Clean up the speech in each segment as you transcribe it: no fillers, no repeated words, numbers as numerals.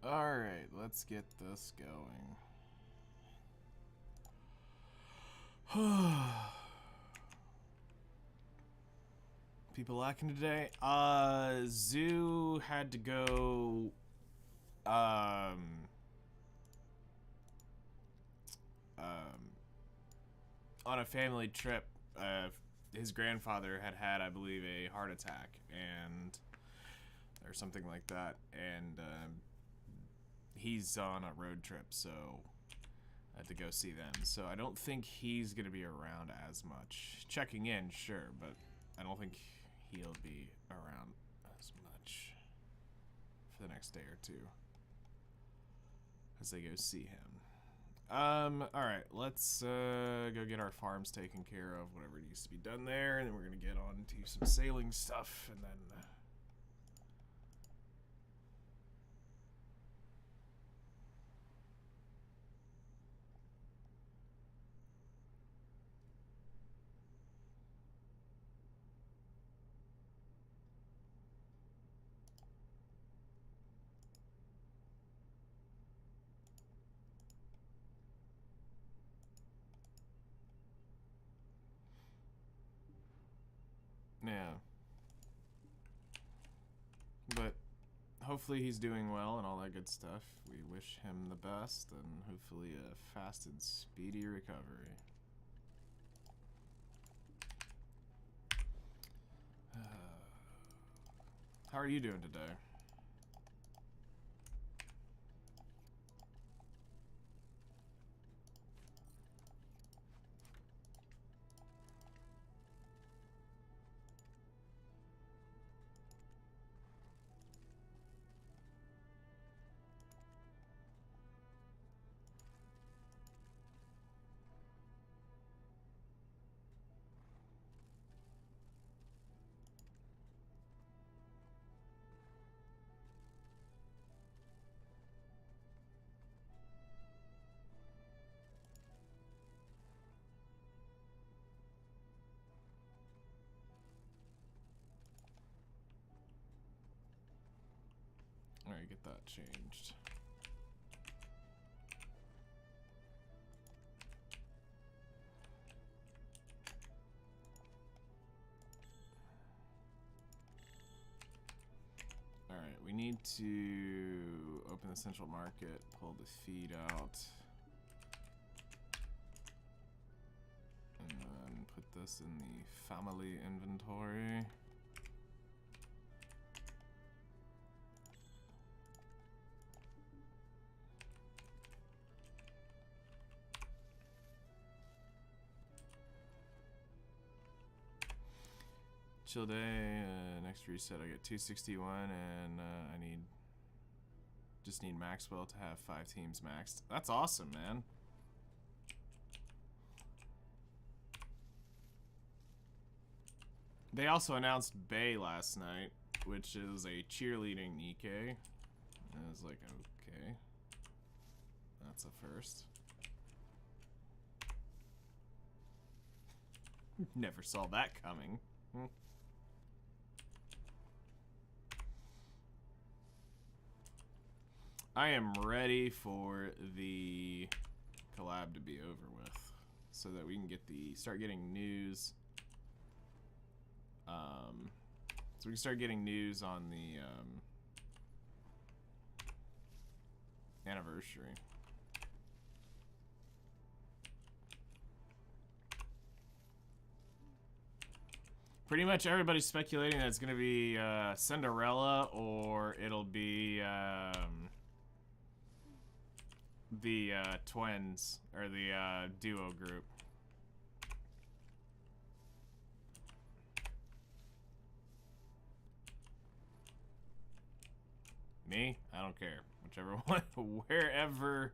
Alright, let's get this going. People lacking today? Zoo had to go on a family trip. His grandfather had, I believe, a heart attack, and or something like that, and he's on a road trip, so I had to go see them. So I don't think he's gonna be around as much. Checking in, sure, but I don't think he'll be around as much for the next day or two as they go see him. Alright, let's go get our farms taken care of, whatever needs to be done there, and then we're gonna get on to some sailing stuff, and then yeah. But hopefully he's doing well and all that good stuff. We wish him the best and hopefully a fast and speedy recovery. How are you doing today? Alright, get that changed. Alright, we need to open the central market, pull the feed out, and then put this in the family inventory. Chill day, next reset I get 261 and I just need Maxwell to have 5 teams maxed. That's awesome, man. They also announced Bay last night, which is a cheerleading Nikkei. And I was like, okay. That's a first. Never saw that coming. I am ready for the collab to be over with, so that we can get start getting news. So we can start getting news on the anniversary. Pretty much everybody's speculating that it's going to be Cinderella, or it'll be the twins, or the duo group. Me? I don't care. Whichever one, wherever.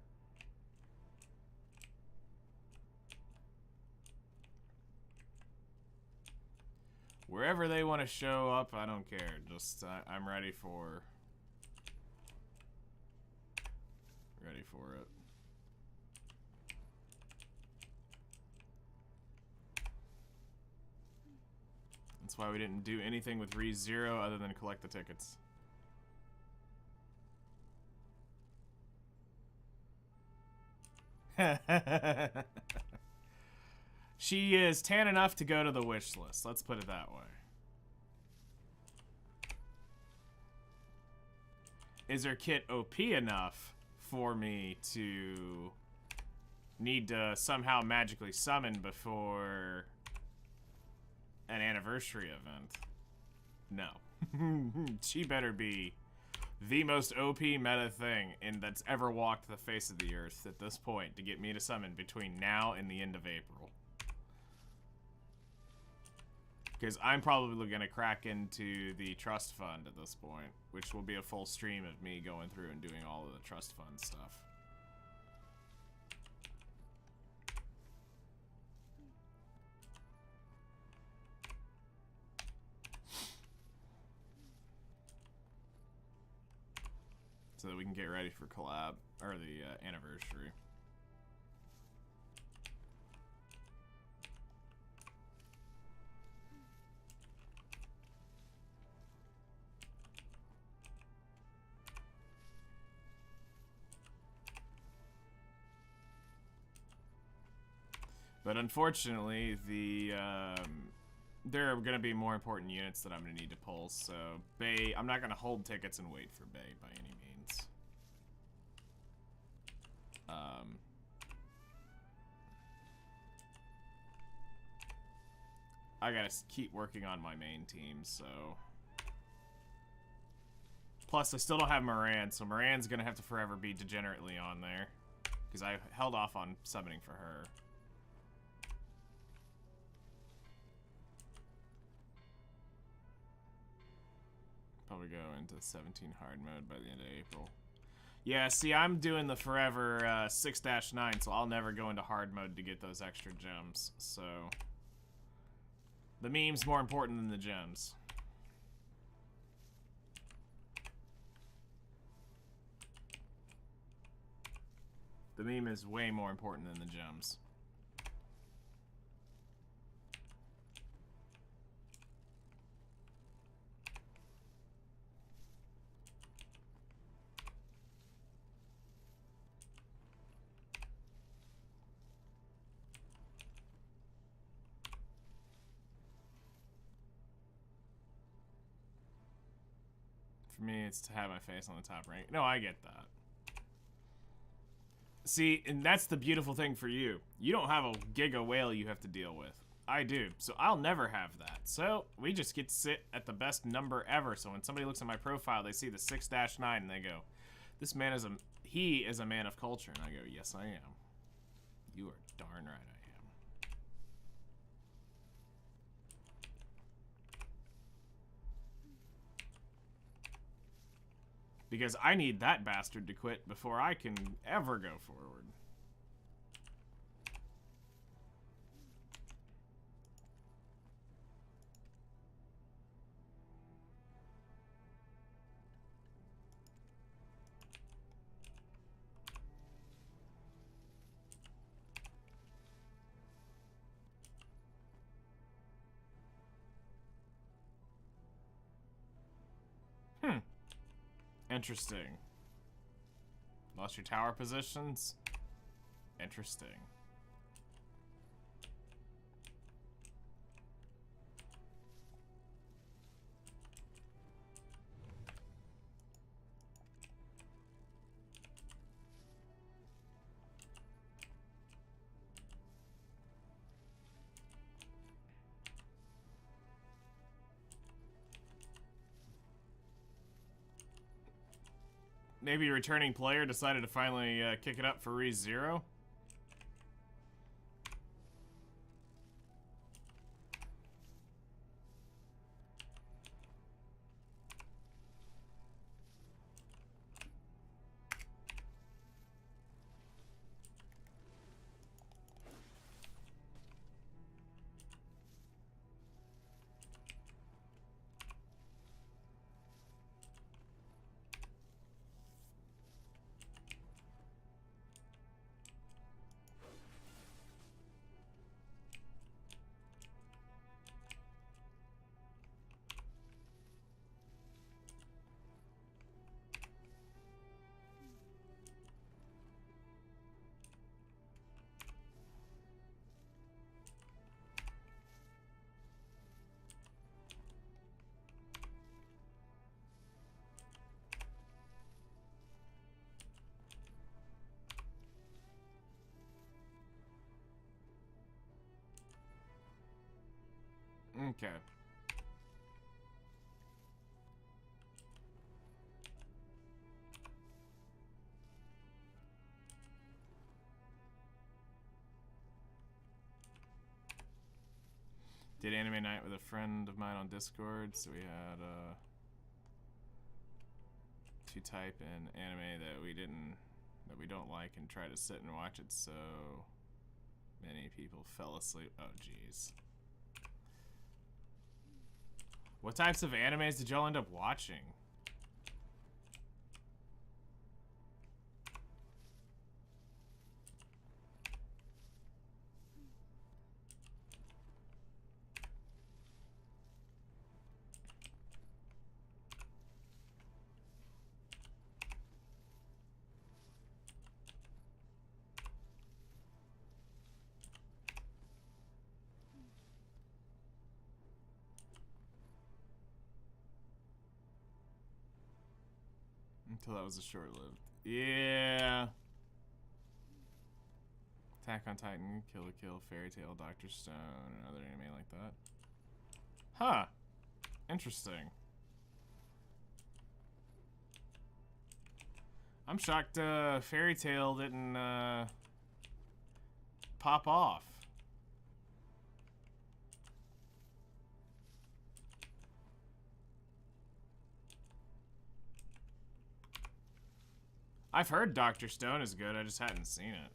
Wherever they want to show up, I don't care. Just, I'm ready for... Ready for it. That's why we didn't do anything with ReZero other than collect the tickets. She is tan enough to go to the wish list. Let's put it that way. Is her kit OP enough for me to need to somehow magically summon before an anniversary event? No. She better be the most OP meta thing that's ever walked the face of the earth at this point to get me to summon between now and the end of April. Because I'm probably going to crack into the trust fund at this point, which will be a full stream of me going through and doing all of the trust fund stuff. So that we can get ready for collab, or the anniversary. But unfortunately, there are going to be more important units that I'm going to need to pull, so Bay, I'm not going to hold tickets and wait for Bay by any means. I got to keep working on my main team, so... Plus, I still don't have Moran, so Moran's going to have to forever be degenerately on there. Because I held off on summoning for her. Probably go into 17 hard mode by the end of April. Yeah, see, I'm doing the forever 6-9, so I'll never go into hard mode to get those extra gems, so... The meme's more important than the gems. The meme is way more important than the gems. For me, it's to have my face on the top rank. No, I get that. See, and that's the beautiful thing for you. You don't have a giga whale you have to deal with. I do, so I'll never have that. So, we just get to sit at the best number ever. So when somebody looks at my profile, they see the 6-9 and they go, this man is he is a man of culture. And I go, yes, I am. You are darn right I am. Because I need that bastard to quit before I can ever go forward. Interesting. Lost your tower positions? Interesting. Maybe a returning player decided to finally kick it up for ReZero. Okay. Did anime night with a friend of mine on Discord, so we had to type in anime that we don't like and try to sit and watch it, so many people fell asleep. Oh jeez. What types of animes did y'all end up watching? Until that was a short-lived. Yeah. Attack on Titan, Kill la Kill, Fairy Tail, Doctor Stone, another anime like that. Huh. Interesting. I'm shocked Fairy Tail didn't pop off. I've heard Doctor Stone is good, I just hadn't seen it.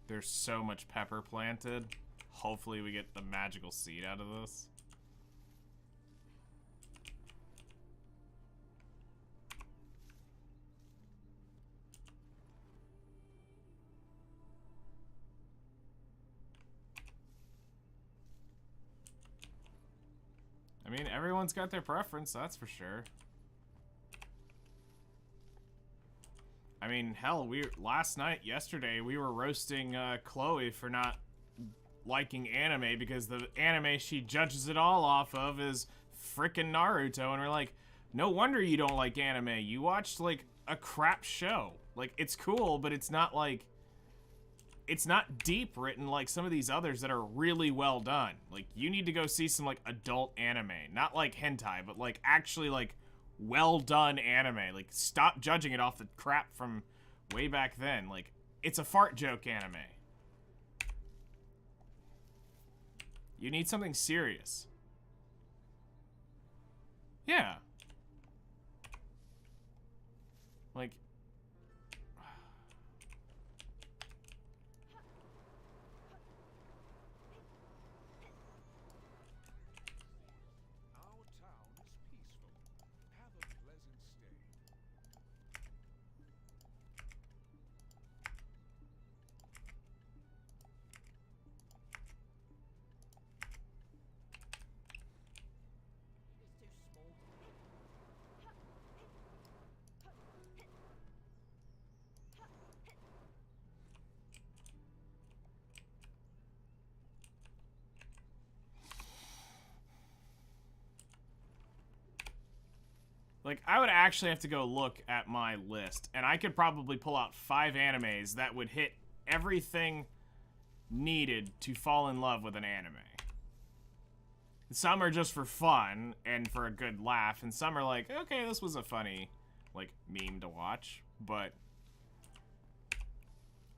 There's so much pepper planted. Hopefully we get the magical seed out of this. I mean, everyone's got their preference, that's for sure. I mean, hell, yesterday, we were roasting Chloe for not liking anime because the anime she judges it all off of is frickin' Naruto, and we're like, no wonder you don't like anime. You watched, like, a crap show. Like, it's cool, but it's not, like, it's not deep written like some of these others that are really well done. Like, you need to go see some, like, adult anime. Not, like, hentai, but, like, actually, like, well done anime. Like, stop judging it off the crap from way back then. Like, it's a fart joke anime. You need something serious. Yeah. Like, I would actually have to go look at my list, and I could probably pull out 5 animes that would hit everything needed to fall in love with an anime. Some are just for fun and for a good laugh, and some are like, okay, this was a funny, like, meme to watch, but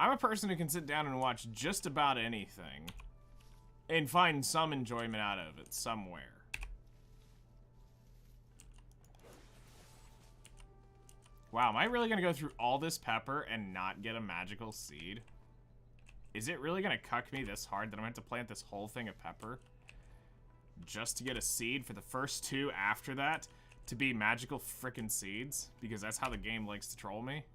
I'm a person who can sit down and watch just about anything and find some enjoyment out of it somewhere. Wow, am I really gonna go through all this pepper and not get a magical seed? Is it really gonna cuck me this hard that I'm gonna have to plant this whole thing of pepper just to get a seed for the first 2 after that to be magical frickin' seeds? Because that's how the game likes to troll me.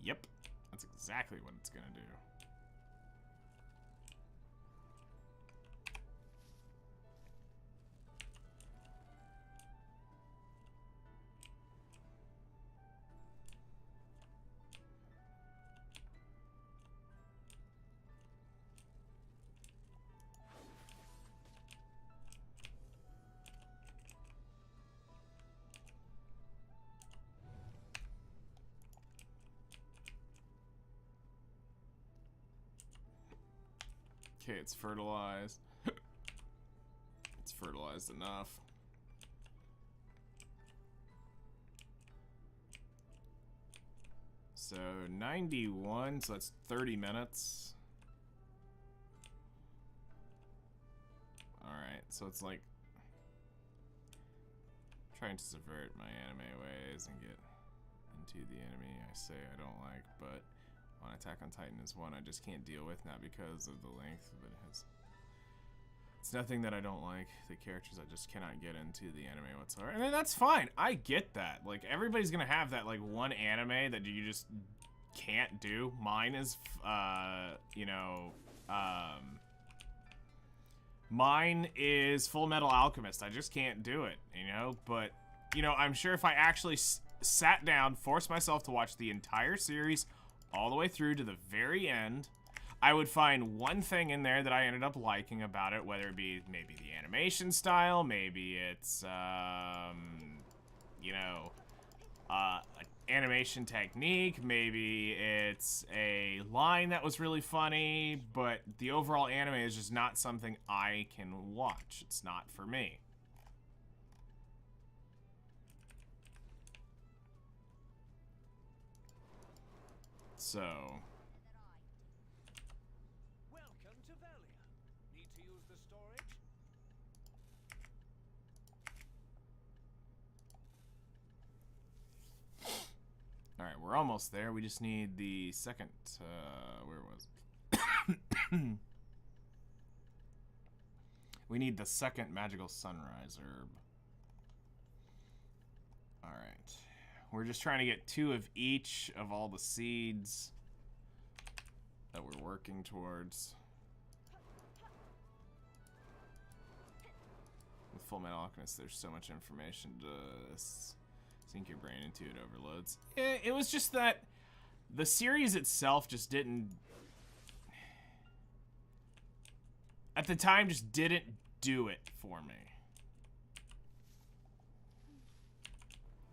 Yep, that's exactly what it's gonna do. Okay, it's fertilized. It's fertilized enough. So 91, so that's 30 minutes. Alright, so it's like trying to subvert my anime ways and get into the enemy I say I don't like, but on Attack on Titan is one I just can't deal with, not because of the length, but it's nothing that I don't like. The characters I just cannot get into the anime whatsoever. And that's fine. I get that. Like, everybody's gonna have that, like, one anime that you just can't do. Mine is, you know, mine is Full Metal Alchemist. I just can't do it, you know? But, you know, I'm sure if I actually sat down, forced myself to watch the entire series all the way through to the very end, I would find one thing in there that I ended up liking about it, whether it be maybe the animation style, maybe it's, you know, animation technique, maybe it's a line that was really funny, but the overall anime is just not something I can watch. It's not for me. So welcome to Valor. Need to use the storage? all right, we're almost there. We just need the second, where was it? We need the second magical sunrise herb. All right. We're just trying to get 2 of each of all the seeds that we're working towards. With Full Metal Alchemist, there's so much information to sink your brain into, it overloads. It was just that the series itself just didn't, at the time, just didn't do it for me.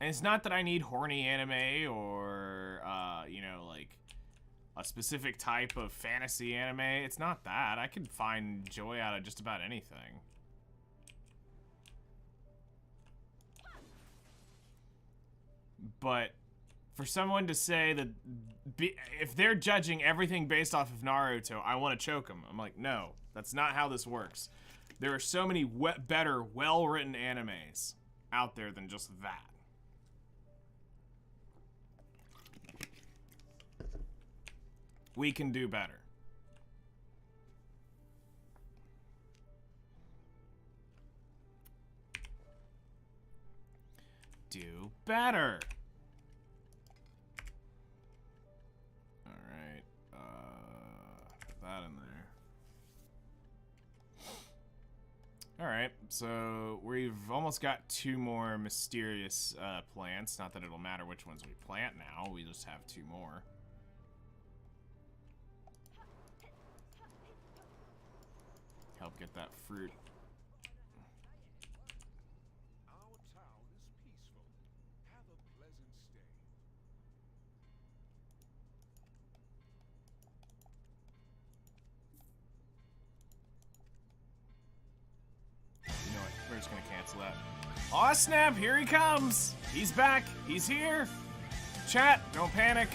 And it's not that I need horny anime or, you know, like, a specific type of fantasy anime. It's not that. I can find joy out of just about anything. But for someone to say that, if they're judging everything based off of Naruto, I want to choke them. I'm like, no, that's not how this works. There are so many better, well-written animes out there than just that. We can do better. Do better. All right. Put that in there. All right. So we've almost got 2 more mysterious plants. Not that it'll matter which ones we plant now. We just have 2 more. Help get that fruit. Our town is peaceful. Have a pleasant stay. gonna cancel that. Aw, snap, here he comes! He's back, he's here! Chat, don't panic.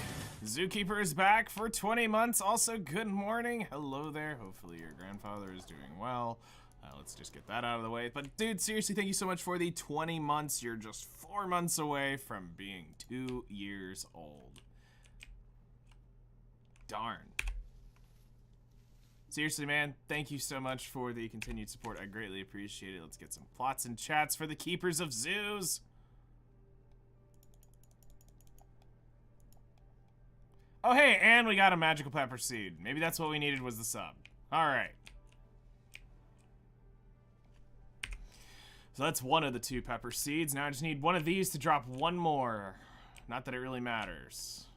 Zookeeper is back for 20 months. Also, good morning. Hello there. Hopefully your grandfather is doing well. Let's just get that out of the way. But dude, seriously, thank you so much for the 20 months. You're just 4 months away from being 2 years old. Darn. Seriously, man, thank you so much for the continued support. I greatly appreciate it. Let's get some plots and chats for the keepers of zoos. Oh, hey, and we got a magical pepper seed. Maybe that's what we needed was the sub. All right. So that's one of the 2 pepper seeds. Now I just need one of these to drop one more. Not that it really matters.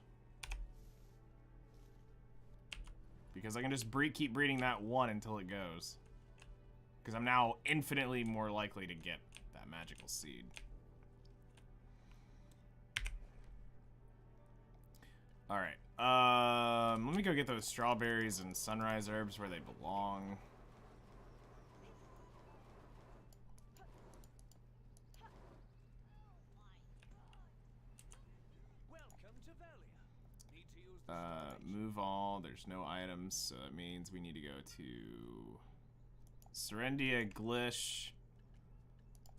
Because I can just keep breeding that one until it goes. Because I'm now infinitely more likely to get that magical seed. Alright. Let me go get those strawberries and sunrise herbs where they belong. Move all. There's no items, so that means we need to go to Serendia Glish.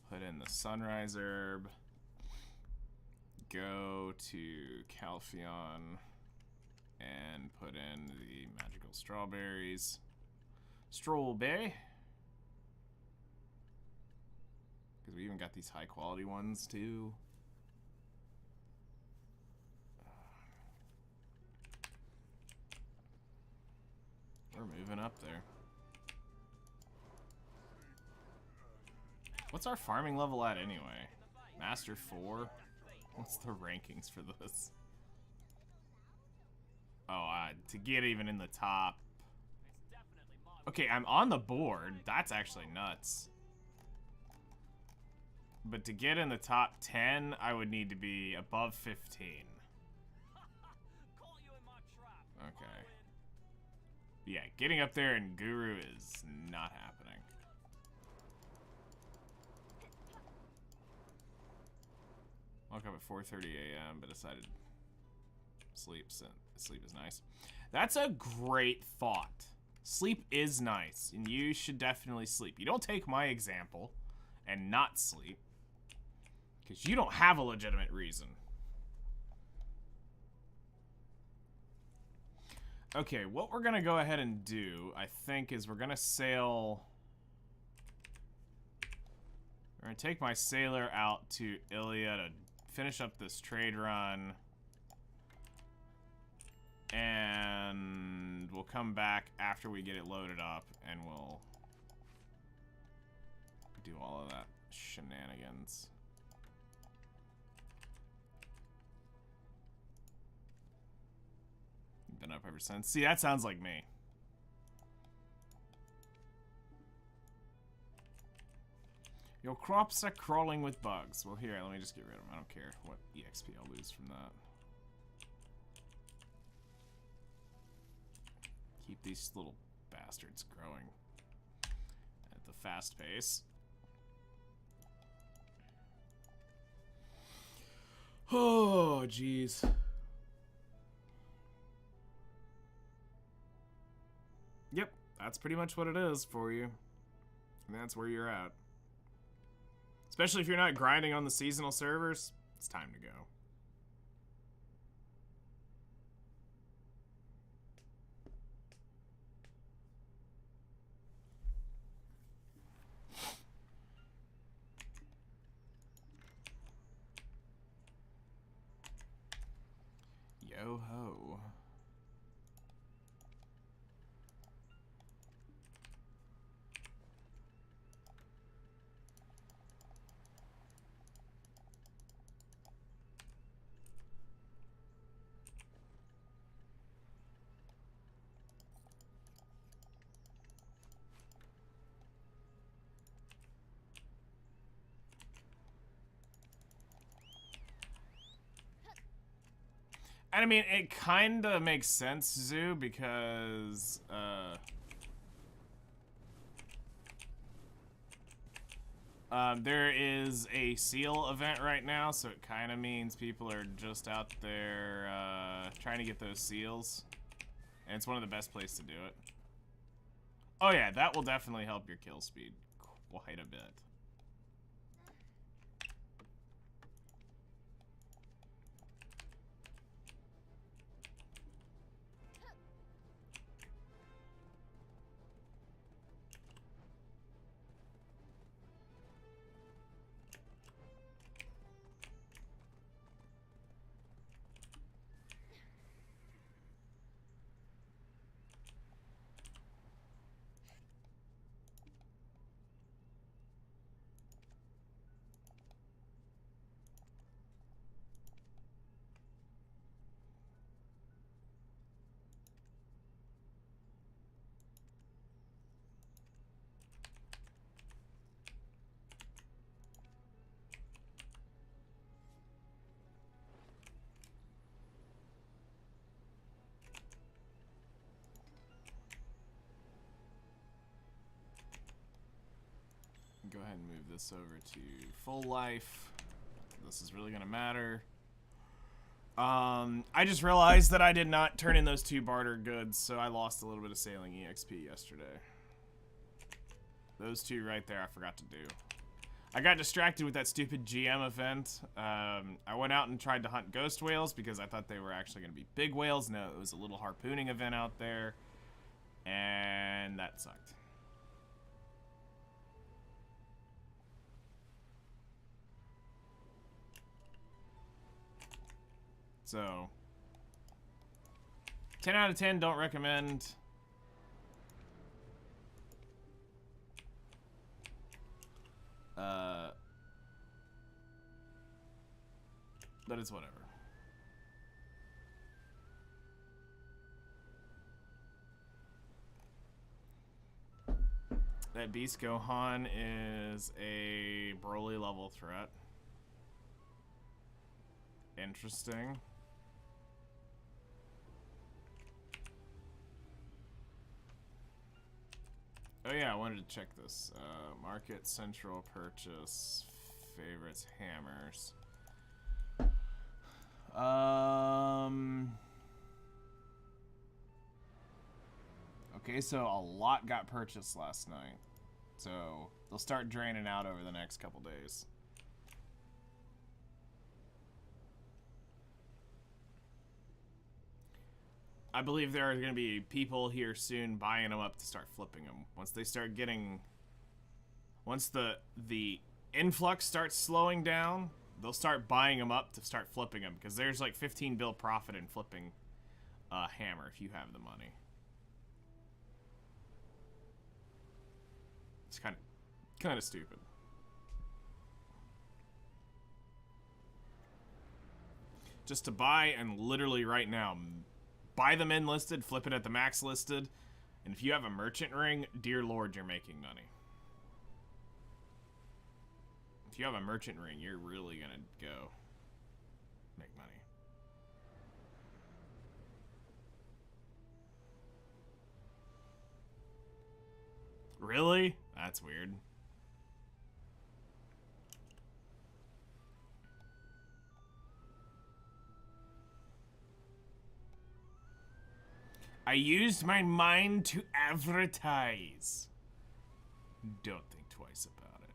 Put in the sunrise herb. Go to Calpheon and put in the magical strawberries. Strawberry. Because we even got these high quality ones too. We're moving up there. What's our farming level at anyway? Master 4? What's the rankings for this? Oh, to get even in the top. Okay, I'm on the board. That's actually nuts. But to get in the top 10, I would need to be above 15. Okay. Yeah, getting up there in Guru is not happening. Woke up at 4:30 a.m. but decided sleep is nice. That's a great thought. Sleep is nice, and you should definitely sleep. You don't take my example and not sleep, because you don't have a legitimate reason. Okay, what we're gonna go ahead and do, I think, is we're gonna sail. We're gonna take my sailor out to Ilia to finish up this trade run. And we'll come back after we get it loaded up and we'll do all of that shenanigans. Been up ever since. See, that sounds like me. Your crops are crawling with bugs. Well, here, let me just get rid of them. I don't care what EXP I'll lose from that. Keep these little bastards growing at the fast pace. Oh, jeez. Yep, that's pretty much what it is for you. And that's where you're at. Especially if you're not grinding on the seasonal servers, it's time to go. Yo ho. And I mean, it kind of makes sense, Zoo, because, There is a seal event right now, so it kind of means people are just out there trying to get those seals. And it's one of the best places to do it. Oh yeah, that will definitely help your kill speed quite a bit. Go ahead and move this over to full life. This is really gonna matter. I just realized that I did not turn in those 2 barter goods, so I lost a little bit of sailing EXP yesterday. Those 2 right there I forgot to do. I got distracted with that stupid GM event. I went out and tried to hunt ghost whales because I thought they were actually going to be big whales. No, it was a little harpooning event out there, and that sucked. So, 10 out of 10, don't recommend. But it's whatever. That Beast Gohan is a Broly level threat. Interesting. Oh yeah, I wanted to check this. Market Central Purchase Favorites Hammers. Okay, so a lot got purchased last night. So they'll start draining out over the next couple days. I believe there are going to be people here soon buying them up to start flipping them. Once they start getting... Once the influx starts slowing down, they'll start buying them up to start flipping them. Because there's like 15 bill profit in flipping a hammer if you have the money. It's kind of stupid. Just to buy and literally right now... Buy them in listed, flip it at the max listed, and if you have a merchant ring, dear lord, you're making money. If you have a merchant ring, you're really gonna go make money. Really? That's weird. I used my mind to advertise. Don't think twice about it.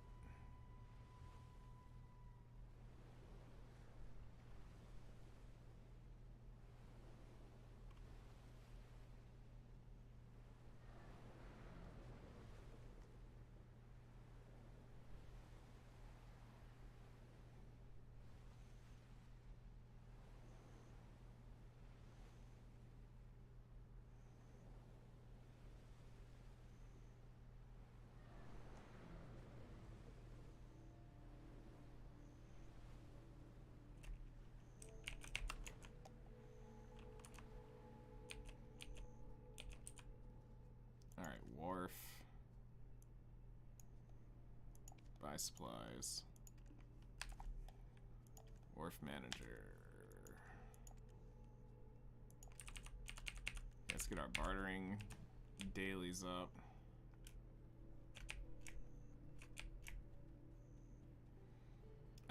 Wharf. Buy supplies. Wharf manager. Let's get our bartering dailies up.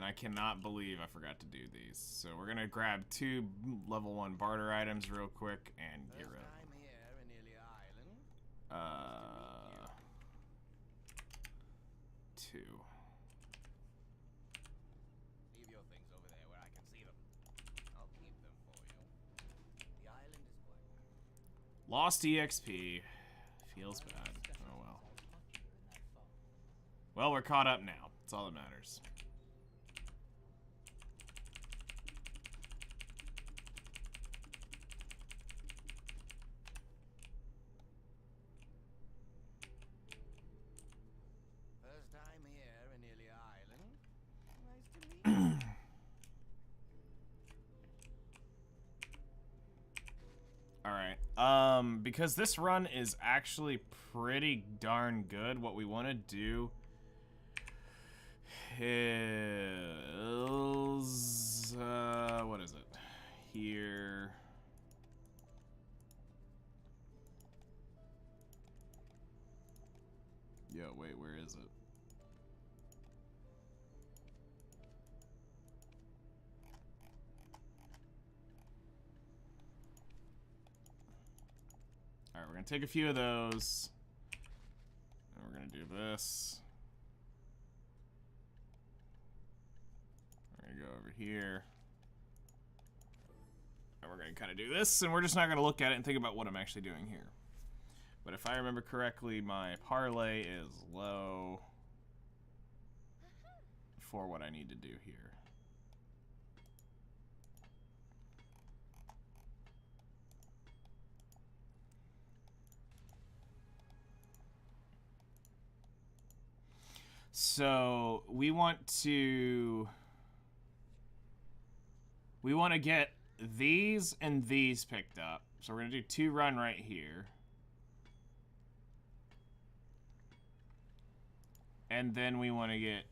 And I cannot believe I forgot to do these. So we're going to grab 2 level 1 barter items real quick and get rid of them. 2. Leave your things over there where I can see them. I'll keep them for you. The island is black. Lost EXP. Feels bad. Oh well. Well, we're caught up now. That's all that matters. First time here in Ilya Island. Nice to meet you. Alright. Because this run is actually pretty darn good, what we want to do is... what is it? Here... Yo, wait, where is it? Alright, we're gonna take a few of those. And we're gonna do this. We're gonna go over here. And we're gonna kind of do this, and we're just not gonna look at it and think about what I'm actually doing here. But if I remember correctly, my parlay is low for what I need to do here. So we want to get these and these picked up. So we're gonna do 2 run right here. And then we want to get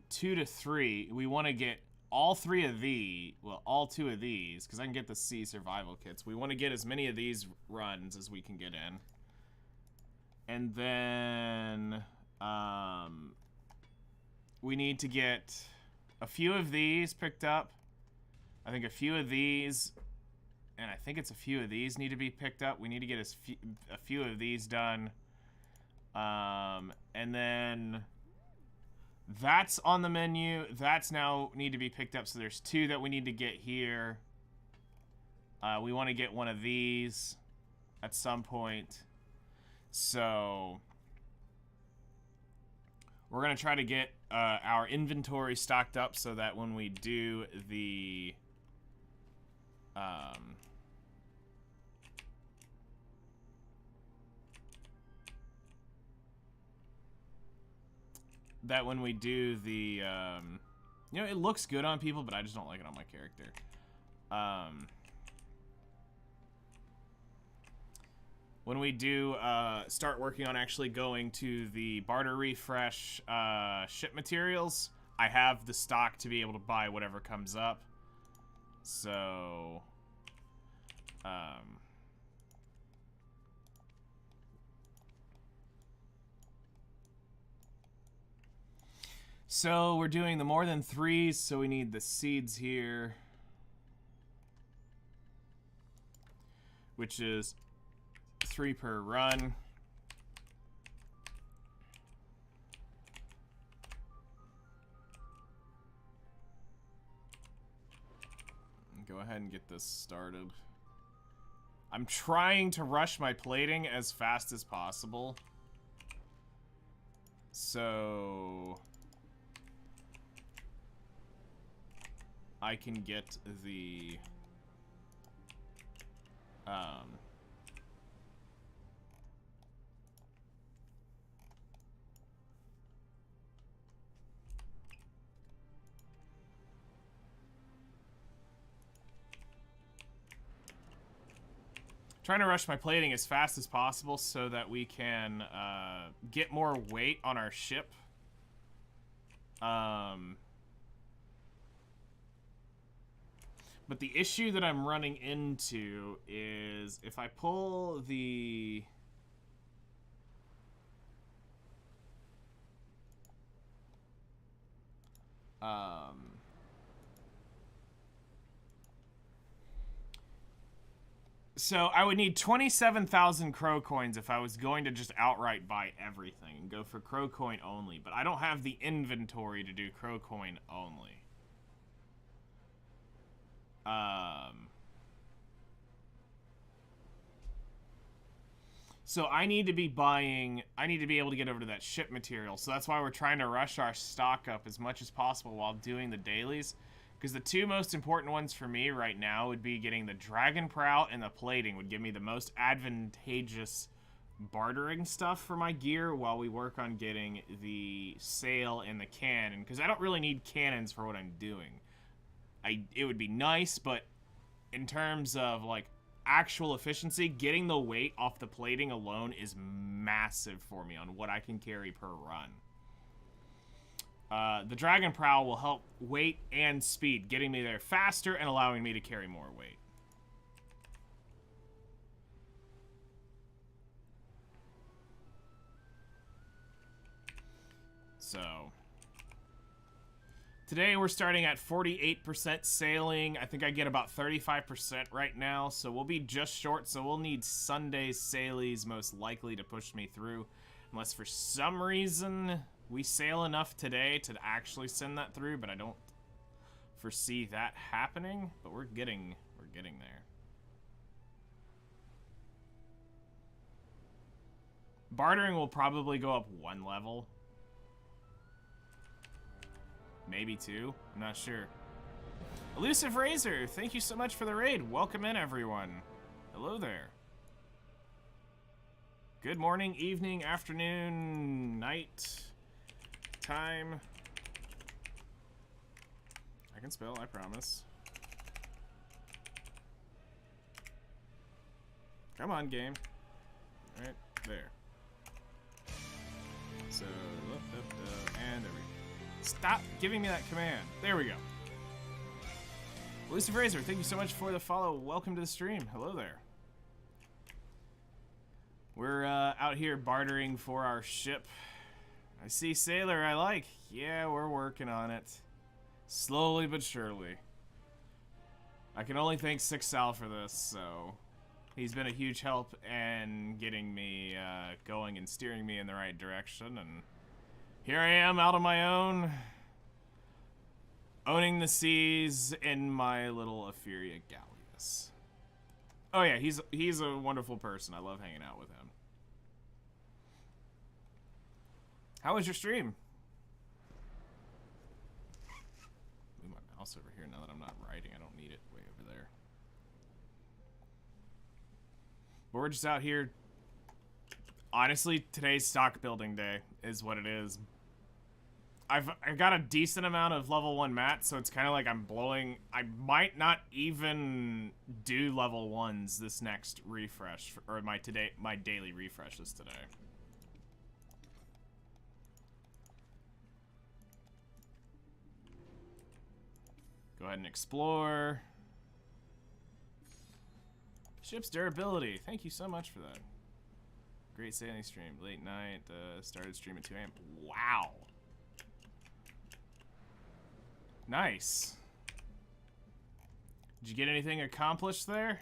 2 to 3. We want to get all 3 of these, well, all 2 of these, because I can get the C survival kits. We want to get as many of these runs as we can get in. And then, we need to get a few of these picked up. I think a few of these, and I think it's a few of these need to be picked up. We need to get a few of these done. And then that's on the menu. That's now need to be picked up. So there's 2 that we need to get here. We want to get one of these at some point. So we're going to try to get our inventory stocked up so that when we do the you know, it looks good on people, but I just don't like it on my character. When we do start working on actually going to the barter refresh ship materials, I have the stock to be able to buy whatever comes up. So, so we're doing the more than 3s, so we need the seeds here, which is 3 per run. Go ahead and get this started. I'm trying to rush my plating as fast as possible, so I can get the trying to rush my plating as fast as possible so that we can get more weight on our ship. But the issue that I'm running into is if I pull the... So I would need 27,000 crow coins if I was going to just outright buy everything and go for crow coin only. But I don't have the inventory to do crow coin only. So I need to be buying, I need to be able to get over to that ship material. So that's why we're trying to rush our stock up as much as possible while doing the dailies. Because the two most important ones for me right now would be getting the Dragon Prow and the plating would give me the most advantageous bartering stuff for my gear while we work on getting the sail and the cannon. Because I don't really need cannons for what I'm doing. It would be nice, but in terms of like actual efficiency, getting the weight off the plating alone is massive for me on what I can carry per run. The Dragon Prow will help weight and speed, getting me there faster and allowing me to carry more weight. So today we're starting at 48% sailing. I think I get about 35% right now, so we'll be just short. So we'll need Sunday's sailies most likely to push me through, unless for some reason we sail enough today to actually send that through. But I don't foresee that happening. But we're getting there. Bartering will probably go up 1 level. Maybe 2. I'm not sure. Elusive Razor, thank you so much for the raid. Welcome in, everyone. Hello there. Good morning, evening, afternoon, night, time. I can spell, I promise. Come on, game. Right there. So, and there we go. Stop giving me that command. There we go. Elusive Razor, thank you so much for the follow. Welcome to the stream. Hello there. We're out here bartering for our ship. I see Sailor I like. Yeah, we're working on it. Slowly but surely. I can only thank Six Sal for this, so he's been a huge help in getting me going and steering me in the right direction, and here I am out on my own, owning the seas in my little Etheria galleass. Oh yeah, he's a wonderful person. I love hanging out with him. How was your stream? Move my mouse over here now that I'm not writing. I don't need it way over there. But we're just out here. Honestly, today's stock building day is what it is. I've got a decent amount of level 1 mats, so it's kind of like I'm blowing. I might not even do level 1s this next refresh, or my daily refreshes today. Go ahead and explore. Ship's durability. Thank you so much for that. Great sailing stream. Late night. Started stream at 2 a.m. Wow. Nice. Did you get anything accomplished there?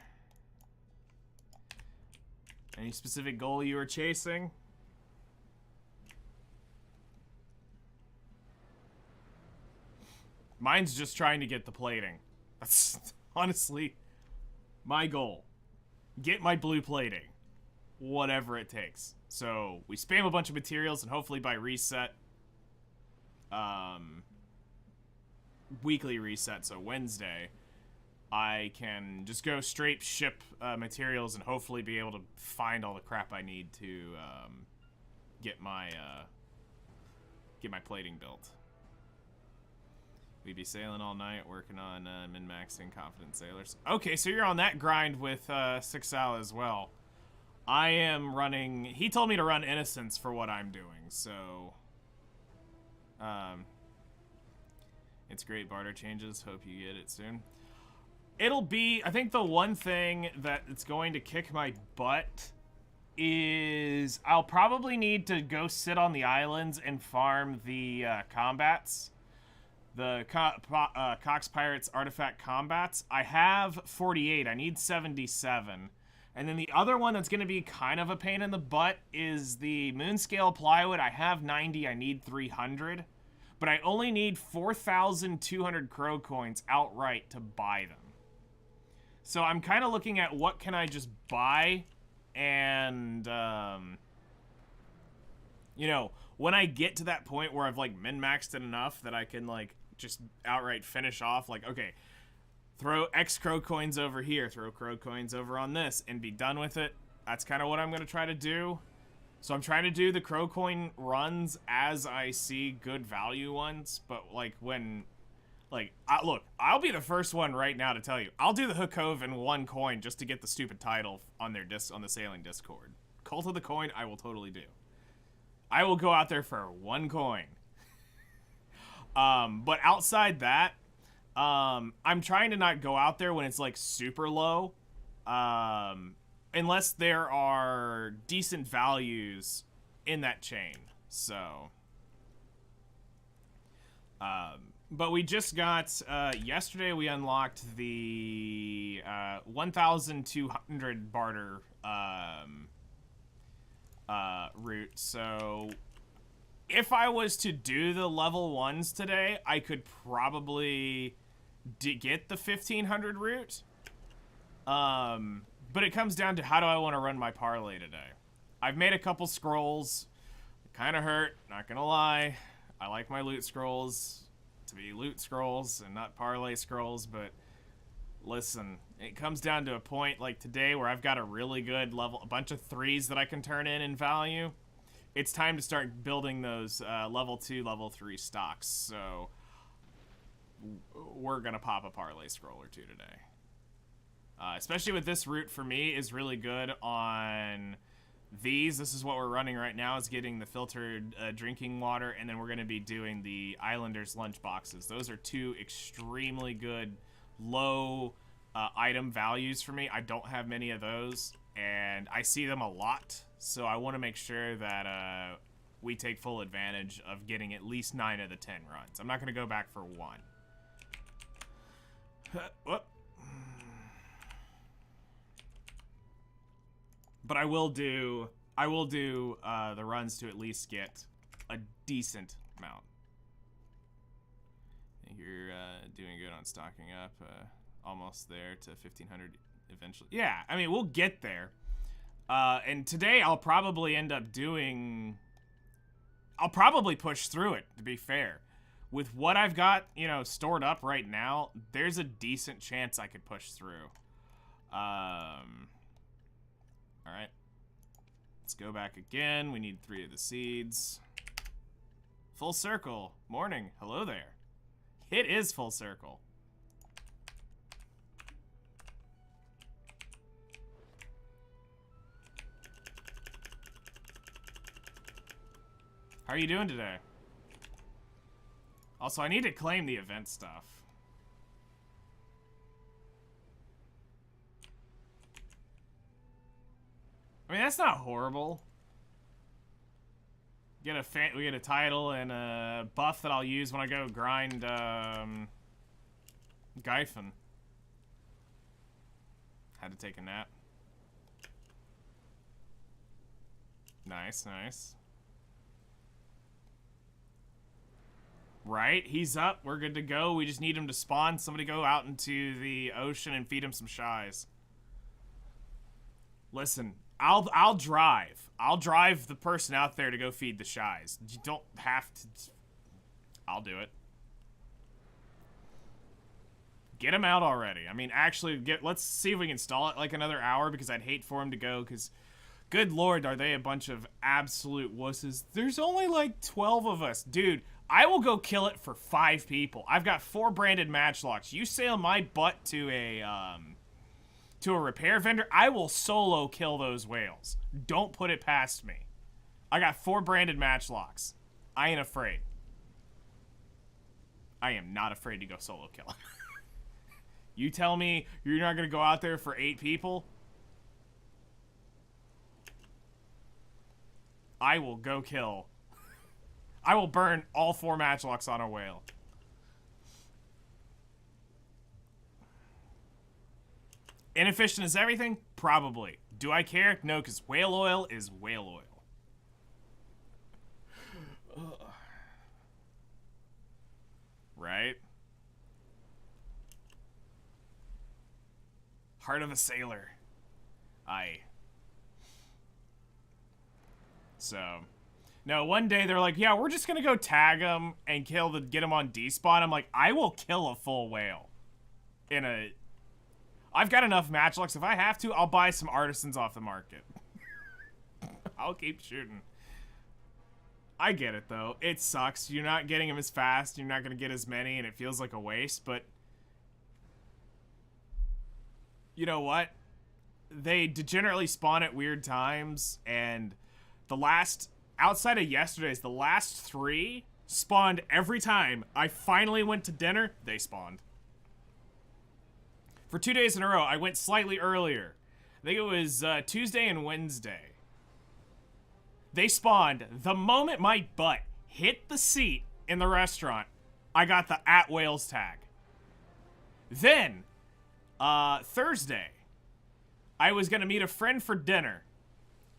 Any specific goal you were chasing? Mine's just trying to get the plating. That's honestly my goal. Get my blue plating. Whatever it takes. So we spam a bunch of materials and hopefully by reset, weekly reset, so Wednesday, I can just go straight ship materials and hopefully be able to find all the crap I need to get my plating built. We'd be sailing all night, working on min-maxing confident sailors. Okay, so you're on that grind with Six Sal as well. I am running. He told me to run Innocence for what I'm doing, so it's great barter changes. Hope you get it soon. It'll be, I think the one thing that it's going to kick my butt is I'll probably need to go sit on the islands and farm the combats, the Cox Pirates Artifact Combats. I have 48. I need 77. And then the other one that's going to be kind of a pain in the butt is the Moonscale Plywood. I have 90. I need 300. But I only need 4,200 crow coins outright to buy them. So I'm kind of looking at what can I just buy and, you know, when I get to that point where I've, like, min-maxed it enough that I can, like, just outright finish off, like, okay, throw X crow coins over here, throw crow coins over on this, and be done with it. That's kind of what I'm going to try to do. So I'm trying to do the crow coin runs as I see good value ones, but, like, when... Like, look, I'll be the first one right now to tell you. I'll do the Hook Cove in 1 coin just to get the stupid title on their on the sailing Discord. Cult of the Coin, I will totally do. I will go out there for 1 coin. But outside that, I'm trying to not go out there when it's, like, super low. Unless there are decent values in that chain. So... but we just got, yesterday we unlocked the, 1,200 barter, route. So, if I was to do the level 1s today, I could probably get the 1,500 route. But it comes down to how do I want to run my parlay today. I've made a couple scrolls. Kind of hurt, not gonna lie. I like my loot scrolls to be loot scrolls and not parlay scrolls, but listen, it comes down to a point like today where I've got a really good level, a bunch of 3s that I can turn in value. It's time to start building those level 2, level 3 stocks, so we're gonna pop a parlay scroll or 2 today. Especially with this route for me is really good on these. This is what we're running right now, is getting the filtered drinking water, and then we're going to be doing the Islanders lunch boxes. Those are 2 extremely good low item values for me. I don't have many of those, and I see them a lot, so I want to make sure that we take full advantage of getting at least 9 of the 10 runs. I'm not going to go back for 1. Whoop. But I will do the runs to at least get a decent amount. I think you're doing good on stocking up. Almost there to 1,500 eventually. Yeah, I mean, we'll get there. And today I'll probably end up doing... I'll probably push through it, to be fair. With what I've got, you know, stored up right now, there's a decent chance I could push through. Alright. Let's go back again. We need 3 of the seeds. Full circle. Morning. Hello there. It is full circle. How are you doing today? Also, I need to claim the event stuff. I mean, that's not horrible. We get a title and a buff that I'll use when I go grind Gyphon. Had to take a nap. Nice, nice. Right, he's up. We're good to go. We just need him to spawn. Somebody go out into the ocean and feed him some shies. Listen, I'll drive. I'll drive the person out there to go feed the shies. You don't have to. I'll do it. Get him out already. I mean, actually, let's see if we can stall it like another hour, because I'd hate for him to go, because good lord, are they a bunch of absolute wusses. There's only like 12 of us. Dude, I will go kill it for 5 people. I've got 4 branded matchlocks. You sail my butt to a repair vendor, I will solo kill those whales. Don't put it past me. I got 4 branded matchlocks. I ain't afraid. I am not afraid to go solo kill him. You tell me you're not going to go out there for 8 people? I will go kill. I will burn all 4 matchlocks on a whale. Inefficient as everything? Probably. Do I care? No, because whale oil is whale oil. Right? Heart of a sailor. Aye. So, no, one day they're like, yeah, we're just gonna go tag them and get them on despawn. I'm like, I will kill a full whale. I've got enough matchlocks. If I have to, I'll buy some artisans off the market. I'll keep shooting. I get it, though. It sucks. You're not getting them as fast. You're not going to get as many, and it feels like a waste, but... You know what? They degenerately spawn at weird times, and outside of yesterday's, the last 3 spawned every time I finally went to dinner, they spawned. For 2 days in a row, I went slightly earlier. I think it was Tuesday and Wednesday. They spawned the moment my butt hit the seat in the restaurant. I got the at whales tag. Then, Thursday, I was gonna meet a friend for dinner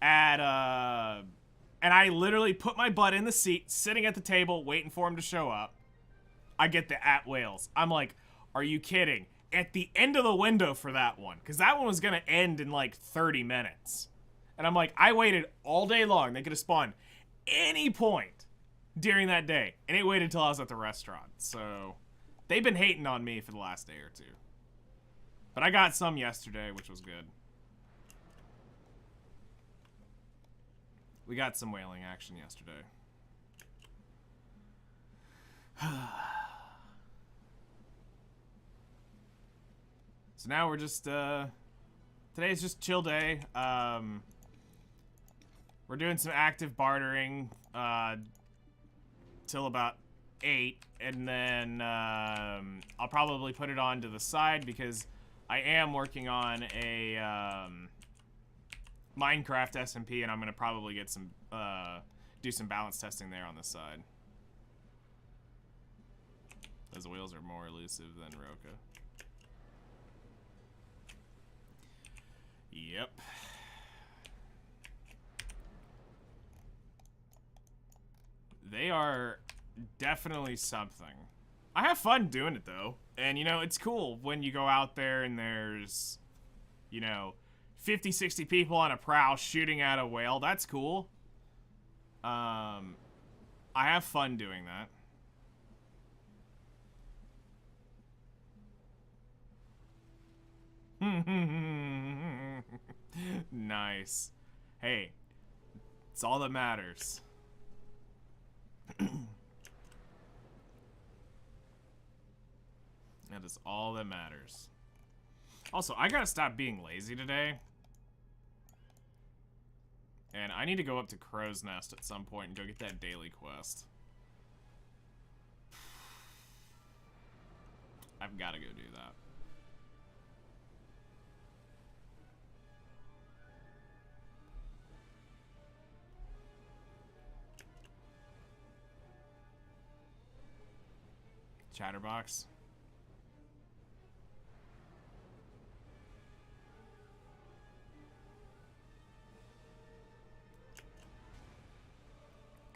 and I literally put my butt in the seat, sitting at the table, waiting for him to show up. I get the at whales. I'm like, are you kidding? At the end of the window for that one, because that one was gonna end in like 30 minutes. And I'm like, I waited all day long. They could have spawned any point during that day. And it waited until I was at the restaurant. So they've been hating on me for the last day or 2. But I got some yesterday, which was good. We got some whaling action yesterday. So now we're just, today's just chill day. We're doing some active bartering till about 8, and then I'll probably put it on to the side because I am working on a Minecraft SMP, and I'm gonna probably get some do some balance testing there on the side. Those wheels are more elusive than Roka. Yep. They are definitely something. I have fun doing it, though. And, you know, it's cool when you go out there and there's, you know, 50, 60 people on a prow shooting at a whale. That's cool. I have fun doing that. Nice. Hey, it's all that matters. That is all that matters. Also, I gotta stop being lazy today. And I need to go up to Crow's Nest at some point and go get that daily quest. I've gotta go do that. Chatterbox.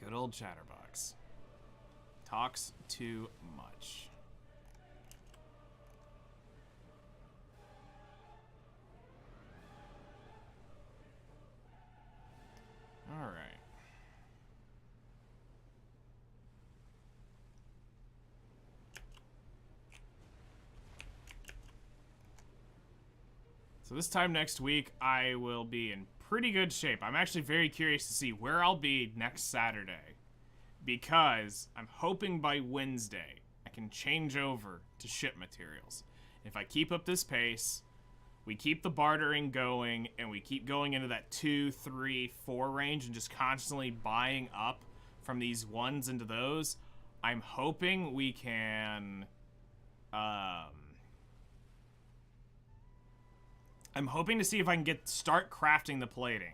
Good old Chatterbox. Talks too much. All right. So this time next week, I will be in pretty good shape. I'm actually very curious to see where I'll be next Saturday, because I'm hoping by Wednesday I can change over to ship materials. If I keep up this pace, we keep the bartering going, and we keep going into that 2, 3, 4 range and just constantly buying up from these ones into those, I'm hoping we can... I'm hoping to see if I can start crafting the plating.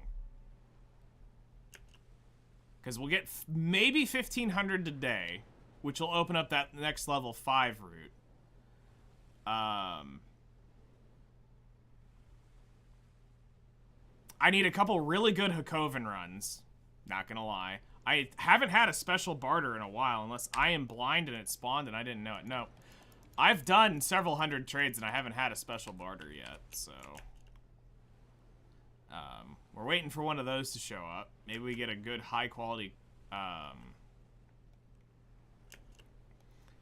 Because we'll get maybe 1,500 today, which will open up that next level 5 route. I need a couple really good Hakoven runs. Not gonna lie. I haven't had a special barter in a while, unless I am blind and it spawned and I didn't know it. No. I've done several hundred trades and I haven't had a special barter yet, so... we're waiting for one of those to show up. Maybe we get a good high-quality...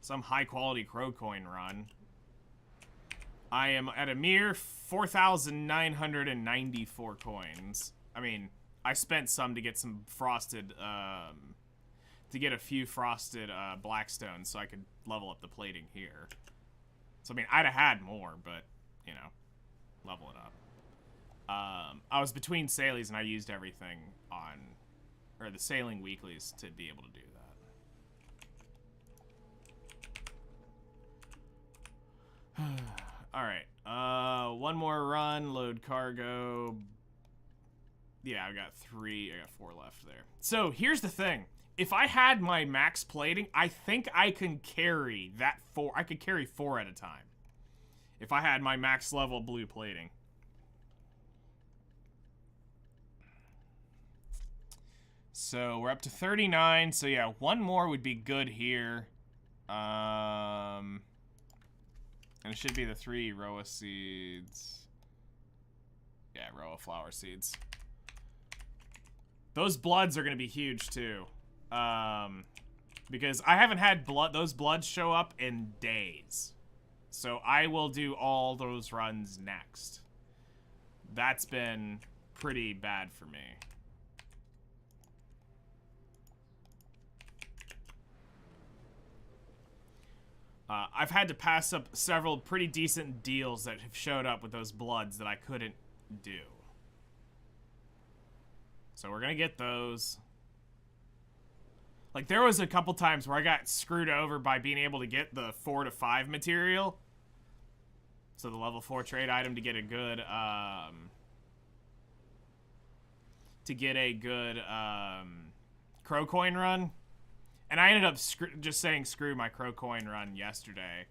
some high-quality Crow Coin run. I am at a mere 4,994 coins. I mean, I spent some to get some frosted, to get a few frosted blackstones so I could level up the plating here. So, I mean, I'd have had more, but, you know, level it up. I was between sailies and I used everything on, or the sailing weeklies to be able to do that. Alright, one more run, load cargo. Yeah, I got 4 left there. So, here's the thing. If I had my max plating, I think I can carry that 4. I could carry 4 at a time. If I had my max level blue plating. So, we're up to 39. So, yeah, one more would be good here. And it should be the 3 Roa seeds. Yeah, Roa flower seeds. Those bloods are going to be huge, too. Because I haven't had those bloods show up in days. So I will do all those runs next. That's been pretty bad for me. I've had to pass up several pretty decent deals that have showed up with those bloods that I couldn't do. So we're gonna get those. Like, there was a couple times where I got screwed over by being able to get the 4 to 5 material. So the level 4 trade item to get a good, Crow Coin run. And I ended up just saying screw my Crow Coin run yesterday.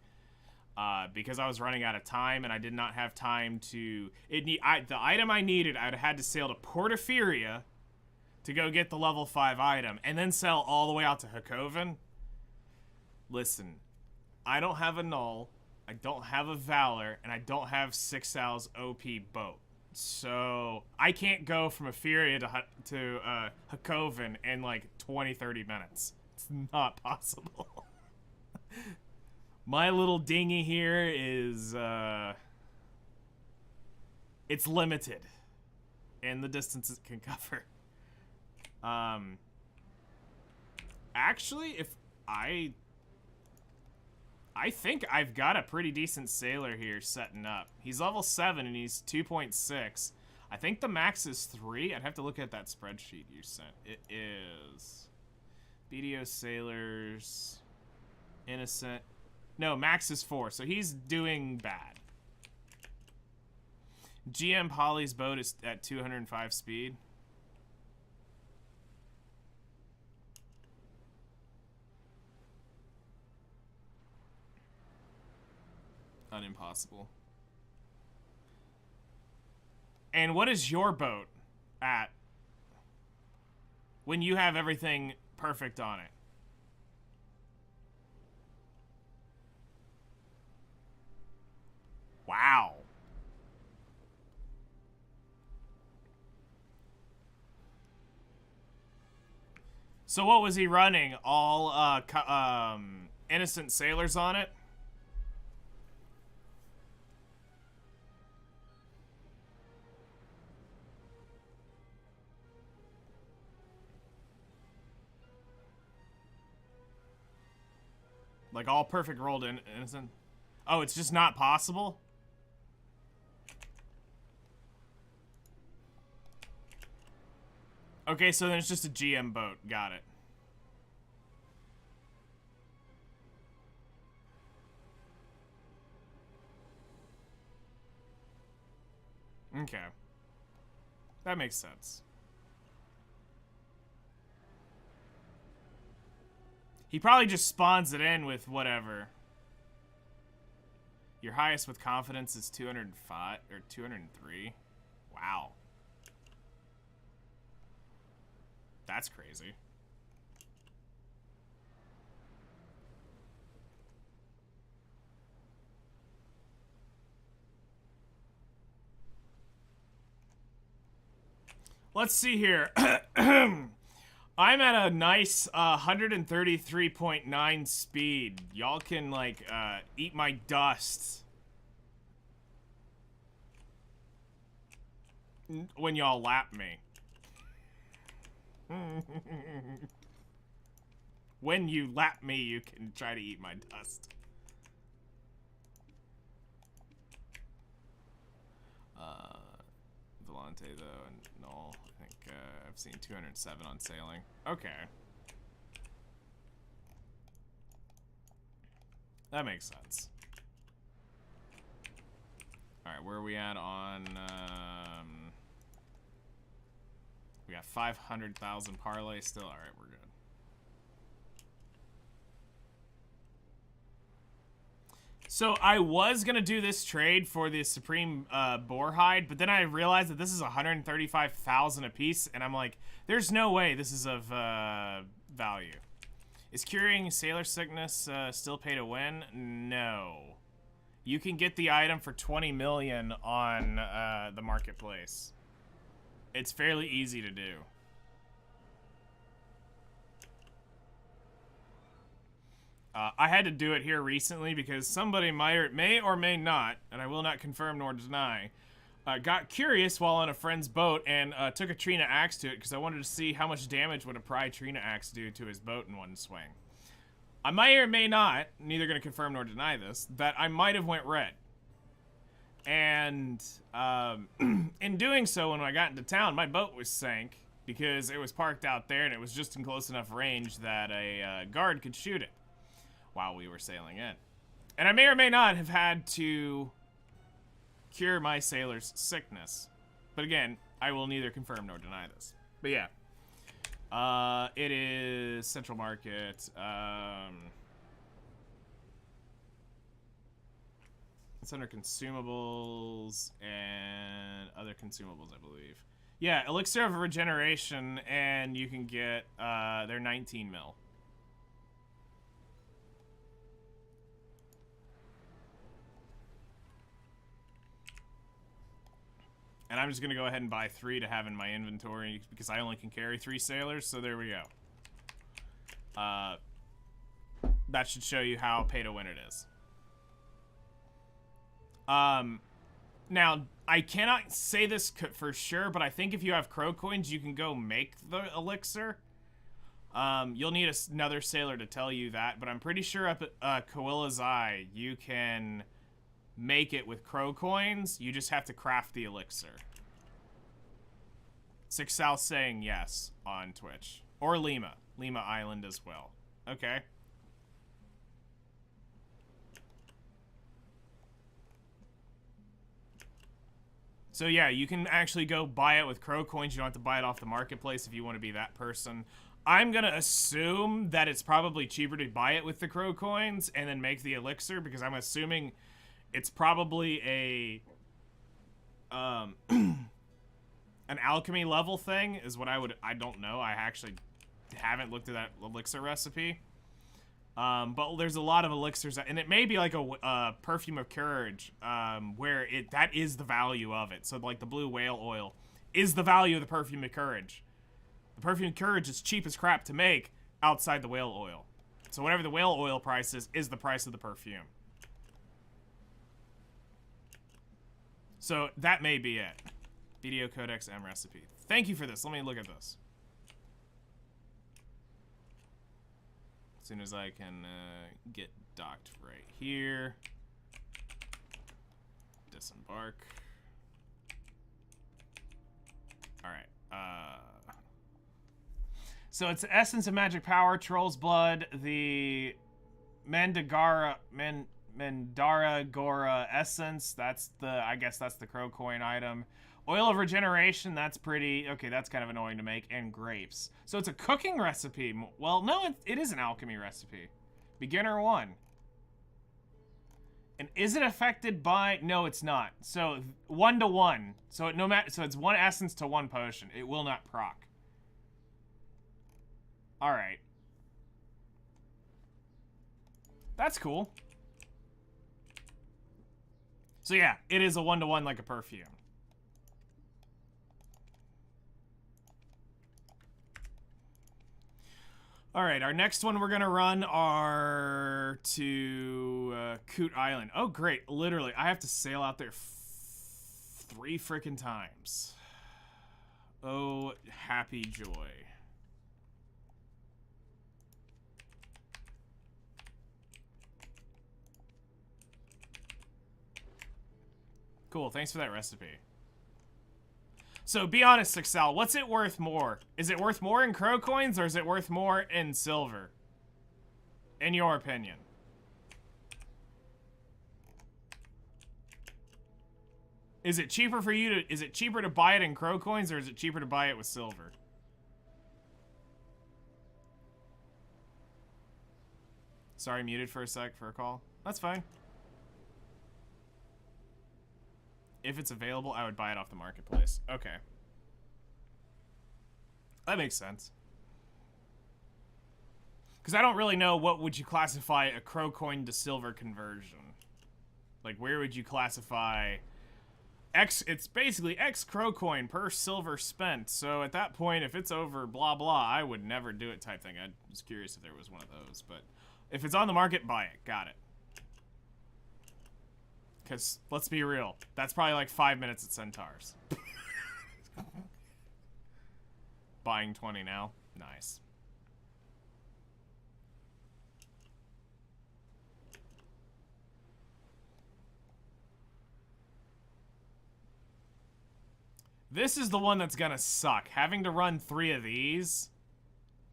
Because I was running out of time and I did not have time to... the item I needed, I'd had to sail to Portaferia to go get the level 5 item and then sail all the way out to Hakoven. Listen, I don't have a Null, I don't have a Valor, and I don't have 6Sal's OP boat. So I can't go from Etheria to Hakoven in like 20-30 minutes. It's not possible. My little dinghy here is, it's limited in the distance it can cover. Actually, if I think I've got a pretty decent sailor here setting up. He's level 7 and he's 2.6. I think the max is 3. I'd have to look at that spreadsheet you sent. It is BDO sailors, innocent. No, max is 4, so he's doing bad. GM Polly's boat is at 205 speed. Impossible. And what is your boat at when you have everything perfect on it? Wow. So what was he running? All innocent sailors on it? Like, all perfect rolled in innocent? Oh, it's just not possible? Okay, so then it's just a GM boat. Got it. Okay. That makes sense. He probably just spawns it in with whatever. Your highest with confidence is 205 or 203. Wow. That's crazy. Let's see here. I'm at a nice 133.9 speed. Y'all can, like, eat my dust. When y'all lap me. When you lap me, you can try to eat my dust. Volante, though, and Null. I think I've seen 207 on sailing. Okay. That makes sense. Alright, where are we at on... we got 500,000 parlay still. Alright, we're good. So I was going to do this trade for the Supreme Boar Hide, but then I realized that this is 135,000 a piece, and I'm like, there's no way this is of value. Is curing sailor sickness still pay to win? No. You can get the item for 20 million on the marketplace. It's fairly easy to do. I had to do it here recently because somebody may or may not, and I will not confirm nor deny, got curious while on a friend's boat and took a Trina axe to it because I wanted to see how much damage would a pry Trina axe do to his boat in one swing. I may or may not, neither going to confirm nor deny this, that I might have went red. And in doing so, when I got into town, my boat was sank because it was parked out there and it was just in close enough range that a guard could shoot it while we were sailing in. And I may or may not have had to cure my sailor's sickness. But again, I will neither confirm nor deny this. But yeah. It is Central Market. It's under consumables and other consumables, I believe. Yeah, Elixir of Regeneration, and you can get, they're 19 mil. And I'm just going to go ahead and buy 3 to have in my inventory because I only can carry 3 sailors, so there we go. That should show you how pay to win it is. Now, I cannot say this for sure, but I think if you have crow coins, you can go make the elixir. You'll need another sailor to tell you that, but I'm pretty sure up at Coilla's Eye, you can make it with crow coins. You just have to craft the elixir. Six South saying yes on Twitch. Or Lima Island as well. Okay. So yeah, you can actually go buy it with crow coins. You don't have to buy it off the marketplace if you want to be that person. I'm gonna assume that it's probably cheaper to buy it with the crow coins and then make the elixir because I'm assuming it's probably a an alchemy level thing is what I don't know. I actually haven't looked at that elixir recipe. But there's a lot of elixirs, and it may be like a perfume of courage, where that is the value of it. So like the blue whale oil is the value of the perfume of courage. The perfume of courage is cheap as crap to make outside the whale oil. So whatever the whale oil price is the price of the perfume. So that may be it. Video Codex M recipe. Thank you for this. Let me look at this. As soon as I can get docked right here. Disembark. Alright. So it's Essence of Magic Power, Troll's Blood, the Mandara Gora Essence. That's the, I guess that's the Crow Coin item. Oil of Regeneration, that's pretty, okay, that's kind of annoying to make, and grapes. So it's a cooking recipe. Well, no, it is an alchemy recipe. Beginner 1. And is it affected by, no, it's not. So 1 to 1. So so it's 1 essence to 1 potion. It will not proc. Alright. That's cool. So yeah, it is a one-to-one like a perfume. Alright, our next one we're gonna run are to Coot Island. Oh great, literally, I have to sail out there 3 freaking times. Oh, happy joy. Cool, thanks for that recipe. So, be honest, Excel, what's it worth more? Is it worth more in crow coins, or is it worth more in silver? In your opinion. Is it cheaper for you to, is it cheaper to buy it in crow coins, or is it cheaper to buy it with silver? Sorry, muted for a sec for a call. That's fine. If it's available, I would buy it off the marketplace. Okay. That makes sense. Because I don't really know what would you classify a crow coin to silver conversion. Like, where would you classify... It's basically X crow coin per silver spent. So at that point, if it's over blah blah, I would never do it type thing. I was curious if there was one of those. But if it's on the market, buy it. Got it. Because, let's be real, that's probably like 5 minutes at Centaurs. Buying 20 now. Nice. This is the one that's gonna suck. Having to run 3 of these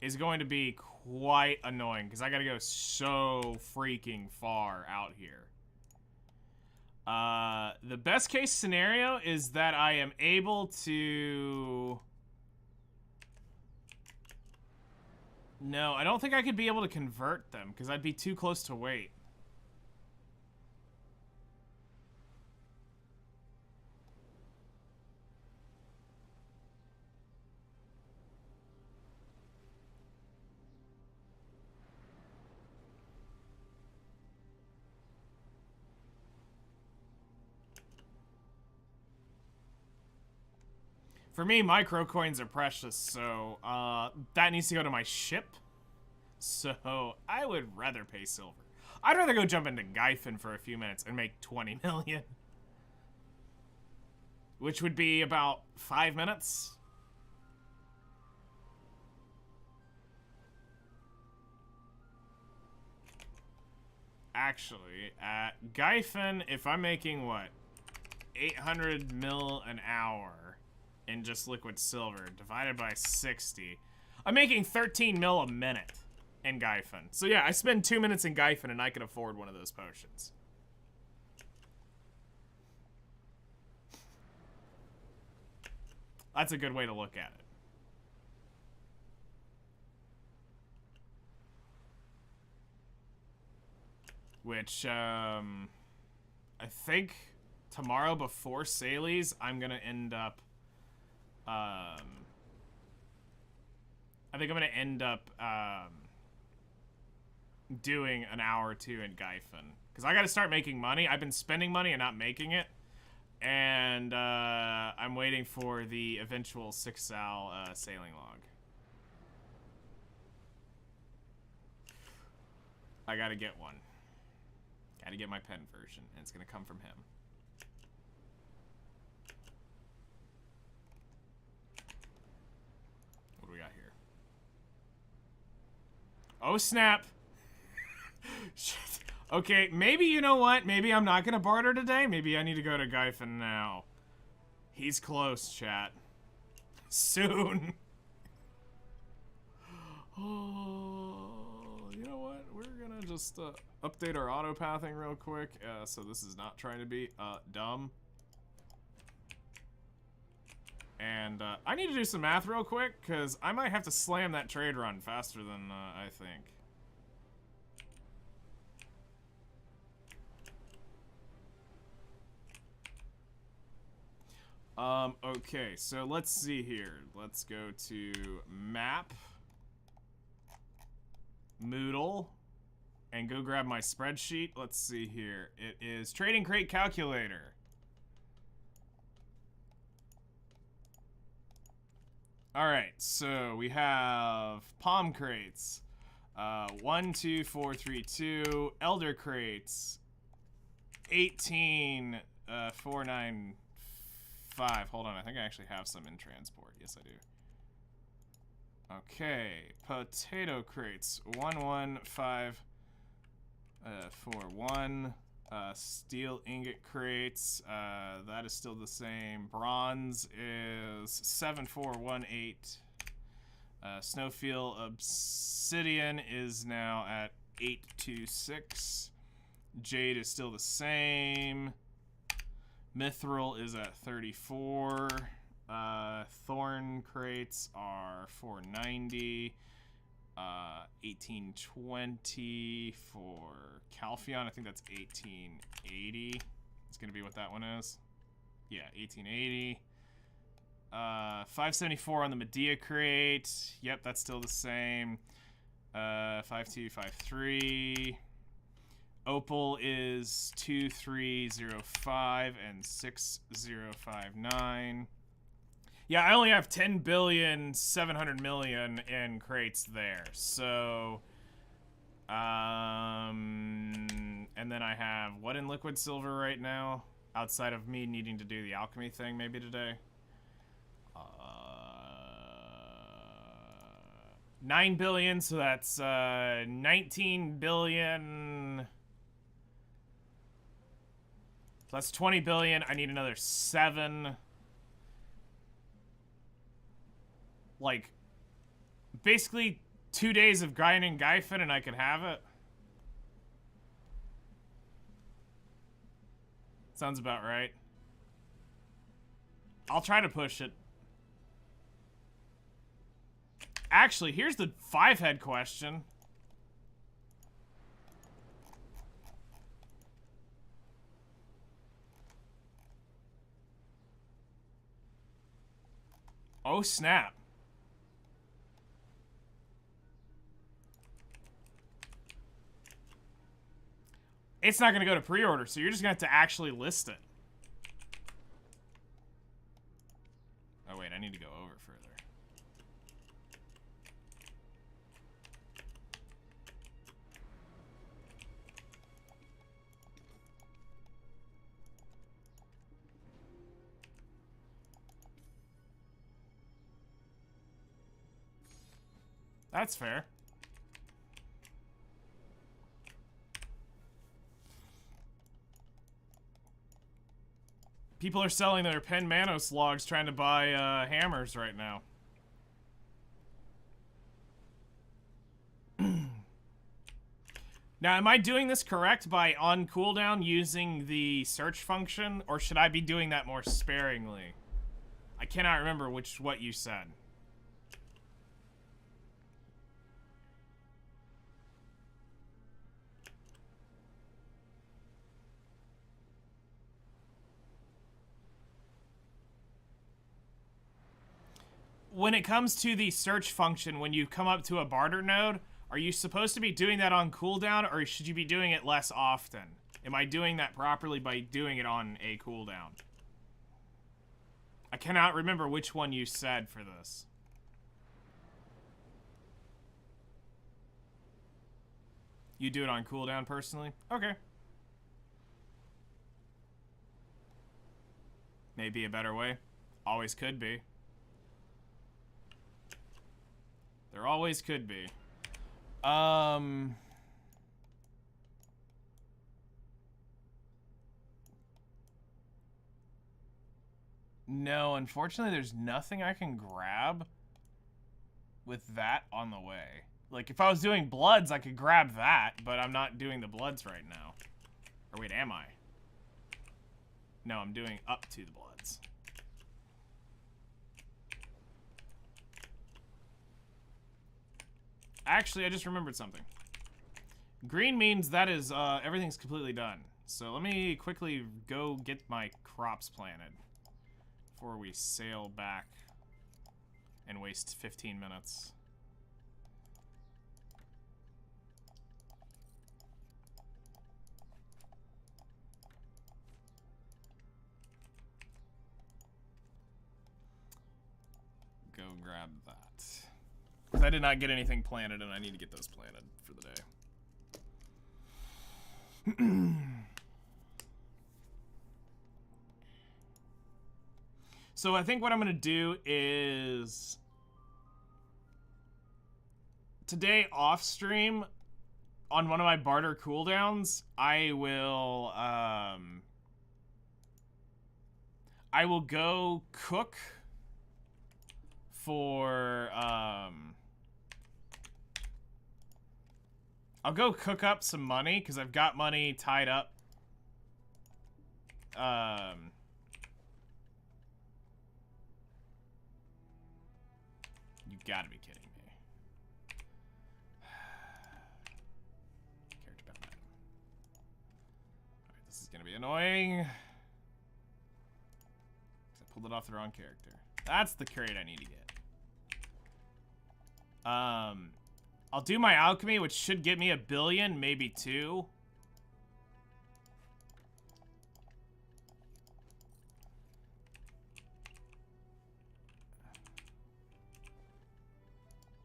is going to be quite annoying, because I gotta go so freaking far out here. The best case scenario is that I am able to... No, I don't think I could be able to convert them, because I'd be too close to wait. For me, micro coins are precious, so that needs to go to my ship. So I would rather pay silver. I'd rather go jump into Gyphon for a few minutes and make 20 million. Which would be about 5 minutes. Actually, at Gyphon, if I'm making, what, 800 mil an hour in just liquid silver, divided by 60, I'm making 13 mil a minute in Gyphon. So yeah, I spend 2 minutes in Gyphon and I can afford one of those potions. That's a good way to look at it. Which, I think tomorrow before Saley's, I'm gonna end up, I think I'm gonna end up, doing an hour or two in Gyphon. Because I gotta start making money. I've been spending money and not making it. And, I'm waiting for the eventual 6-sal, sailing log. I gotta get one. Gotta get my pen version, and it's gonna come from him. What do we got here? Oh, snap! Shit. Okay, maybe, you know what? Maybe I'm not gonna barter today. Maybe I need to go to Gyphon now. He's close, chat. Soon. Oh, you know what? We're gonna just update our auto pathing real quick. So this is not trying to be dumb. And I need to do some math real quick, because I might have to slam that trade run faster than I think. Okay, so let's see here. Let's go to map. Moodle and go grab my spreadsheet. Let's see here. It is Trading Crate Calculator. Alright, so we have palm crates. 1, 2, 4, 3, 2. Elder crates. 18, 4, 9, 5. Hold on, I think I actually have some in transport. Yes, I do. Okay, potato crates. 1, 1, 5, 4, 1. Steel ingot crates. That is still the same. Bronze is 7, 4, 1, 8. Snowfield obsidian is now at 8, 2, 6. Jade is still the same. Mithril is at 34. Thorn crates are 490. 1820 for Calpheon. I think that's 1880. It's gonna be what that one is. Yeah, 1880. 574 on the Medea crate. Yep, that's still the same. 5253. Opal is 2305 and 6059. Yeah, I only have 10,700,000,000 in crates there. So, and then I have what in liquid silver right now? Outside of me needing to do the alchemy thing maybe today. 9 billion, so that's 19 billion. So that's 20 billion. I need another 7. Like, basically 2 days of grinding Gyfin and I could have it. Sounds about right. I'll try to push it. Actually, here's the 5-head question. Oh, snap. It's not going to go to pre-order, so you're just going to have to actually list it. Oh, wait, I need to go over further. That's fair. People are selling their Pen Manos logs trying to buy hammers right now. Now, am I doing this correct by on cooldown using the search function, or should I be doing that more sparingly? I cannot remember what you said. When it comes to the search function, when you come up to a barter node, are you supposed to be doing that on cooldown, or should you be doing it less often? Am I doing that properly by doing it on a cooldown? I cannot remember which one you said for this. You do it on cooldown personally? Okay. Maybe a better way. Always could be. There always could be. No, unfortunately, there's nothing I can grab with that on the way. Like, if I was doing Bloods, I could grab that, but I'm not doing the Bloods right now. Or wait, am I? No, I'm doing up to the Bloods. Actually, I just remembered something. Green means that is, everything's completely done. So let me quickly go get my crops planted before we sail back and waste 15 minutes. grab that. Because I did not get anything planted, and I need to get those planted for the day. So I think what I'm going to do is... Today, off stream, on one of my barter cooldowns, I will go cook for, I'll go cook up some money, because I've got money tied up. You gotta be kidding me. Character bound item. Alright, this is gonna be annoying. I pulled it off the wrong character. That's the crate I need to get. I'll do my alchemy, which should get me 1 billion, maybe 2.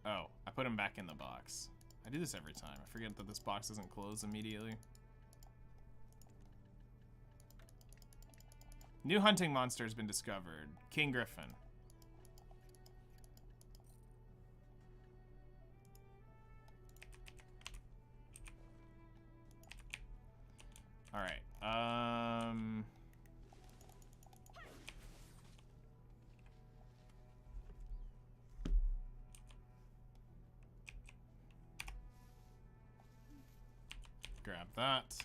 Oh, I put him back in the box. I do this every time. I forget that this box doesn't close immediately. New hunting monster has been discovered. King Griffin. Alright, grab that.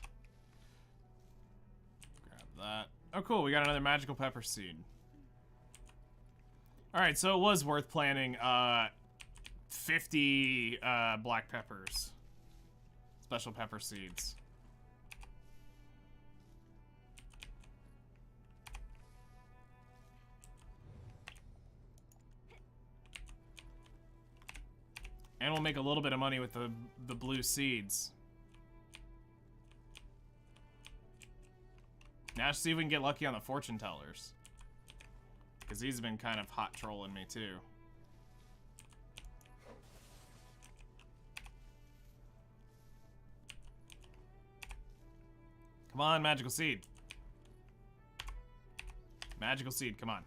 Grab that. Oh, cool, we got another magical pepper seed. Alright, so it was worth planting, 50, black peppers. Special pepper seeds. And we'll make a little bit of money with the blue seeds. Now let's see if we can get lucky on the fortune tellers. Because he's been kind of hot trolling me too. Come on, magical seed. Magical seed, come on.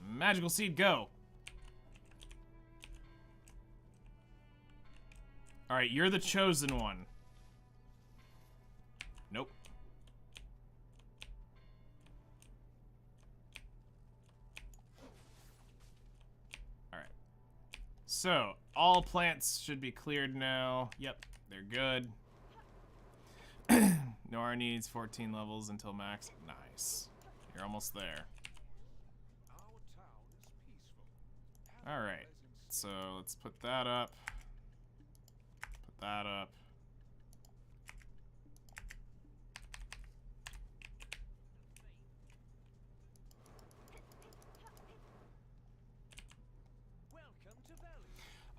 Magical seed, go. Alright, you're the chosen one. Nope. Alright. So, all plants should be cleared now. Yep, they're good. Nora needs 14 levels until max. Nice. You're almost there. Alright. So, let's put that up. Put that up.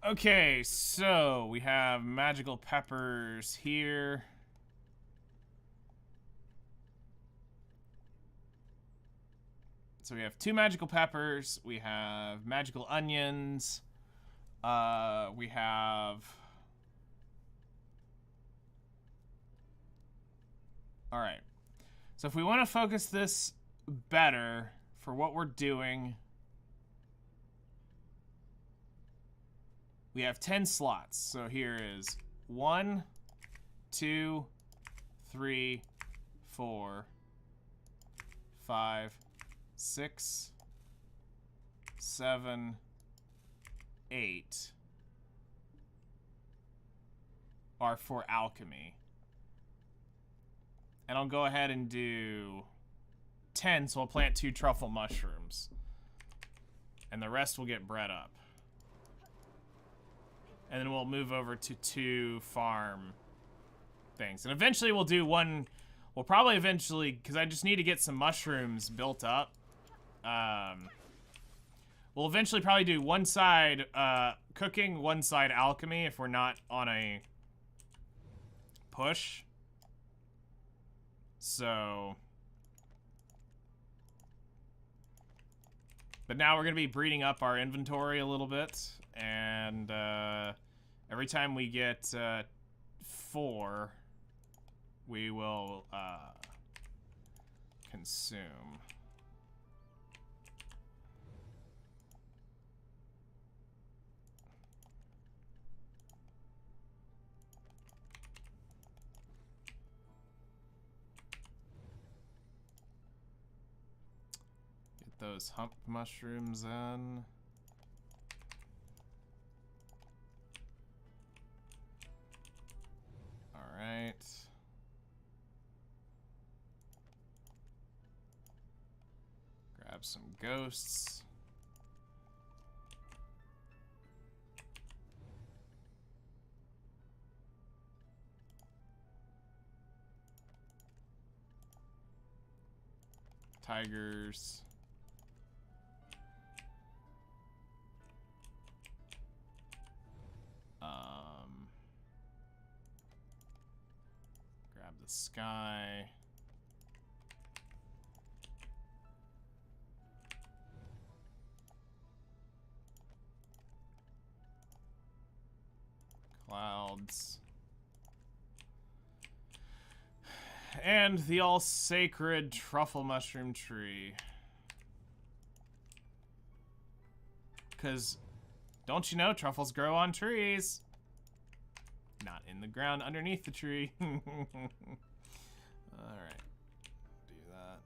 Okay, so we have magical peppers here. So we have 2 magical peppers. We have magical onions. We have... Alright. So if we want to focus this better for what we're doing... We have 10 slots. So here is 1, 2, 3, 4, 5, 6, 7, 8 are for alchemy. And I'll go ahead and do 10, so I'll plant 2 truffle mushrooms. And the rest will get bred up. And then we'll move over to 2 farm things. And eventually we'll do 1... We'll probably eventually... Because I just need to get some mushrooms built up. We'll eventually probably do 1 side cooking, 1 side alchemy if we're not on a push. So... But now we're going to be breeding up our inventory a little bit. And every time we get 4, we will consume. Get those hump mushrooms in. All right. Grab some ghosts. Tigers. Grab the sky. Clouds. And the all-sacred truffle mushroom tree. Because, don't you know, truffles grow on trees? Not in the ground underneath the tree. Alright. Do that.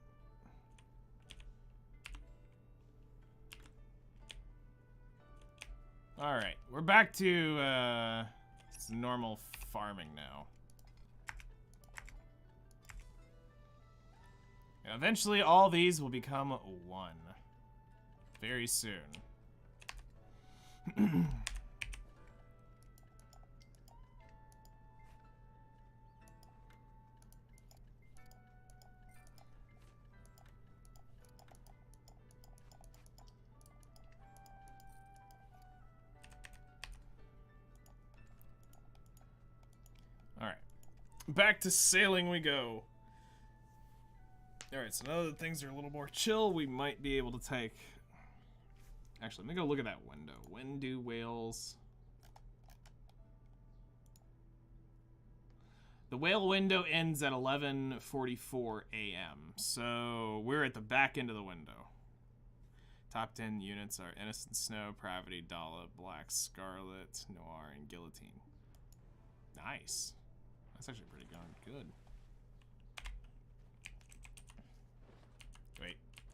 Alright, we're back to normal farming now. And eventually all these will become 1. Very soon. Alright. Back to sailing we go. Alright, so now that things are a little more chill, we might be able to take... Actually, let me go look at that window. When do whales... The whale window ends at 11:44 a.m. So we're at the back end of the window. Top 10 units are Innocent Snow, Pravity, Dala, Black, Scarlet, Noir, and Guillotine. Nice. That's actually pretty darn good.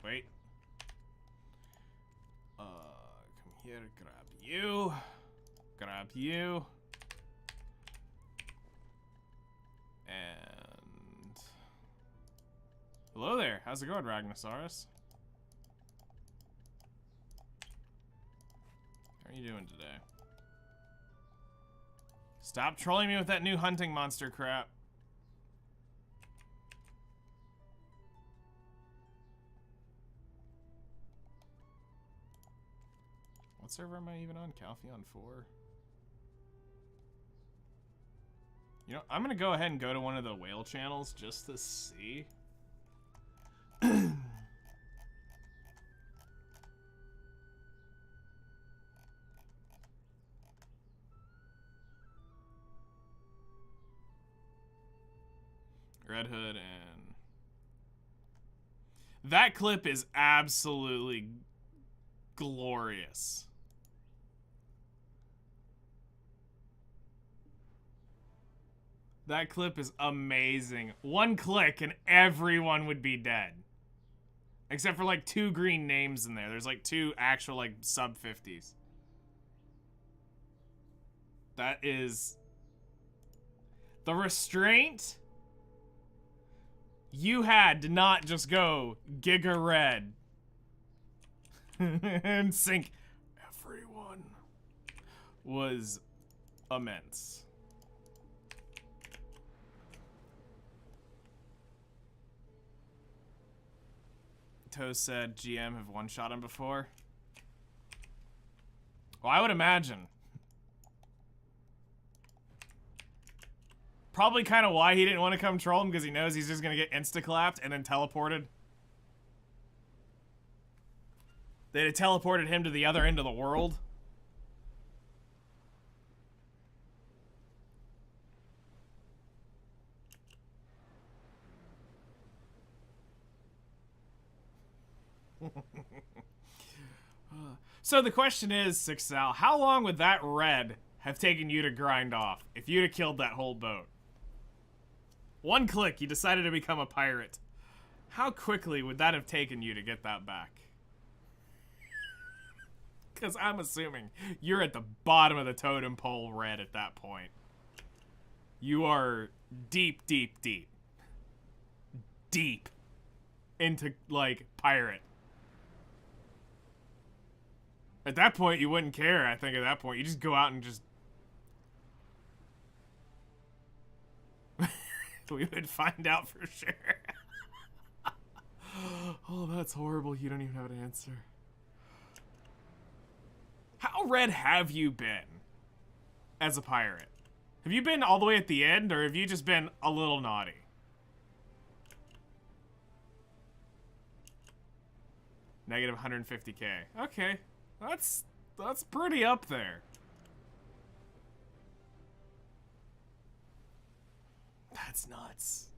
Wait. Come here, grab you. Grab you. And... Hello there. How's it going, Ragnosaurus? How are you doing today? Stop trolling me with that new hunting monster crap. What server am I even on? Calpheon 4? You know, I'm gonna go ahead and go to one of the whale channels just to see. Red Hood and... That clip is absolutely glorious. That clip is amazing. One click and everyone would be dead. Except for like 2 green names in there. There's like 2 actual like sub 50s. That is... The restraint you had to not just go Giga Red and sink everyone was immense. Toast said GM have one-shot him before. Well, I would imagine. Probably kind of why he didn't want to come troll him, because he knows he's just going to get insta-clapped and then teleported. That it teleported him to the other end of the world. So the question is, Sixal, how long would that red have taken you to grind off if you'd have killed that whole boat? One click, you decided to become a pirate. How quickly would that have taken you to get that back? Because I'm assuming you're at the bottom of the totem pole, red, at that point. You are deep, deep, deep. Deep into, like, pirate. At that point, you wouldn't care, I think, at that point. You just go out and just... We would find out for sure. Oh, that's horrible. You don't even have an answer. How red have you been as a pirate? Have you been all the way at the end, or have you just been a little naughty? Negative 150k. Okay. That's pretty up there. That's nuts.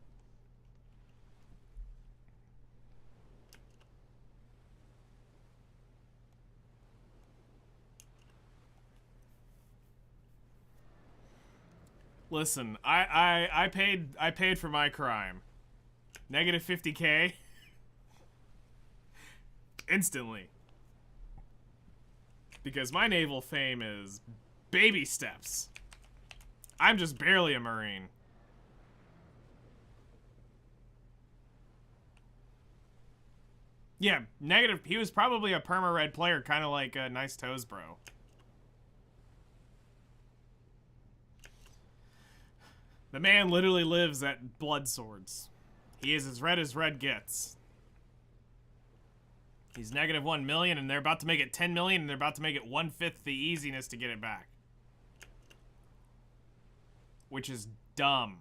Listen, I paid for my crime. Negative 50k. Instantly. Because my naval fame is baby steps. I'm just barely a Marine. Yeah, negative. He was probably a perma-red player, kind of like Nice Toes Bro. The man literally lives at blood swords. He is as red gets. He's negative 1 million, and they're about to make it 10 million, and they're about to make it 1/5 the easiness to get it back. Which is dumb.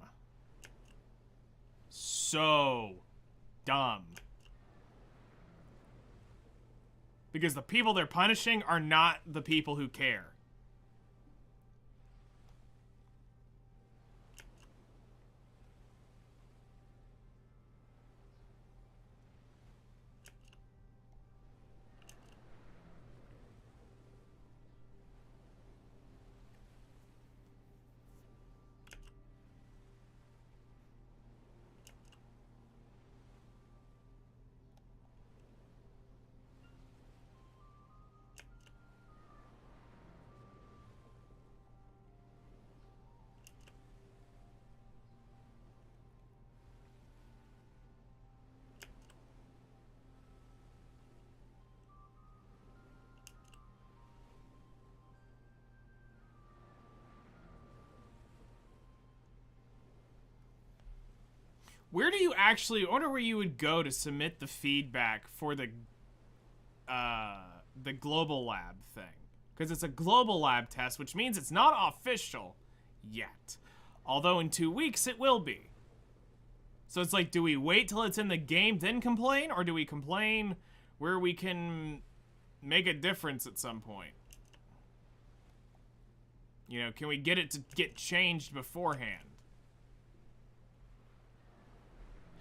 So dumb. Because the people they're punishing are not the people who care. Where do you actually... I wonder where you would go to submit the feedback for the global lab thing. Because it's a global lab test, which means it's not official yet. Although in 2 weeks it will be. So it's like, do we wait till it's in the game, then complain? Or do we complain where we can make a difference at some point? You know, can we get it to get changed beforehand?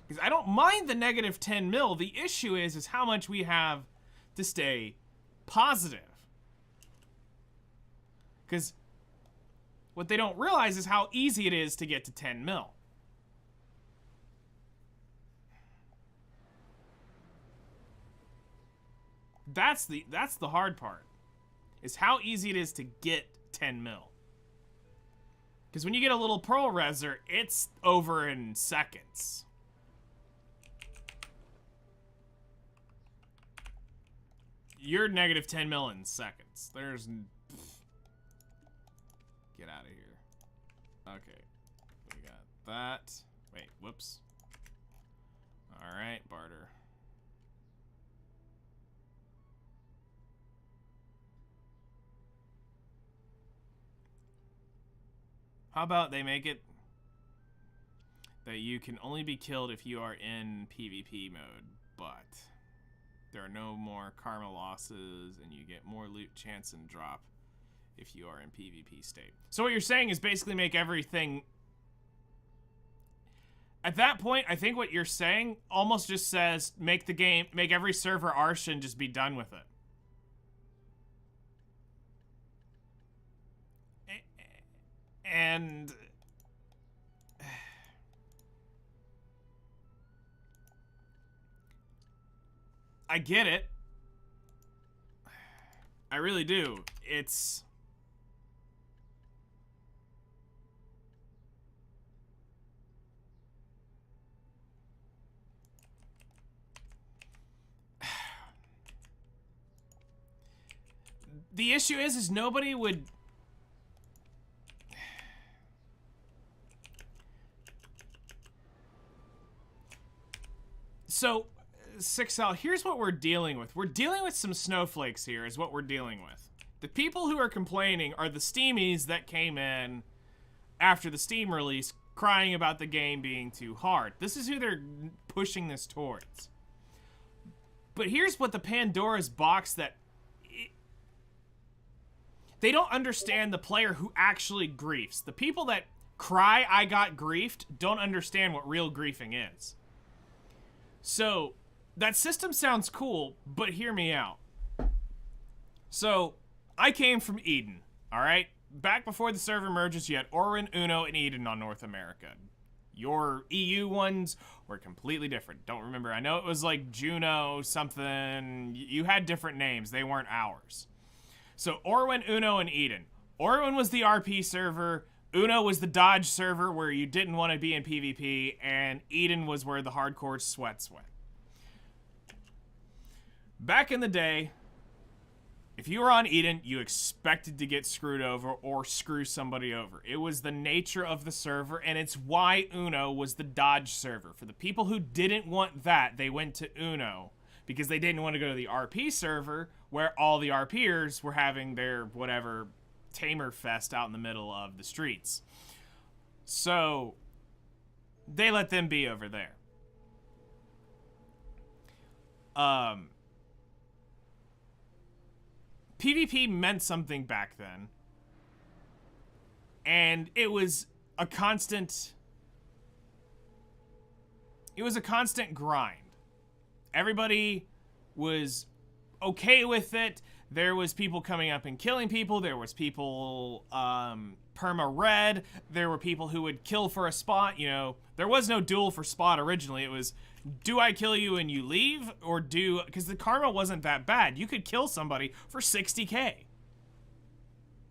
Because I don't mind the negative 10 mil. The issue is how much we have to stay positive. Because what they don't realize is how easy it is to get to 10 mil. That's the hard part. Is how easy it is to get 10 mil. Because when you get a little Pearl Reser, it's over in seconds. You're negative 10 mil in seconds. There's... Get out of here. Okay. We got that. Wait, whoops. Alright, barter. How about they make it that you can only be killed if you are in PvP mode, but There are no more karma losses, and you get more loot chance and drop if you are in PvP state. So what you're saying is basically make everything... At that point, I think what you're saying almost just says make every server Arsh and just be done with it. And... I get it. I really do. It's... The issue is nobody would... So... 6L, here's what we're dealing with. We're dealing with some snowflakes here is what we're dealing with. The people who are complaining are the Steamies that came in after the Steam release crying about the game being too hard. This is who they're pushing this towards. But here's what the Pandora's box that... They don't understand the player who actually griefs. The people that cry, I got griefed, don't understand what real griefing is. So... That system sounds cool, but hear me out. So, I came from Eden, alright? Back before the server merges, you had Orwin, Uno, and Eden on North America. Your EU ones were completely different. Don't remember. I know it was like Juno something. You had different names. They weren't ours. So, Orwin, Uno, and Eden. Orwin was the RP server. Uno was the dodge server where you didn't want to be in PvP. And Eden was where the hardcore sweats went. Back in the day, if you were on Eden, you expected to get screwed over or screw somebody over. It was the nature of the server, and it's why Uno was the dodge server. For the people who didn't want that, they went to Uno because they didn't want to go to the RP server where all the RPers were having their whatever tamer fest out in the middle of the streets. So they let them be over there. PvP meant something back then, and it was a constant grind. Everybody was okay with it. There was people coming up and killing people. There was people perma-red. There were people who would kill for a spot. You know, there was no duel for spot originally. It was, do I kill you and you leave? Or because the karma wasn't that bad. You could kill somebody for 60k.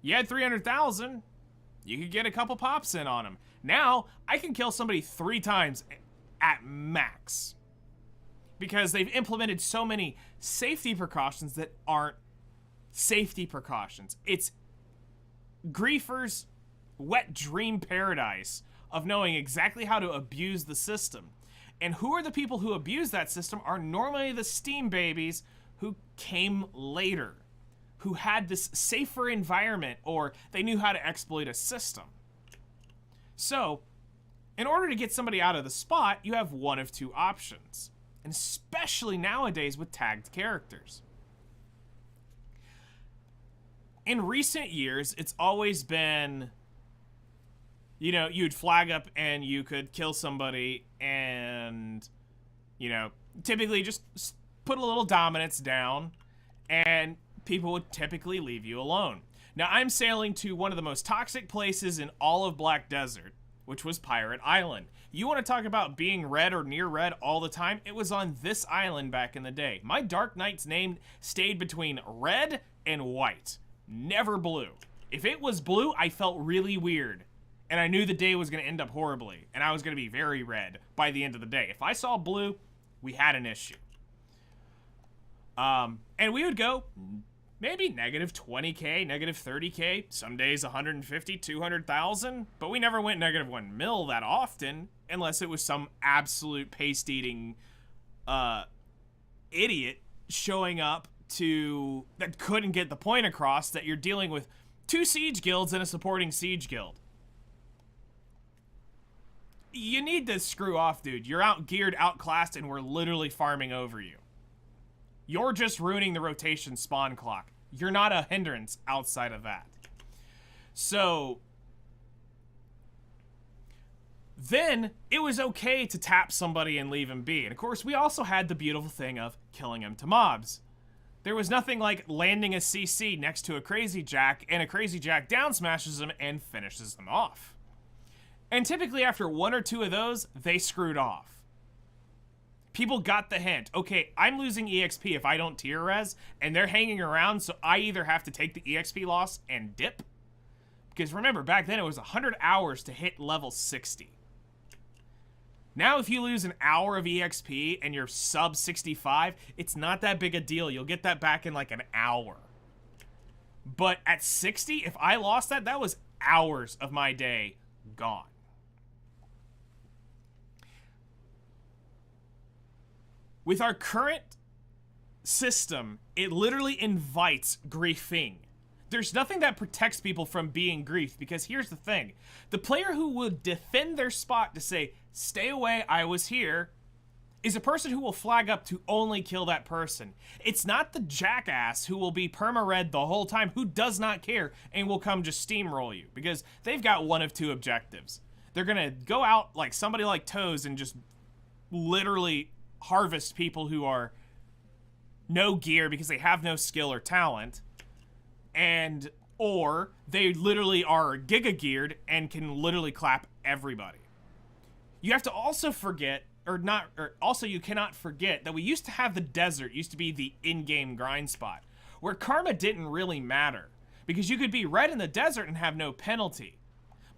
You had 300,000. You could get a couple pops in on them. Now, I can kill somebody 3 times at max. Because they've implemented so many safety precautions that aren't safety precautions. It's griefers' wet dream paradise of knowing exactly how to abuse the system. And who are the people who abuse that system are normally the Steam babies who came later, who had this safer environment or they knew how to exploit a system. So, in order to get somebody out of the spot, you have one of 2 options. And especially nowadays with tagged characters. In recent years, it's always been, you know, you'd flag up and you could kill somebody and, you know, typically just put a little dominance down and people would typically leave you alone. Now, I'm sailing to one of the most toxic places in all of Black Desert, which was Pirate Island. You want to talk about being red or near red all the time? It was on this island back in the day. My Dark Knight's name stayed between red and white. Never blue. If it was blue, I felt really weird. And I knew the day was going to end up horribly. And I was going to be very red by the end of the day. If I saw blue, we had an issue. And we would go maybe negative 20k, negative 30k, some days 150, 200,000. But we never went negative 1 mil that often. Unless it was some absolute paste-eating idiot showing up that couldn't get the point across that you're dealing with 2 siege guilds and a supporting siege guild. You need to screw off, dude. You're out-geared, outclassed, and we're literally farming over you. You're just ruining the rotation spawn clock. You're not a hindrance outside of that. So then it was okay to tap somebody and leave him be. And of course, we also had the beautiful thing of killing him to mobs. There was nothing like landing a CC next to a Crazy Jack, and a Crazy Jack down smashes him and finishes them off. And typically after 1 or 2 of those, they screwed off. People got the hint. Okay, I'm losing EXP if I don't tier res, and they're hanging around, so I either have to take the EXP loss and dip. Because remember, back then it was 100 hours to hit level 60. Now if you lose an hour of EXP and you're sub 65, it's not that big a deal. You'll get that back in like an hour. But at 60, if I lost that, that was hours of my day gone. With our current system, it literally invites griefing. There's nothing that protects people from being griefed, because here's the thing. The player who would defend their spot to say, stay away, I was here, is a person who will flag up to only kill that person. It's not the jackass who will be perma-red the whole time, who does not care and will come just steamroll you, because they've got one of 2 objectives. They're gonna go out like somebody like Toes and just literally harvest people who are no gear because they have no skill or talent, and or they literally are giga geared and can literally clap everybody. You have to also forget, also you cannot forget that we used to have the desert, used to be the in-game grind spot, where karma didn't really matter, because you could be red in the desert and have no penalty.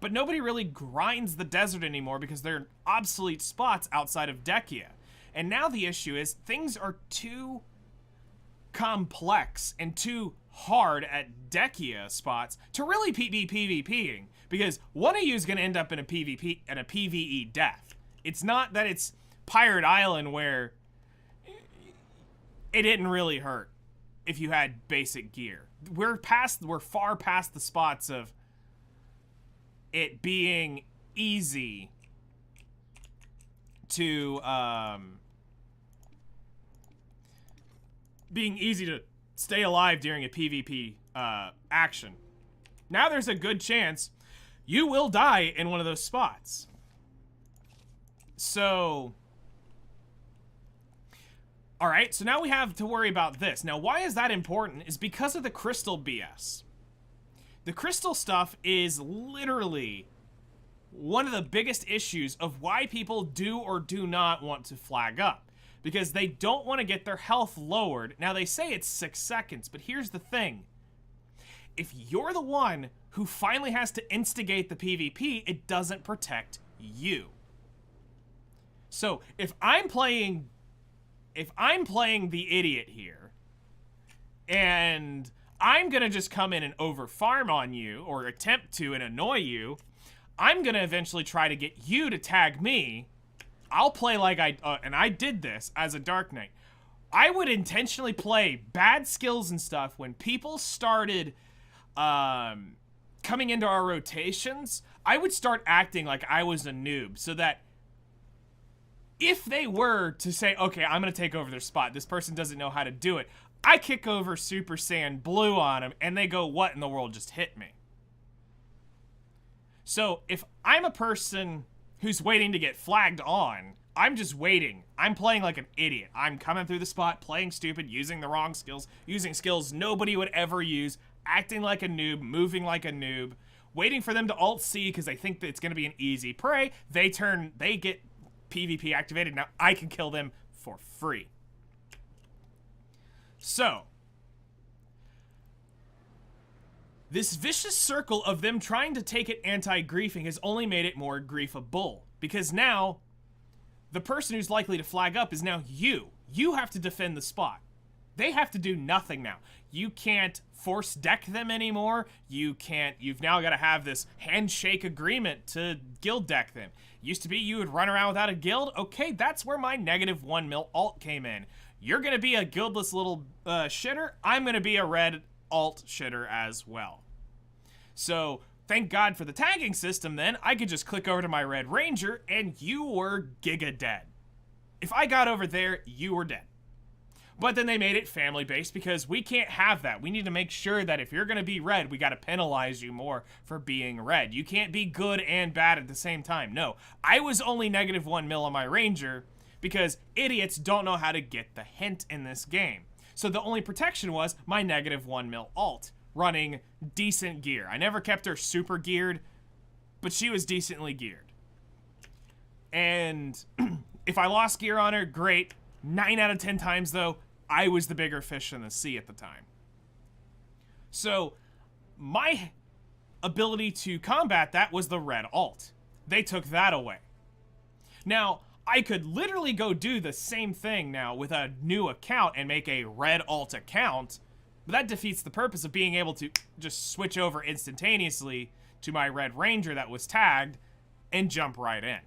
But nobody really grinds the desert anymore because they're obsolete spots outside of Dekia. And now the issue is things are too complex and too hard at Dekia spots to really be PvPing, because one of you is going to end up in a PvP and a PvE death. It's not that it's Pirate Island where it didn't really hurt if you had basic gear. We're far past the spots of it being easy to stay alive during a PvP action. Now there's a good chance you will die in one of those spots. So, all right, so now we have to worry about this. Now, why is that important? Is because of the crystal BS. The crystal stuff is literally one of the biggest issues of why people do or do not want to flag up, because they don't want to get their health lowered. Now, they say it's 6 seconds, but here's the thing. If you're the one who finally has to instigate the PvP, it doesn't protect you. So, if I'm playing the idiot here, and I'm gonna just come in and overfarm on you, or attempt to and annoy you, I'm gonna eventually try to get you to tag me. I'll play like and I did this as a Dark Knight. I would intentionally play bad skills and stuff when people started coming into our rotations. I would start acting like I was a noob, so that if they were to say, okay, I'm gonna take over their spot, this person doesn't know how to do it, I kick over Super Saiyan Blue on them, and they go, what in the world just hit me? So if I'm a person who's waiting to get flagged on, I'm just waiting. I'm playing like an idiot. I'm coming through the spot, playing stupid, using the wrong skills, using skills nobody would ever use, acting like a noob, moving like a noob, waiting for them to Alt-C because they think that it's going to be an easy prey. They get PvP activated. Now I can kill them for free. So, this vicious circle of them trying to take it anti-griefing has only made it more griefable. Because now, the person who's likely to flag up is now you. You have to defend the spot. They have to do nothing now. You can't force deck them anymore. You've now got to have this handshake agreement to guild deck them. Used to be you would run around without a guild. Okay, that's where my -1 mil alt came in. You're going to be a guildless little shitter. I'm going to be a red alt shitter as well. So, thank God for the tagging system then. I could just click over to my red ranger and you were giga dead. If I got over there, you were dead. But then they made it family-based because we can't have that. We need to make sure that if you're going to be red, we got to penalize you more for being red. You can't be good and bad at the same time. No, I was only -1 mil on my ranger because idiots don't know how to get the hint in this game. So the only protection was my -1 mil alt, running decent gear. I never kept her super geared, but she was decently geared. And if I lost gear on her, great. 9 out of 10 times, though, I was the bigger fish in the sea at the time. So my ability to combat that was the red alt. They took that away. Now, I could literally go do the same thing now with a new account and make a red alt account, but that defeats the purpose of being able to just switch over instantaneously to my red ranger that was tagged and jump right in.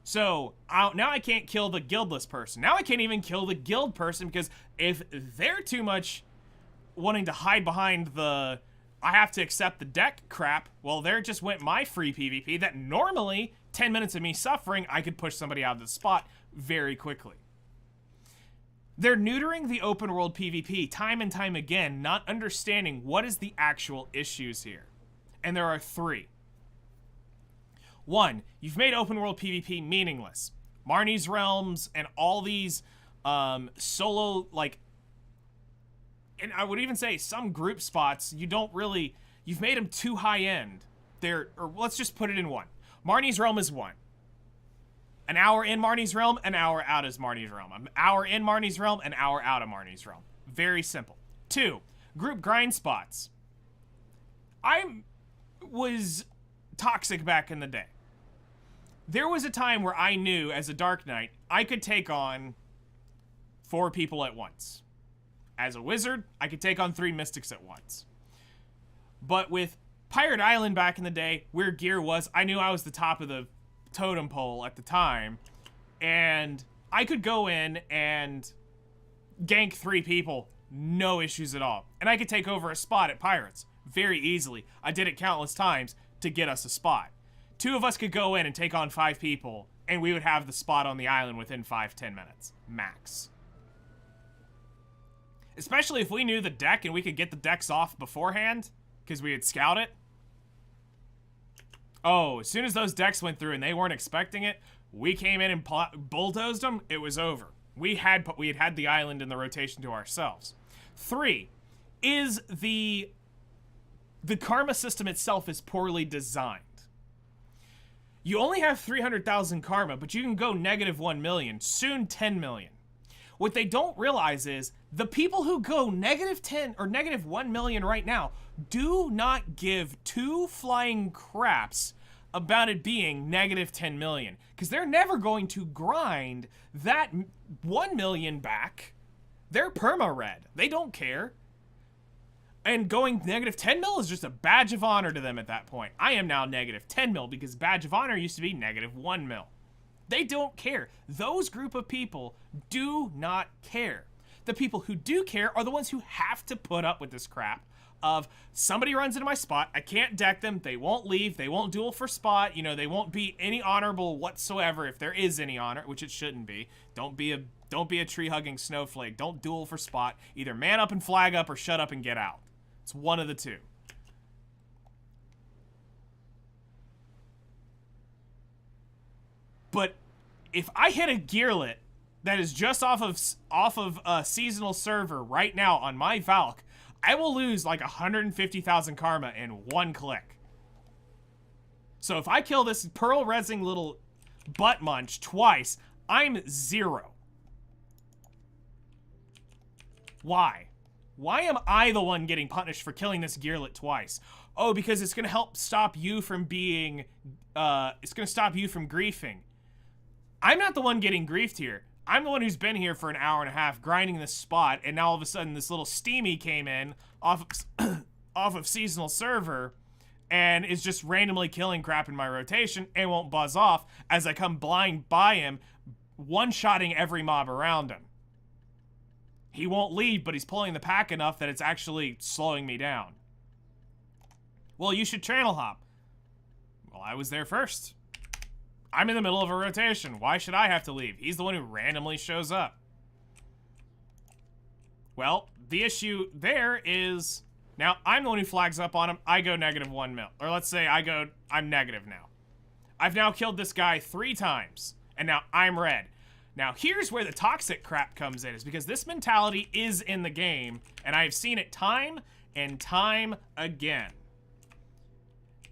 So, now I can't kill the guildless person. Now I can't even kill the guild person because if they're too much wanting to hide behind the I have to accept the deck crap, well, there just went my free PvP that normally 10 minutes of me suffering, I could push somebody out of the spot very quickly. They're neutering the open world PvP time and time again, not understanding what is the actual issues here. And there are 3. 1, you've made open world PvP meaningless. Marnie's Realms and all these solo, like, and I would even say some group spots, you've made them too high end. Or let's just put it in 1. Marnie's Realm is 1. An hour in Marnie's Realm, an hour out is Marnie's Realm. An hour in Marnie's Realm, an hour out of Marnie's Realm. Very simple. 2, group grind spots. I was toxic back in the day. There was a time where I knew as a Dark Knight, I could take on 4 people at once. As a wizard, I could take on 3 mystics at once. But with Pirate Island back in the day, where gear was, I knew I was the top of the totem pole at the time, and I could go in and gank 3 people, no issues at all. And I could take over a spot at Pirates very easily. I did it countless times to get us a spot. 2 of us could go in and take on 5 people, and we would have the spot on the island within 5-10 minutes, max. Especially if we knew the deck and we could get the decks off beforehand, because we had scouted it. Oh, as soon as those decks went through and they weren't expecting it, we came in and bulldozed them, it was over. We had the island in the rotation to ourselves. 3 is the karma system itself is poorly designed. You only have 300,000 karma, but you can go -1 million, soon 10 million. What they don't realize is the people who go -10 or -1 million right now do not give 2 flying craps about it being -10 million, because they're never going to grind that 1 million back. They're perma-red. They don't care. And going -10 mil is just a badge of honor to them at that point. I am now -10 mil because badge of honor used to be -1 mil. They don't care. Those group of people do not care. The people who do care are the ones who have to put up with this crap of somebody runs into my spot, I can't deck them, they won't leave, they won't duel for spot, you know, they won't be any honorable whatsoever if there is any honor, which it shouldn't be. Don't be a tree-hugging snowflake. Don't duel for spot. Either man up and flag up or shut up and get out. It's one of the two. But if I hit a gearlet that is just off of a seasonal server right now on my Valk, I will lose like 150,000 karma in one click. So if I kill this pearl resing little butt munch twice, I'm 0. Why? Why am I the one getting punished for killing this gearlet twice? Oh, because it's gonna help stop you from being, it's gonna stop you from griefing. I'm not the one getting griefed here. I'm the one who's been here for an hour and a half grinding this spot, and now all of a sudden this little steamy came in off of seasonal server and is just randomly killing crap in my rotation and won't buzz off as I come blind by him, one-shotting every mob around him. He won't leave, but he's pulling the pack enough that it's actually slowing me down. Well, you should channel hop. Well, I was there first. I'm in the middle of a rotation. Why should I have to leave? He's the one who randomly shows up. Well, the issue there is, now I'm the one who flags up on him. I go -1 mil. Or let's say I'm negative now. I've now killed this guy 3 times, and now I'm red. Now, here's where the toxic crap comes in, is because this mentality is in the game, and I've seen it time and time again.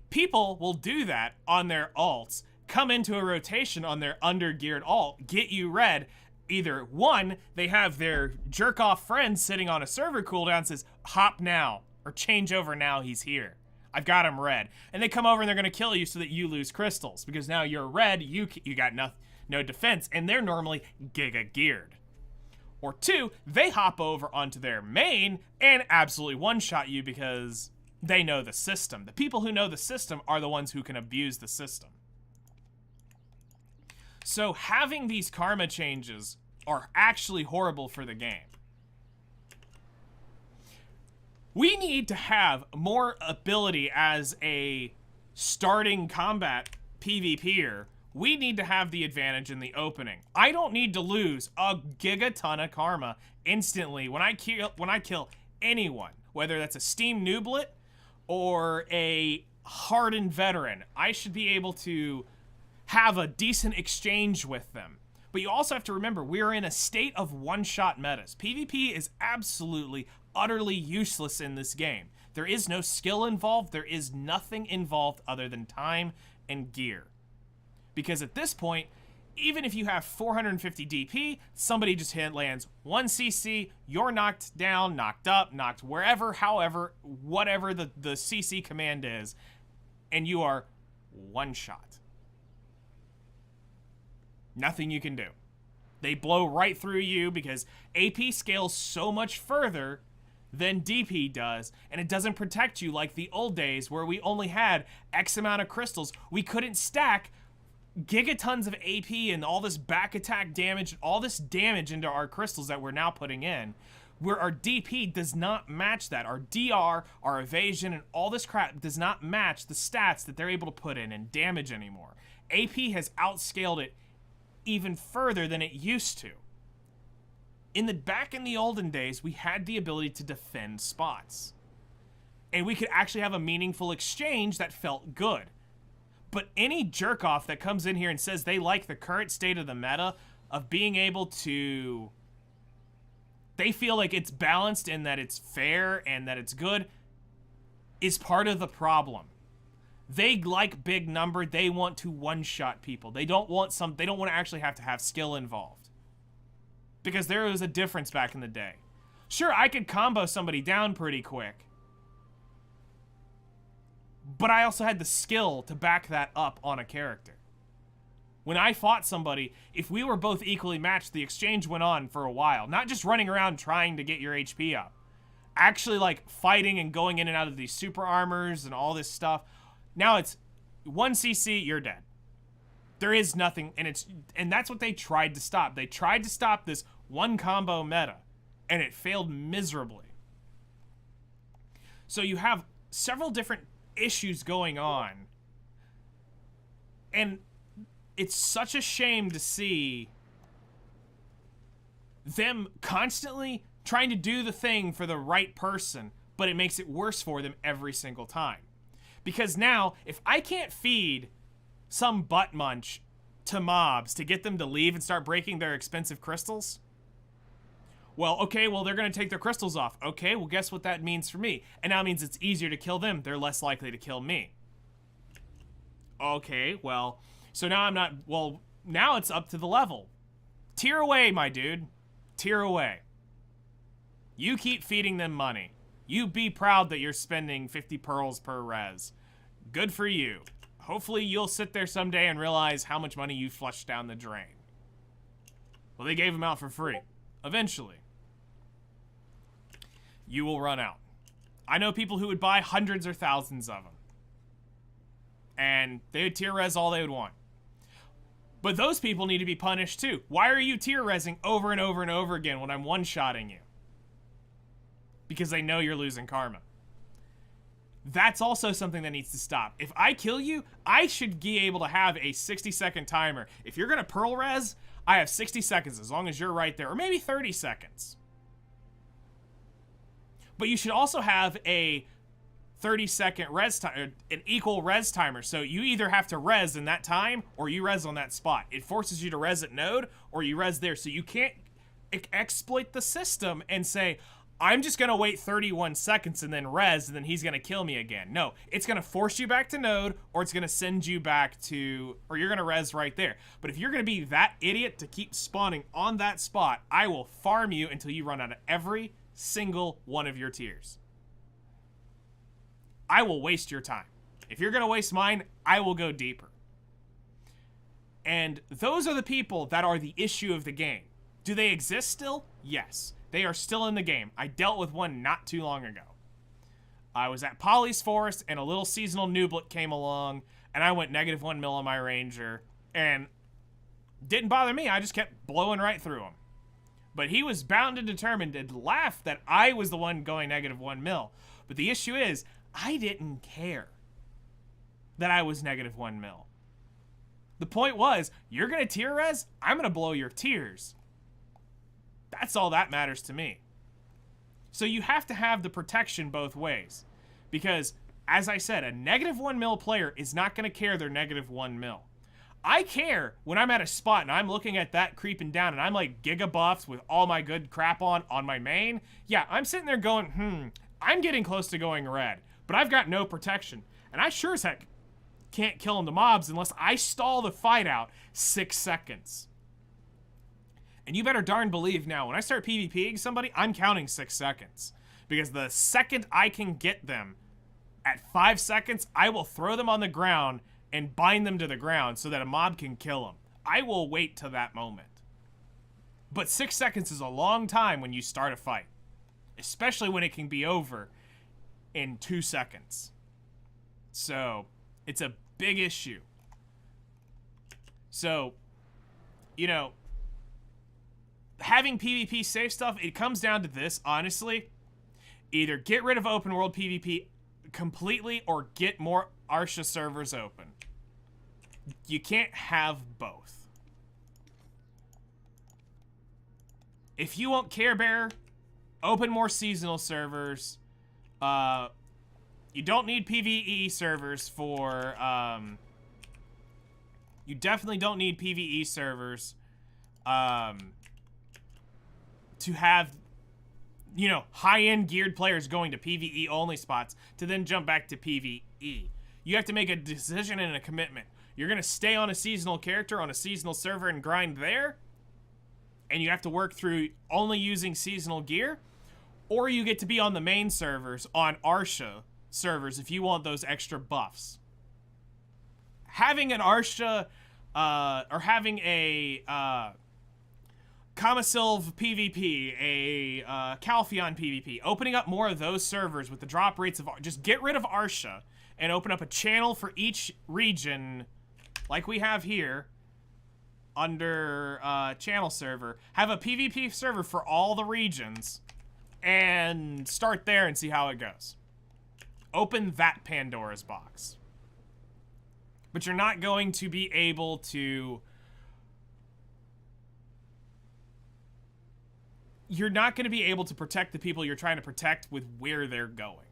People will do that on their alts, come into a rotation on their under-geared alt, get you red. Either one, they have their jerk-off friend sitting on a server cooldown and says, hop now, or change over now, he's here. I've got him red. And they come over and they're gonna kill you so that you lose crystals, because now you're red, you got no defense, and they're normally giga geared. Or 2, they hop over onto their main and absolutely one-shot you because they know the system. The people who know the system are the ones who can abuse the system. So having these karma changes are actually horrible for the game. We need to have more ability as a starting combat PvPer. We need to have the advantage in the opening. I don't need to lose a gigaton of karma instantly when I kill anyone, whether that's a Steam nooblet or a hardened veteran. I should be able to have a decent exchange with them. But you also have to remember, we are in a state of one-shot metas. PvP is absolutely, utterly useless in this game. There is no skill involved. There is nothing involved other than time and gear. Because at this point, even if you have 450 DP, somebody just lands 1 CC, you're knocked down, knocked up, knocked wherever, however, whatever the CC command is, and you are one shot. Nothing you can do. They blow right through you because AP scales so much further than DP does, and it doesn't protect you like the old days where we only had X amount of crystals. We couldn't stack gigatons of AP and all this back attack damage, all this damage into our crystals that we're now putting in, where our DP does not match that. Our DR, our evasion, and all this crap does not match the stats that they're able to put in and damage anymore. AP has outscaled it even further than it used to. Back in the olden days, we had the ability to defend spots. And we could actually have a meaningful exchange that felt good. But any jerk-off that comes in here and says they like the current state of the meta of being able to... They feel like it's balanced and that it's fair and that it's good is part of the problem. They like big number. They want to one-shot people. They don't want to actually have to have skill involved. Because there was a difference back in the day. Sure, I could combo somebody down pretty quick. But I also had the skill to back that up on a character. When I fought somebody, if we were both equally matched, the exchange went on for a while. Not just running around trying to get your HP up. Actually, like, fighting and going in and out of these super armors and all this stuff. Now it's 1 CC, you're dead. There is nothing, and that's what they tried to stop. They tried to stop this one combo meta, and it failed miserably. So you have several different issues going on, and it's such a shame to see them constantly trying to do the thing for the right person, but it makes it worse for them every single time. Because now, if I can't feed some butt munch to mobs to get them to leave and start breaking their expensive crystals, well, okay, well, they're going to take their crystals off. Okay, well, guess what that means for me? And now it means it's easier to kill them. They're less likely to kill me. Okay, well, so now I'm not, well, now it's up to the level. Tier away, my dude. Tier away. You keep feeding them money. You be proud that you're spending 50 pearls per res. Good for you. Hopefully you'll sit there someday and realize how much money you flushed down the drain. Well, they gave them out for free. Eventually. You will run out. I know people who would buy hundreds or thousands of them. And they would tier res all they would want. But those people need to be punished too. Why are you tier resing over and over and over again when I'm one-shotting you? Because they know you're losing karma. That's also something that needs to stop. If I kill you, I should be able to have a 60-second timer. If you're gonna pearl res, I have 60 seconds as long as you're right there, or maybe 30 seconds. But you should also have a 30-second res time, an equal res timer. So you either have to res in that time or you res on that spot. It forces you to res at node or you res there. So you can't exploit the system and say, I'm just going to wait 31 seconds and then res and then he's going to kill me again. No, it's going to force you back to node or it's going to send you back to, or you're going to res right there. But if you're going to be that idiot to keep spawning on that spot, I will farm you until you run out of every single one of your tiers. I will waste your time. If you're going to waste mine, I will go deeper. And those are the people that are the issue of the game. Do they exist still? Yes. They are still in the game. I dealt with one not too long ago. I was at Polly's Forest and a little seasonal nooblet came along and I went -1 mil on my ranger and didn't bother me. I just kept blowing right through him. But he was bound and determined to laugh that I was the one going -1 mil. But the issue is, I didn't care that I was -1 mil. The point was, you're going to tier res, I'm going to blow your tiers. That's all that matters to me. So you have to have the protection both ways. Because, as I said, a -1 mil player is not going to care they're -1 mil. I care when I'm at a spot and I'm looking at that creeping down and I'm like giga buffs with all my good crap on my main. Yeah, I'm sitting there going, I'm getting close to going red. But I've got no protection. And I sure as heck can't kill the mobs unless I stall the fight out 6 seconds. And you better darn believe now, when I start PvPing somebody, I'm counting 6 seconds. Because the second I can get them at 5 seconds, I will throw them on the ground and bind them to the ground so that a mob can kill them. I will wait to that moment. But 6 seconds is a long time when you start a fight. Especially when it can be over in 2 seconds. So, it's a big issue. So, you know, having PvP safe stuff, it comes down to this, honestly. Either get rid of open world PvP completely or get more Arsha servers open. You can't have both. If you want Care Bear, open more seasonal servers. You don't need PvE servers for, you definitely don't need PvE servers, to have, you know, high-end geared players going to PvE only spots to then jump back to PvE. You have to make a decision and a commitment. You're going to stay on a seasonal character on a seasonal server and grind there, and you have to work through only using seasonal gear, or you get to be on the main servers on Arsha servers if you want those extra buffs. Having an Arsha, or having a Kamasilv PvP, a Calpheon PvP, opening up more of those servers with the drop rates of, just get rid of Arsha and open up a channel for each region like we have here under channel server. Have a PvP server for all the regions and start there and see how it goes. Open that Pandora's box. But you're not going to be able to... You're not going to be able to protect the people you're trying to protect with where they're going.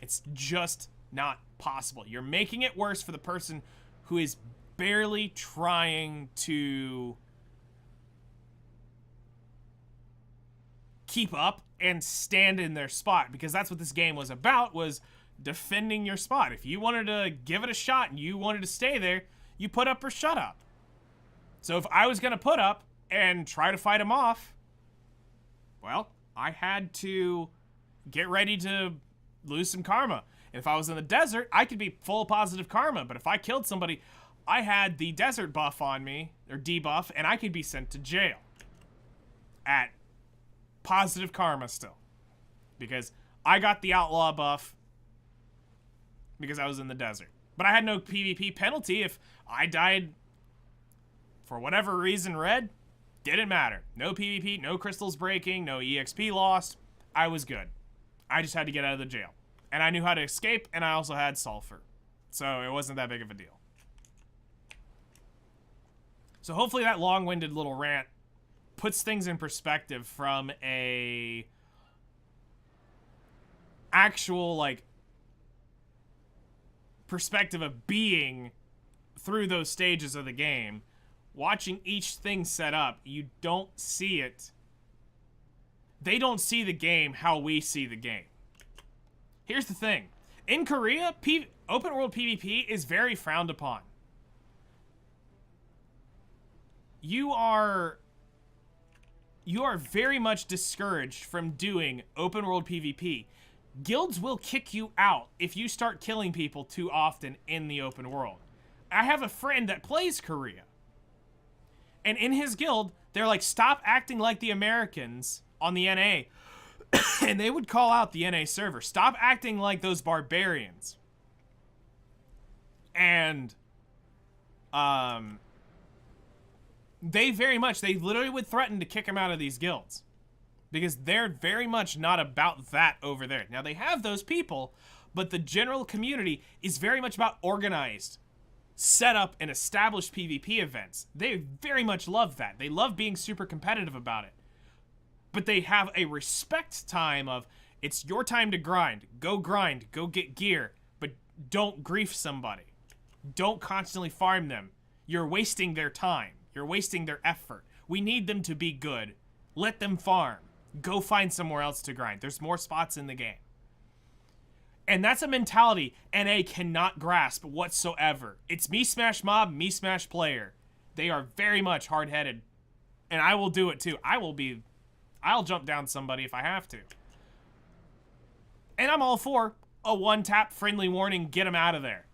It's just not possible. You're making it worse for the person who is barely trying to keep up and stand in their spot, because that's what this game was about, was defending your spot. If you wanted to give it a shot and you wanted to stay there, you put up or shut up. So if I was going to put up and try to fight him off, well, I had to get ready to lose some karma. If I was in the desert, I could be full positive karma, but if I killed somebody, I had the desert buff on me, or debuff, and I could be sent to jail at positive karma still, because I got the outlaw buff because I was in the desert. But I had no PvP penalty. If I died for whatever reason red, didn't matter. No PvP, no crystals breaking, no EXP lost. I was good. I just had to get out of the jail. And I knew how to escape, and I also had sulfur. So it wasn't that big of a deal. So hopefully that long-winded little rant puts things in perspective from a actual, like, perspective of being through those stages of the game, watching each thing set up, you don't see it. They don't see the game how we see the game. Here's the thing. In Korea, open world PvP is very frowned upon. You are very much discouraged from doing open world PvP. Guilds will kick you out if you start killing people too often in the open world. I have a friend that plays Korea. And in his guild, they're like, stop acting like the Americans on the NA. And they would call out the NA server. Stop acting like those barbarians. And, they literally would threaten to kick him out of these guilds. Because they're very much not about that over there. Now, they have those people, but the general community is very much about organized, set up, and established PvP events. They very much love that. They love being super competitive about it. But they have a respect time of, it's your time to grind, go get gear, but don't grief somebody. Don't constantly farm them. You're wasting their time. You're wasting their effort. We need them to be good. Let them farm. Go find somewhere else to grind. There's more spots in the game. And that's a mentality NA cannot grasp whatsoever. It's me smash mob, me smash player. They are very much hard-headed. And I will do it too. I'll jump down somebody if I have to. And I'm all for a one-tap friendly warning, get them out of there.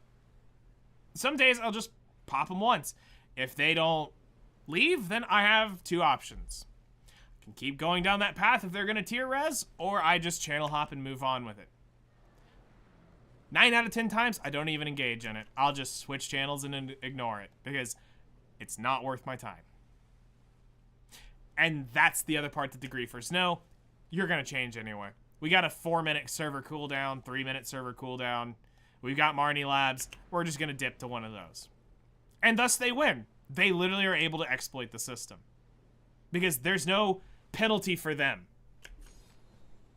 Some days I'll just pop them once. If they don't leave, then I have two options. I can keep going down that path if they're going to tier res, or I just channel hop and move on with it. 9 out of 10 times, I don't even engage in it. I'll just switch channels and ignore it, because it's not worth my time. And that's the other part that the griefers know. You're going to change anyway. We got a 4-minute server cooldown, 3-minute server cooldown. We've got Marnie Labs. We're just going to dip to one of those. And thus they win. They literally are able to exploit the system. Because there's no penalty for them.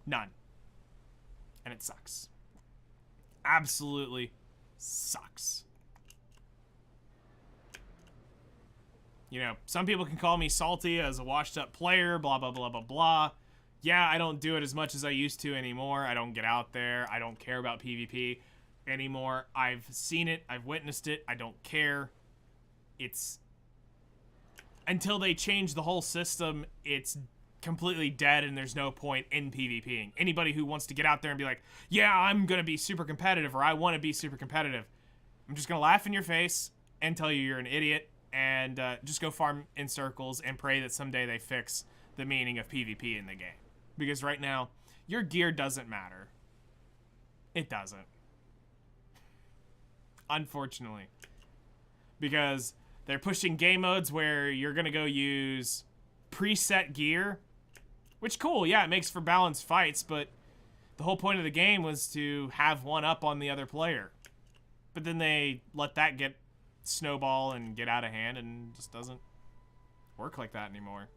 None. And it sucks. Absolutely sucks. You know, some people can call me salty as a washed up player, blah, blah, blah, blah, blah. Yeah, I don't do it as much as I used to anymore. I don't get out there. I don't care about PvP anymore. I've seen it. I've witnessed it. I don't care. It's... Until they change the whole system, it's completely dead and there's no point in PvPing. Anybody who wants to get out there and be like, yeah, I'm going to be super competitive, or I want to be super competitive, I'm just going to laugh in your face and tell you you're an idiot. And just go farm in circles and pray that someday they fix the meaning of PvP in the game. Because right now, your gear doesn't matter. It doesn't. Unfortunately. Because they're pushing game modes where you're going to go use preset gear. Which, cool, yeah, it makes for balanced fights, but the whole point of the game was to have one up on the other player. But then they let that get snowball and get out of hand, and just doesn't work like that anymore.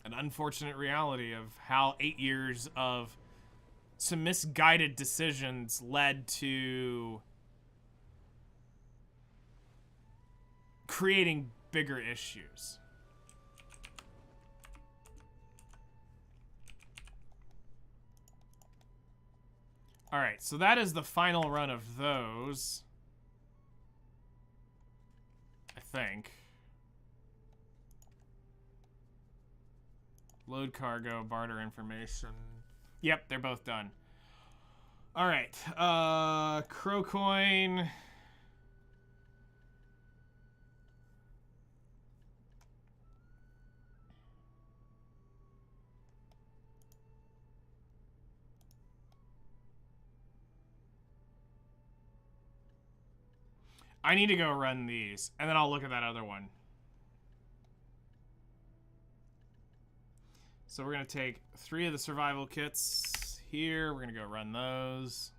An unfortunate reality of how 8 years of some misguided decisions led to creating bigger issues. Alright, so that is the final run of those. I think. Load cargo, barter information. Yep, they're both done. Alright, Crow Coin. I need to go run these, and then I'll look at that other one. So we're going to take 3 of the survival kits here. We're going to go run those.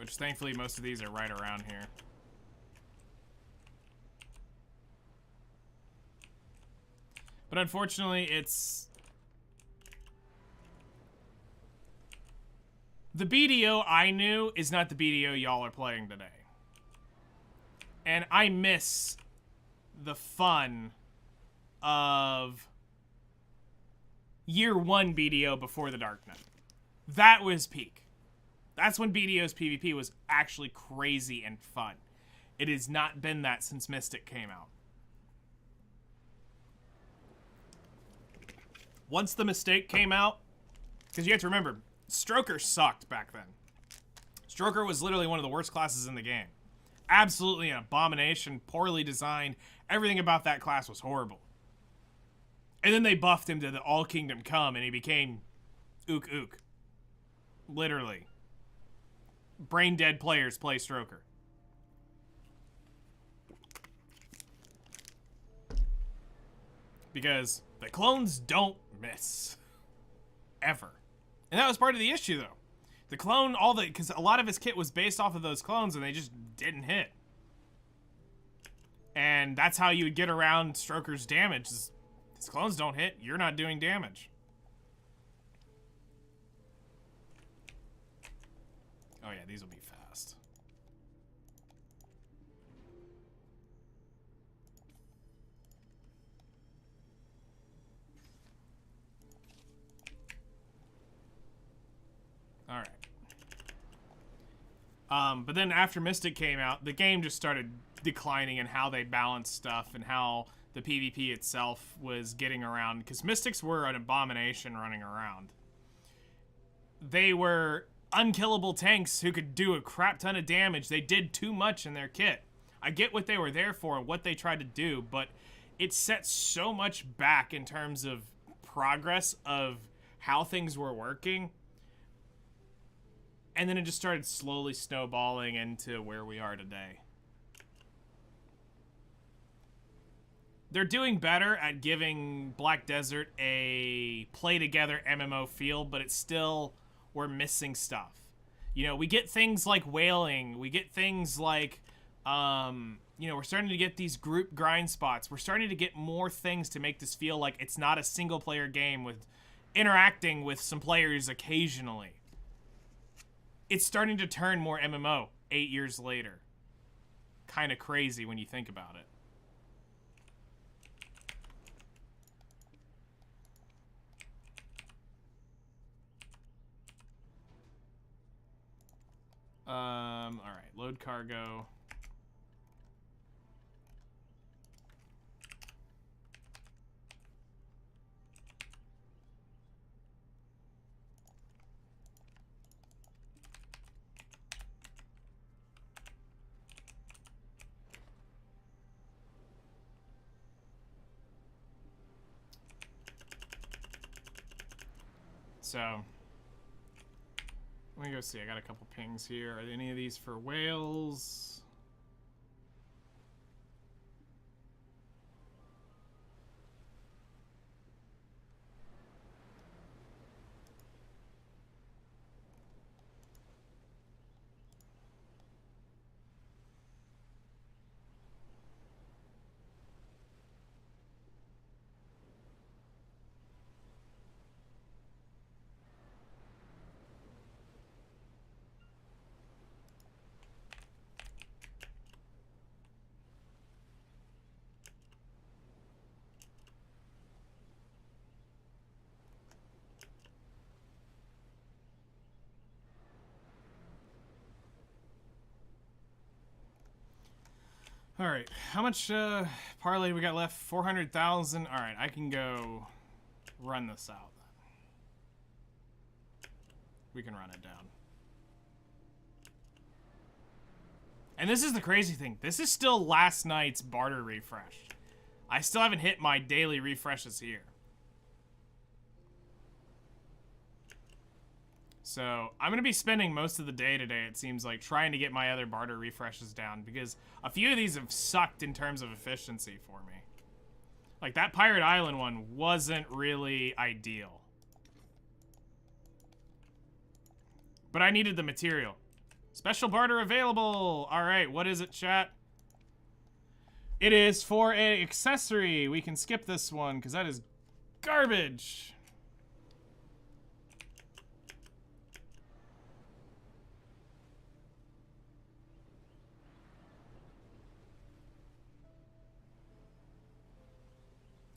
which thankfully most of these are right around here. But unfortunately, it's... The BDO I knew is not the BDO y'all are playing today. And I miss the fun of year 1 BDO before the Darknet. That was peak. That's when BDO's PvP was actually crazy and fun. It has not been that since Mystic came out. Once the Mistake came out, because you have to remember, Stroker sucked back then. Stroker was literally one of the worst classes in the game. Absolutely an abomination, poorly designed. Everything about that class was horrible. And then they buffed him to the All Kingdom Come, and he became ook ook. Literally. Brain dead players play Stroker. Because the clones don't miss. Ever. And that was part of the issue, though. The clone, because a lot of his kit was based off of those clones, and they just didn't hit. And that's how you would get around Stroker's damage. His clones don't hit, you're not doing damage. Oh yeah, these will be fast. All right. But then after Mystic came out, the game just started declining in how they balanced stuff and how the PvP itself was getting around. Because Mystics were an abomination running around. They were unkillable tanks who could do a crap ton of damage. They did too much in their kit. I get what they were there for, what they tried to do, but it set so much back in terms of progress of how things were working. And then it just started slowly snowballing into where we are today. They're doing better at giving Black Desert a play-together MMO feel, but it's still, we're missing stuff. You know, we get things like whaling. We get things like, you know, we're starting to get these group grind spots. We're starting to get more things to make this feel like it's not a single-player game with interacting with some players occasionally. It's starting to turn more MMO 8 years later. Kind of crazy when you think about it. All right, load cargo. So, let me go see. I got a couple pings here. Are any of these for whales? All right, how much parlay we got left? 400,000. All right, I can go run this out. We can run it down. And this is the crazy thing. This is still last night's barter refresh. I still haven't hit my daily refreshes here. So I'm going to be spending most of the day today, it seems like, trying to get my other barter refreshes down, because a few of these have sucked in terms of efficiency for me. Like, that Pirate Island one wasn't really ideal. But I needed the material. Special barter available. All right, what is it, chat? It is for an accessory. We can skip this one because that is garbage.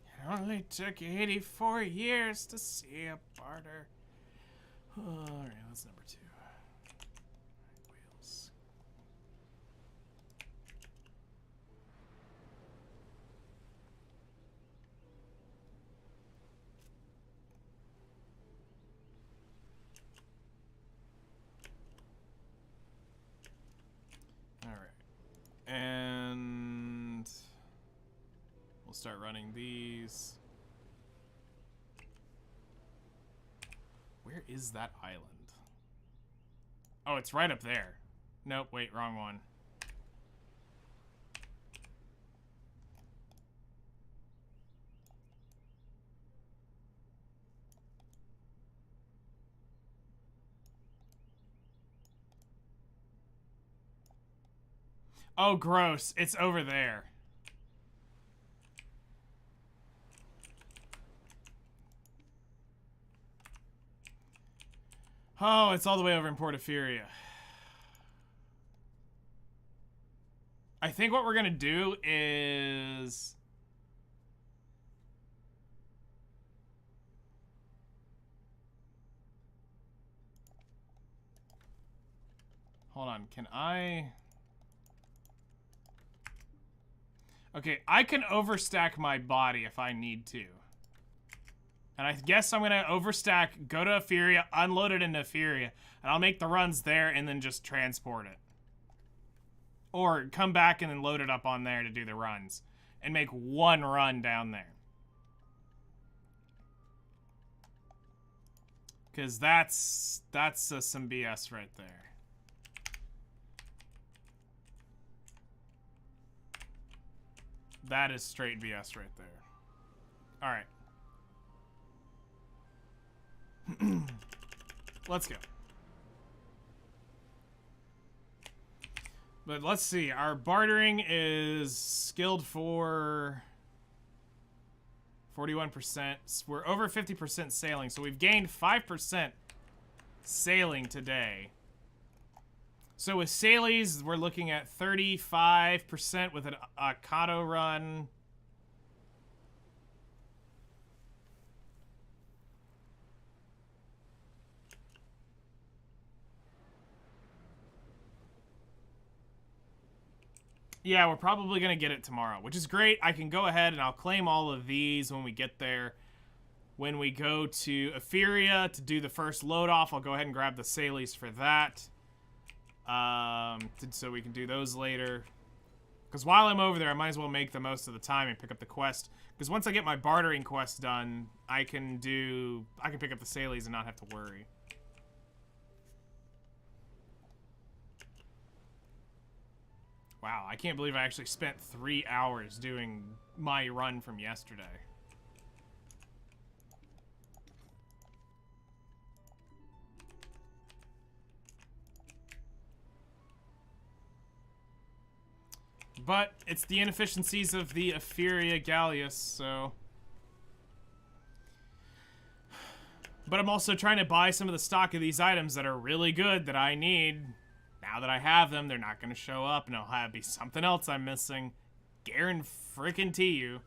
It only took 84 years to see a barter. Alright, that's number 2. Wheels. Alright. And we'll start running these. Where is that island? Oh, it's right up there. Nope, wait, wrong one. Oh, gross. It's over there. Oh, it's all the way over in Portaferia. I think what we're gonna do is... Hold on, can I... Okay, I can overstack my body if I need to. And I guess I'm gonna overstack, go to Etheria, unload it into Etheria, and I'll make the runs there and then just transport it. Or come back and then load it up on there to do the runs. And make one run down there. Because that's some BS right there. That is straight BS right there. Alright. Let's go. But let's see. Our bartering is skilled for 41%. We're over 50% sailing, so we've gained 5% sailing today. So with sailies, we're looking at 35% with an Akato run. Yeah, we're probably going to get it tomorrow, which is great. I can go ahead and I'll claim all of these when we get there. When we go to Etheria to do the first load off, I'll go ahead and grab the sailies for that. So we can do those later. Because while I'm over there, I might as well make the most of the time and pick up the quest. Because once I get my bartering quest done, I can pick up the sailies and not have to worry. Wow, I can't believe I actually spent 3 hours doing my run from yesterday. But it's the inefficiencies of the Etheria Galleus, so... But I'm also trying to buy some of the stock of these items that are really good that I need. Now that I have them, they're not going to show up, and it'll be something else I'm missing. Guarantee you.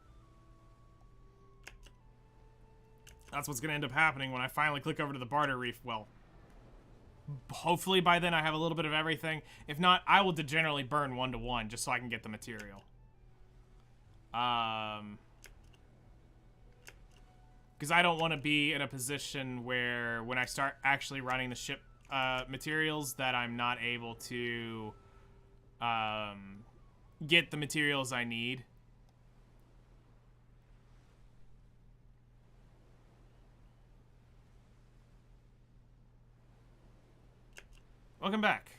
That's what's going to end up happening when I finally click over to the barter reef. Well, hopefully by then I have a little bit of everything. If not, I will generally burn 1-to-1 just so I can get the material. Because I don't want to be in a position where when I start actually running the ship materials that I'm not able to get the materials I need. Welcome back.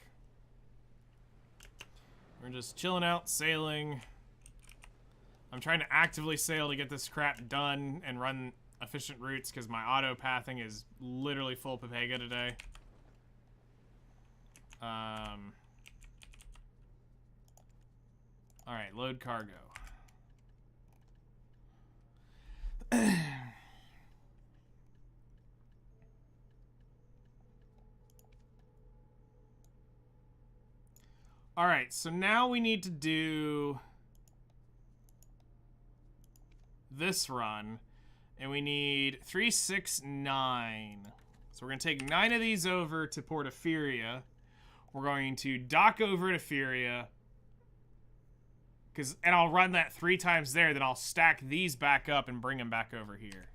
We're just chilling out, sailing. I'm trying to actively sail to get this crap done and run efficient routes because my auto pathing is literally full Pepega today. All right, load cargo. All right, so now we need to do this run, and we need 3, 6, 9. So we're going to take 9 of these over to Portophyria. We're going to dock over to Fyria, and I'll run that 3 times there, then I'll stack these back up and bring them back over here.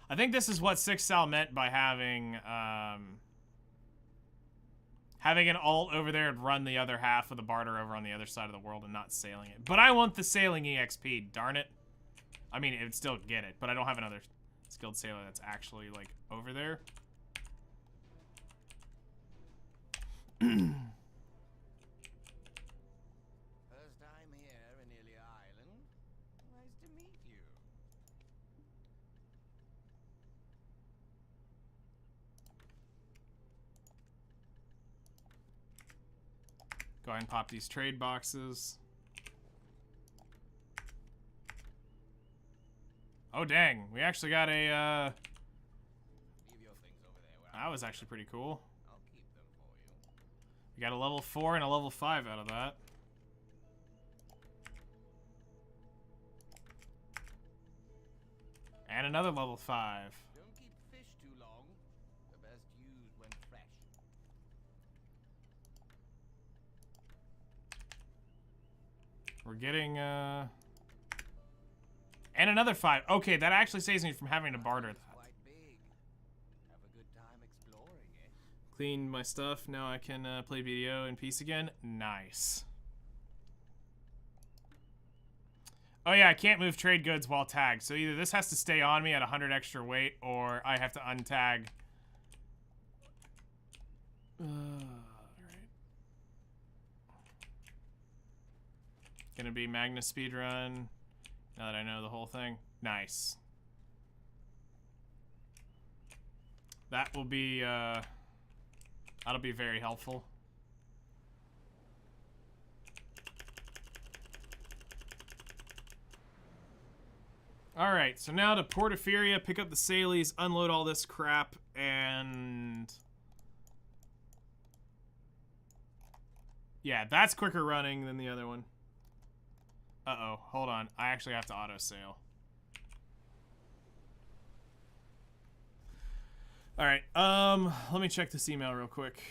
I think this is what Six Sal meant by having an alt over there and run the other half of the barter over on the other side of the world and not sailing it. But I want the sailing EXP, darn it. I mean, it would still get it, but I don't have another skilled sailor that's actually, like, over there. First time here in Ilya Island. Nice to meet you. Go ahead and pop these trade boxes. Oh, dang. We actually got a, Leave your things over there where that was actually pretty cool. I'll keep them for you. We got a level 4 and a level 5 out of that. And another level 5. Don't keep fish too long. They're best used when fresh. We're getting, and another 5. Okay, that actually saves me from having to barter that. Quite big. Have a good time exploring it. Cleaned my stuff. Now I can play video in peace again. Nice. Oh yeah, I can't move trade goods while tagged. So either this has to stay on me at 100 extra weight, or I have to untag. Alright. Gonna be Magnus speedrun. Now that I know the whole thing. Nice. That will be, that'll be very helpful. Alright, so now to Portophyria, pick up the Salies, unload all this crap, and... yeah, that's quicker running than the other one. Uh-oh, hold on. I actually have to auto-sail. Alright, let me check this email real quick.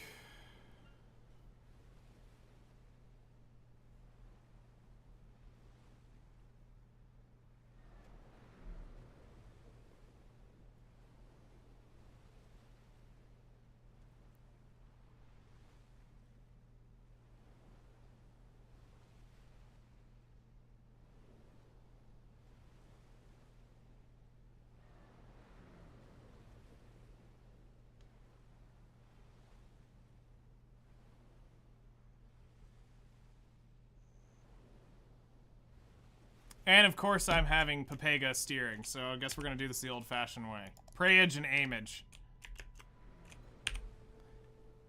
And of course I'm having Papega steering, so I guess we're gonna do this the old-fashioned way. Prayage and aimage.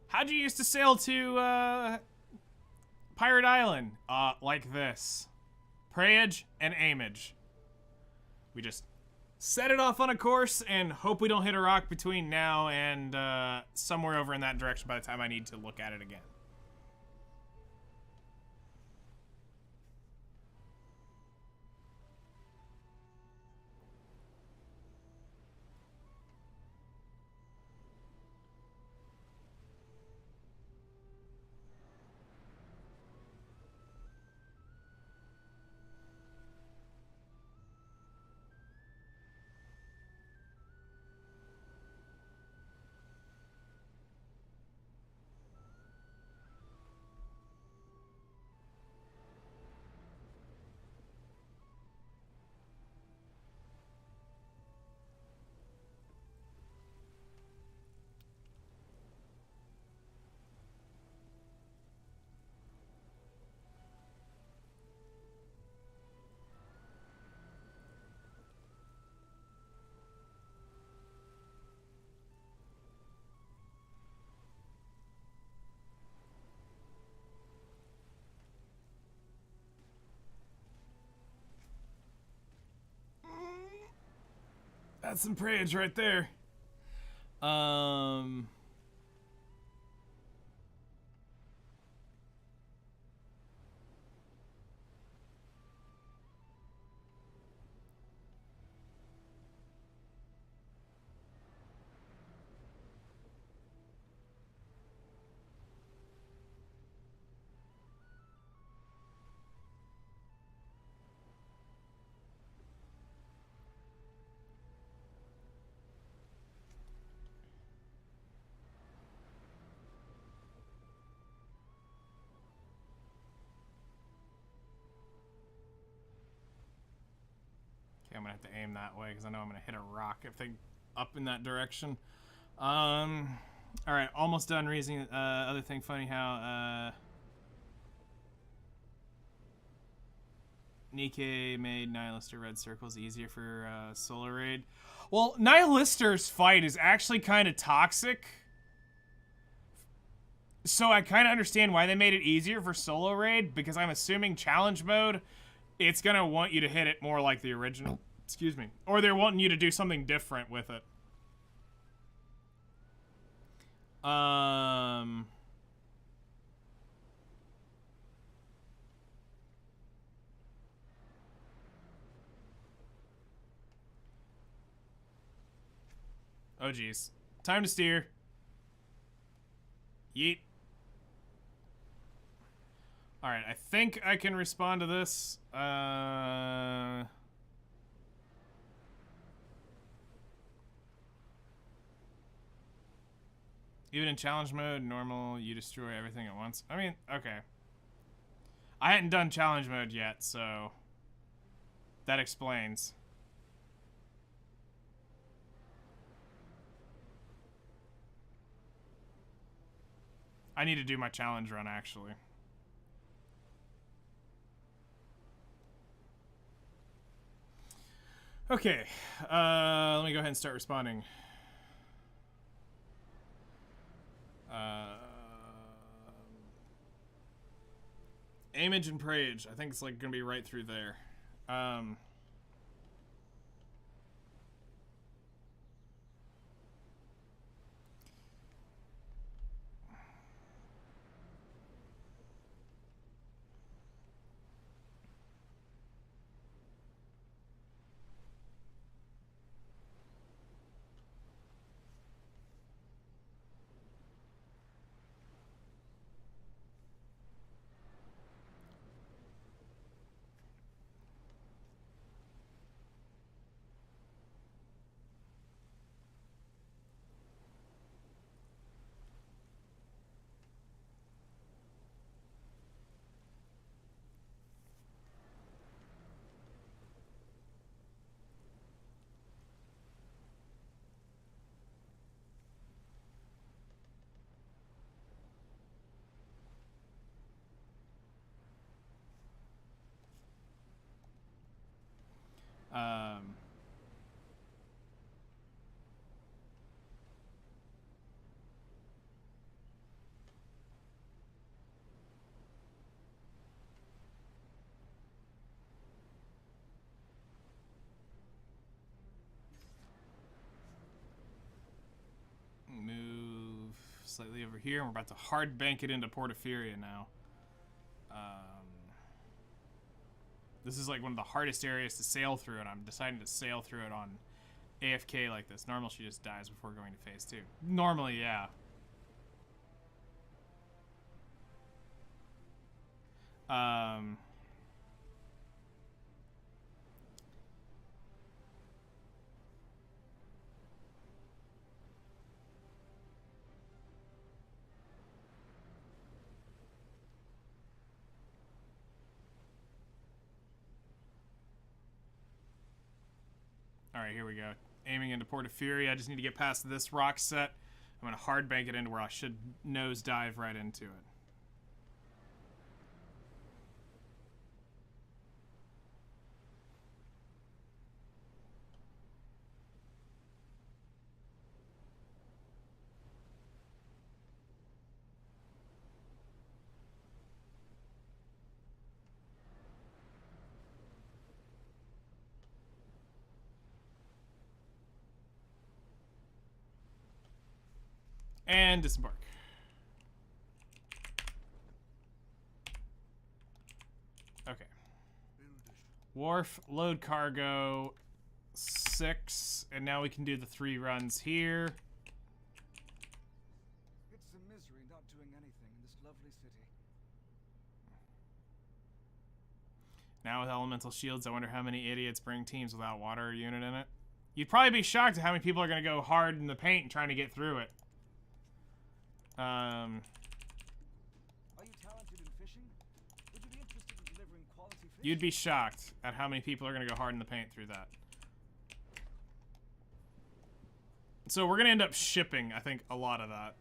How'd you used to sail to, Pirate Island? Like this. Prayage and aimage. We just set it off on a course and hope we don't hit a rock between now and, somewhere over in that direction by the time I need to look at it again. That's some prayage right there. I'm gonna have to aim that way because I know I'm gonna hit a rock if they up in that direction. All right, almost done reasoning. Other thing, funny how Nikke made Nihilister red circles easier for Solar Raid. Well, Nihilister's fight is actually kind of toxic, so I kind of understand why they made it easier for Solo Raid, because I'm assuming challenge mode, it's gonna want you to hit it more like the original. Excuse me. Or they're wanting you to do something different with it. Oh, geez. Time to steer. Yeet. Alright, I think I can respond to this. Even in challenge mode, normal, you destroy everything at once. I mean, okay. I hadn't done challenge mode yet, so that explains. I need to do my challenge run, actually. Okay, let me go ahead and start responding. Aimage and Prayage. I think it's like gonna be right through there. Move slightly over here, and we're about to hard bank it into Porphyria now. This is like one of the hardest areas to sail through, and I'm deciding to sail through it on AFK like this. Normal, she just dies before going to phase 2. Normally, yeah. Alright, here we go. Aiming into Porphyria. I just need to get past this rock set. I'm going to hard bank it into where I should nose dive right into it. And disembark. Okay. Wharf, load cargo, 6, and now we can do the 3 runs here. It's a misery not doing anything in this lovely city. Now with elemental shields, I wonder how many idiots bring teams without water unit in it. You'd probably be shocked at how many people are going to go hard in the paint trying to get through it. Are you talented in fishing? Would you be interested in delivering quality fish? You'd be shocked at how many people are going to go hard in the paint through that. So we're going to end up shipping, I think, a lot of that.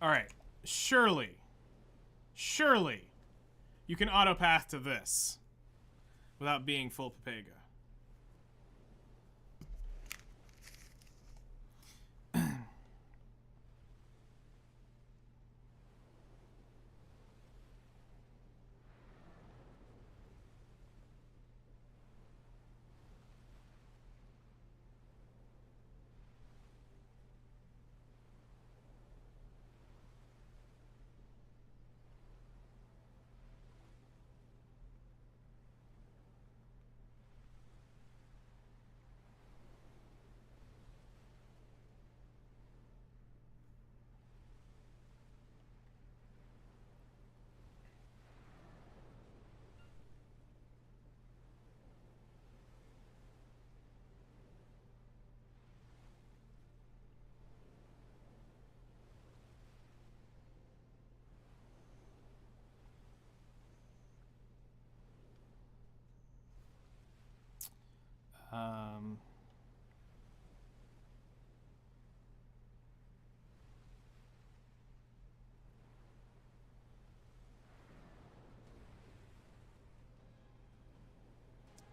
All right. Surely you can autopath to this without being full Papega.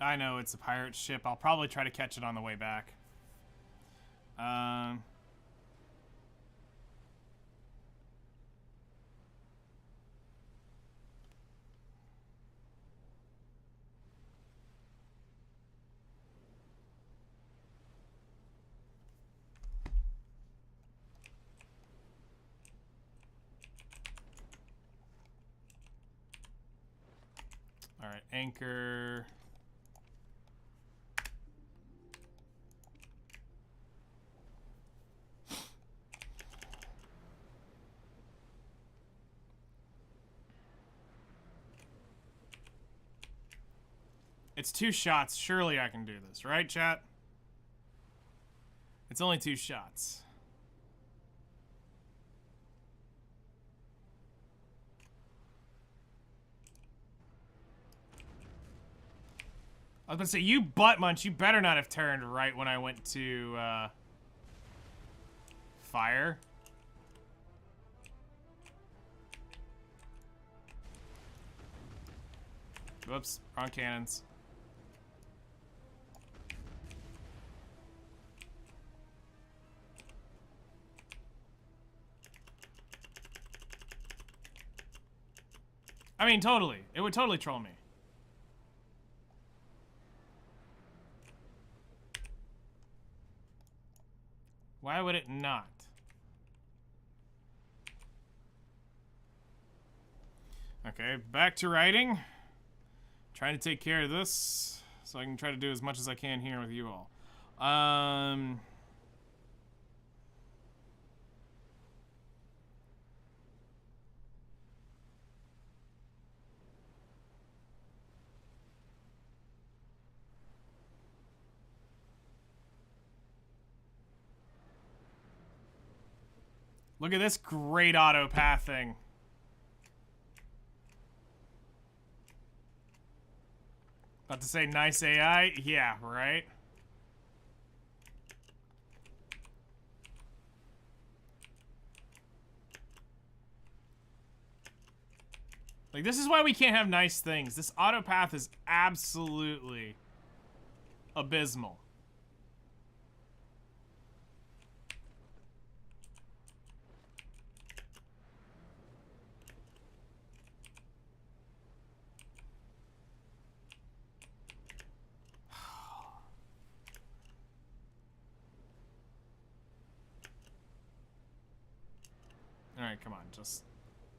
I know it's a pirate ship. I'll probably try to catch it on the way back. All right, anchor. It's 2 shots. Surely I can do this, right, chat? It's only 2 shots. I was gonna say, you butt munch, you better not have turned right when I went to, fire. Whoops, wrong cannons. I mean, totally. It would totally troll me. Why would it not? Okay, back to writing. Trying to take care of this so I can try to do as much as I can here with you all. Look at this great auto pathing. About to say nice AI? Yeah, right? Like, this is why we can't have nice things. This auto path is absolutely abysmal. come on, just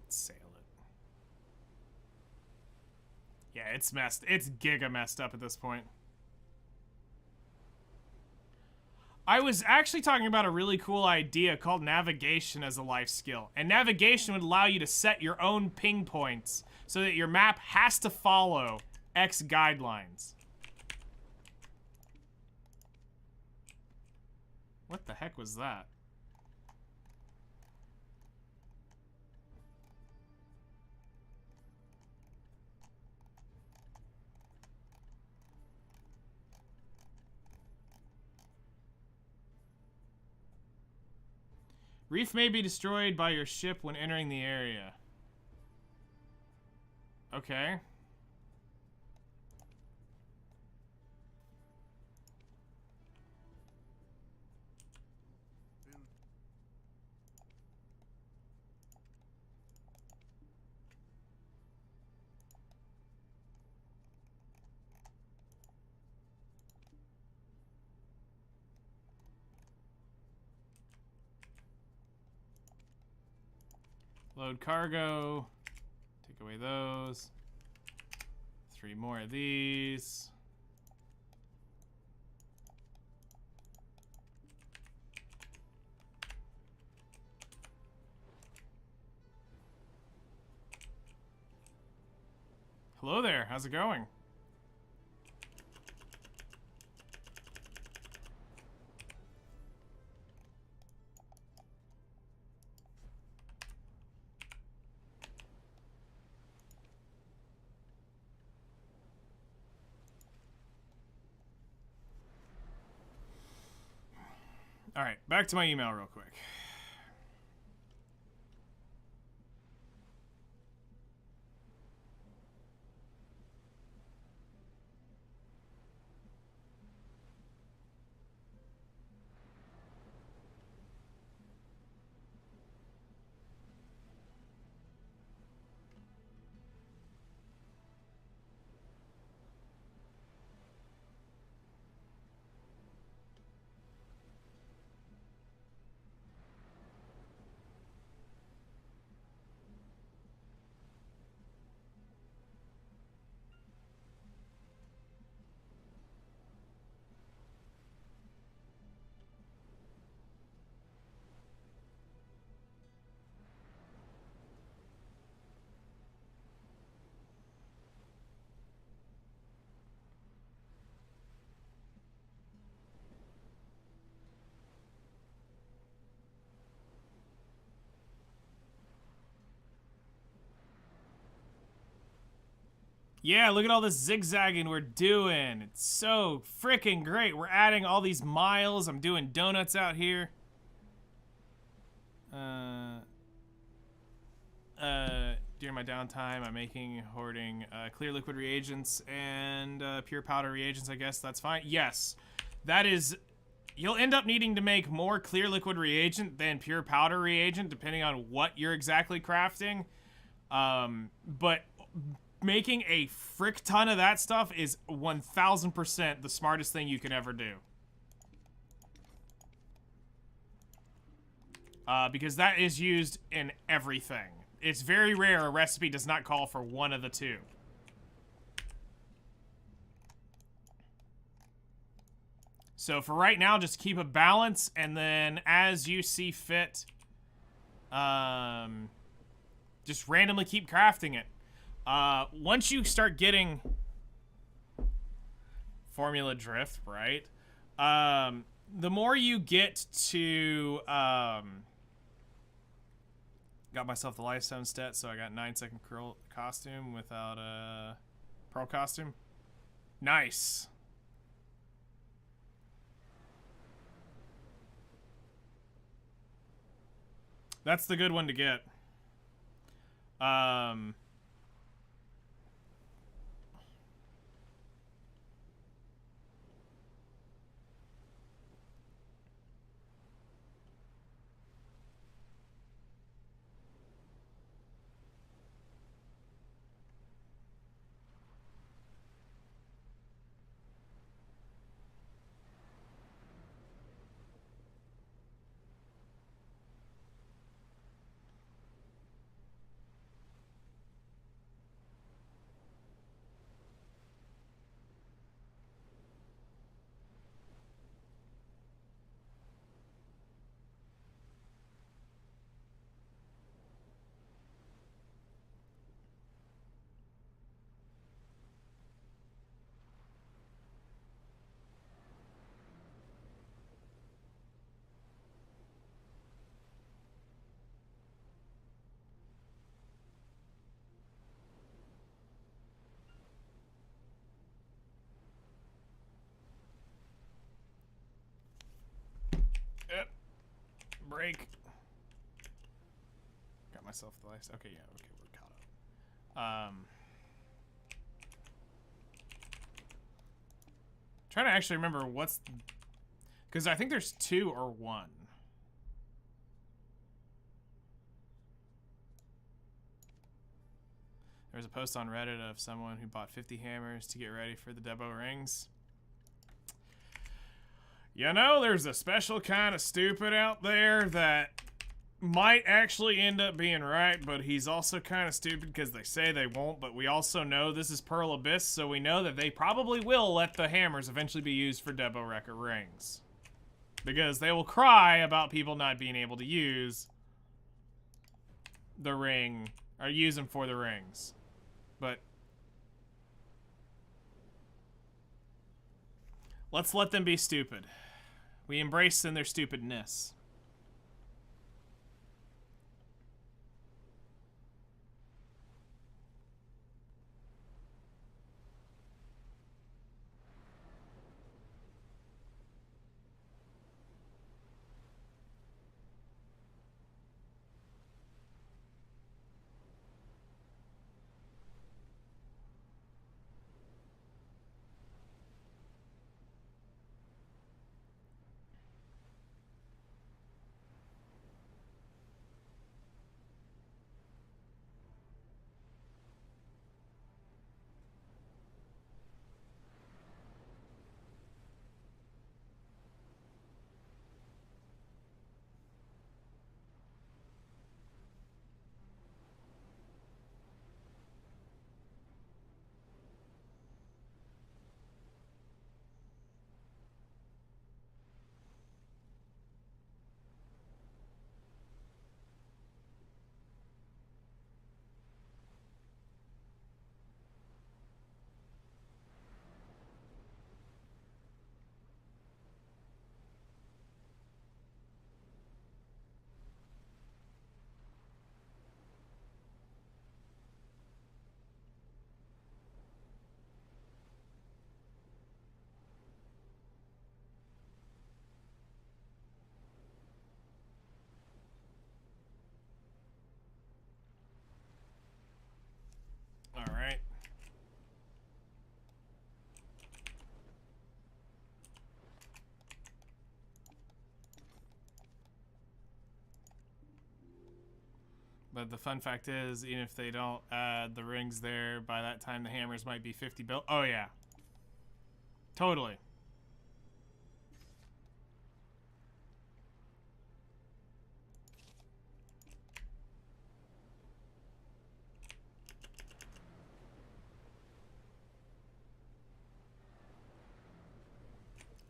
sail it. Yeah, it's messed. It's giga messed up at this point. I was actually talking about a really cool idea called navigation as a life skill. And navigation would allow you to set your own ping points so that your map has to follow X guidelines. What the heck was that? Reef may be destroyed by your ship when entering the area. Okay. Load cargo. Take away those. 3 more of these. Hello there, how's it going? All right, back to my email real quick. Yeah, look at all this zigzagging we're doing. It's so freaking great. We're adding all these miles. I'm doing donuts out here. During my downtime, I'm hoarding clear liquid reagents and pure powder reagents, I guess. That's fine. Yes, that is... You'll end up needing to make more clear liquid reagent than pure powder reagent, depending on what you're exactly crafting. But making a frick ton of that stuff is 1000% the smartest thing you can ever do. Because that is used in everything. It's very rare a recipe does not call for one of the two. So for right now, just keep a balance, and then as you see fit, just randomly keep crafting it. Once you start getting formula drift, right? The more you get to, got myself the lifestone stat, so I got 9-second curl costume without a pearl costume. Nice. That's the good one to get. break. Got myself the last. Okay, yeah, okay, we're caught up. Trying to actually remember what's, because I think there's 2 or 1. There was a post on Reddit of someone who bought 50 hammers to get ready for the Debo rings. You know, there's a special kind of stupid out there that might actually end up being right, but he's also kind of stupid because they say they won't, but we also know this is Pearl Abyss, so we know that they probably will let the hammers eventually be used for Debo Record rings. Because they will cry about people not being able to use the ring, or use them for the rings. But let's let them be stupid. We embrace in their stupidness. All right. But the fun fact is, even if they don't add the rings there, by that time the hammers might be 50 bill. Oh, yeah. Totally.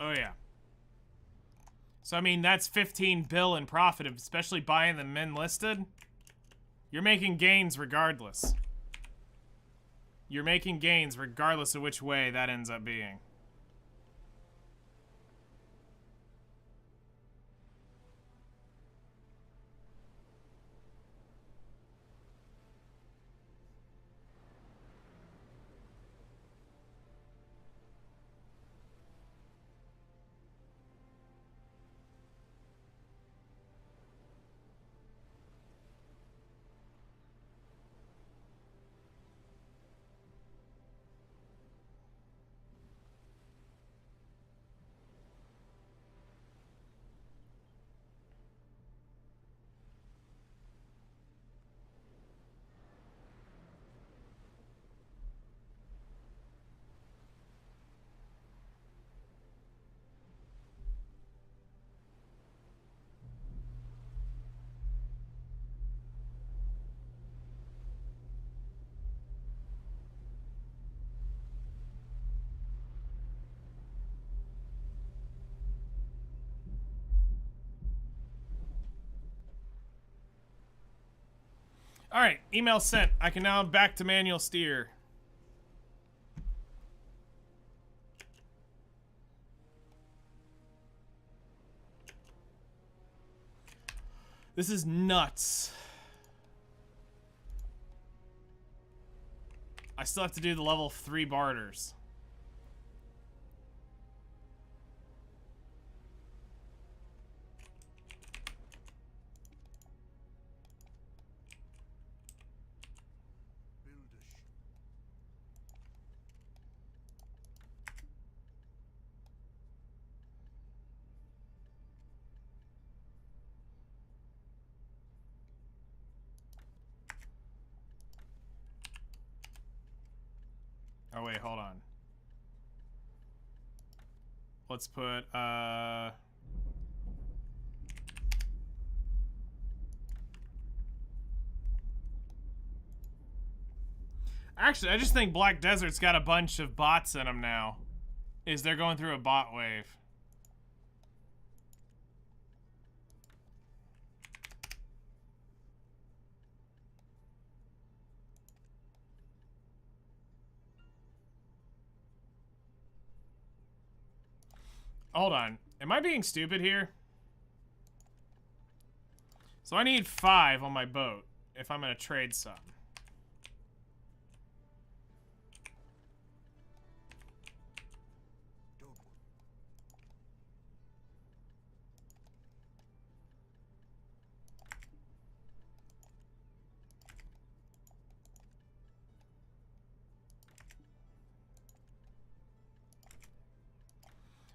Oh, yeah. So, I mean, that's 15 bill in profit, especially buying the men listed. You're making gains regardless. You're making gains regardless of which way that ends up being. Alright, email sent. I can now back to manual steer. This is nuts. I still have to do the level 3 barters. Oh wait, hold on. Let's put actually, I just think Black Desert's got a bunch of bots in them now. They're going through a bot wave. Hold on. Am I being stupid here? So I need 5 on my boat if I'm gonna trade some.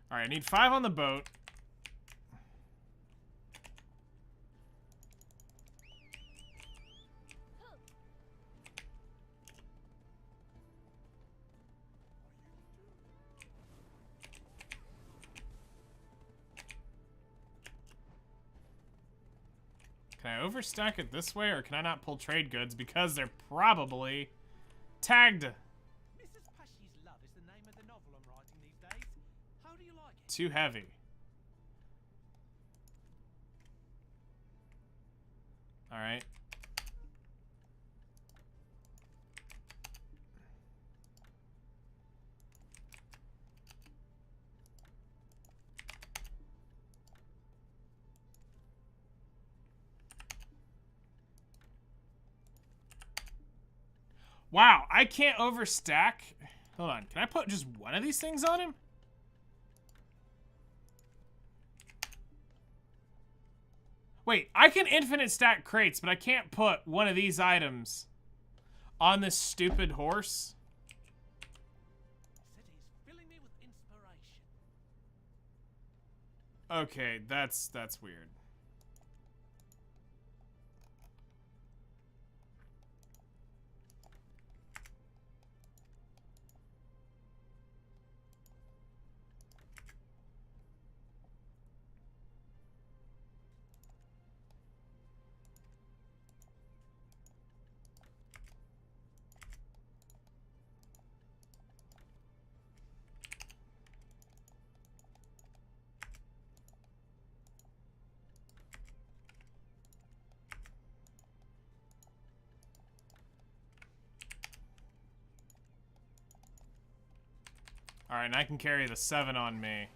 Alright, I need 5 on the boat. Can I overstack it this way, or can I not pull trade goods because they're probably tagged? Mrs. Pashy's Love is the name of the novel I'm writing these days. How do you like it? Too heavy. Alright. Wow, I can't overstack. Hold on, can I put just one of these things on him? Wait, I can infinite stack crates, but I can't put one of these items on this stupid horse. City's filling me with inspiration. Okay, that's weird. Alright, and I can carry the 7 on me.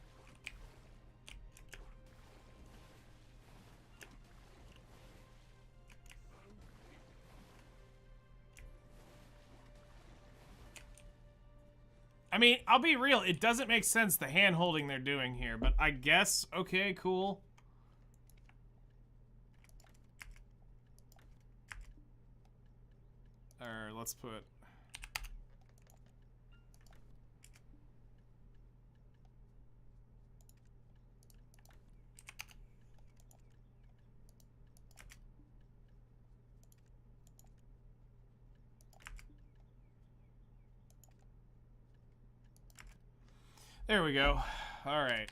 I mean, I'll be real, it doesn't make sense the hand-holding they're doing here, but I guess, okay, cool. Or let's put... There we go. Alright.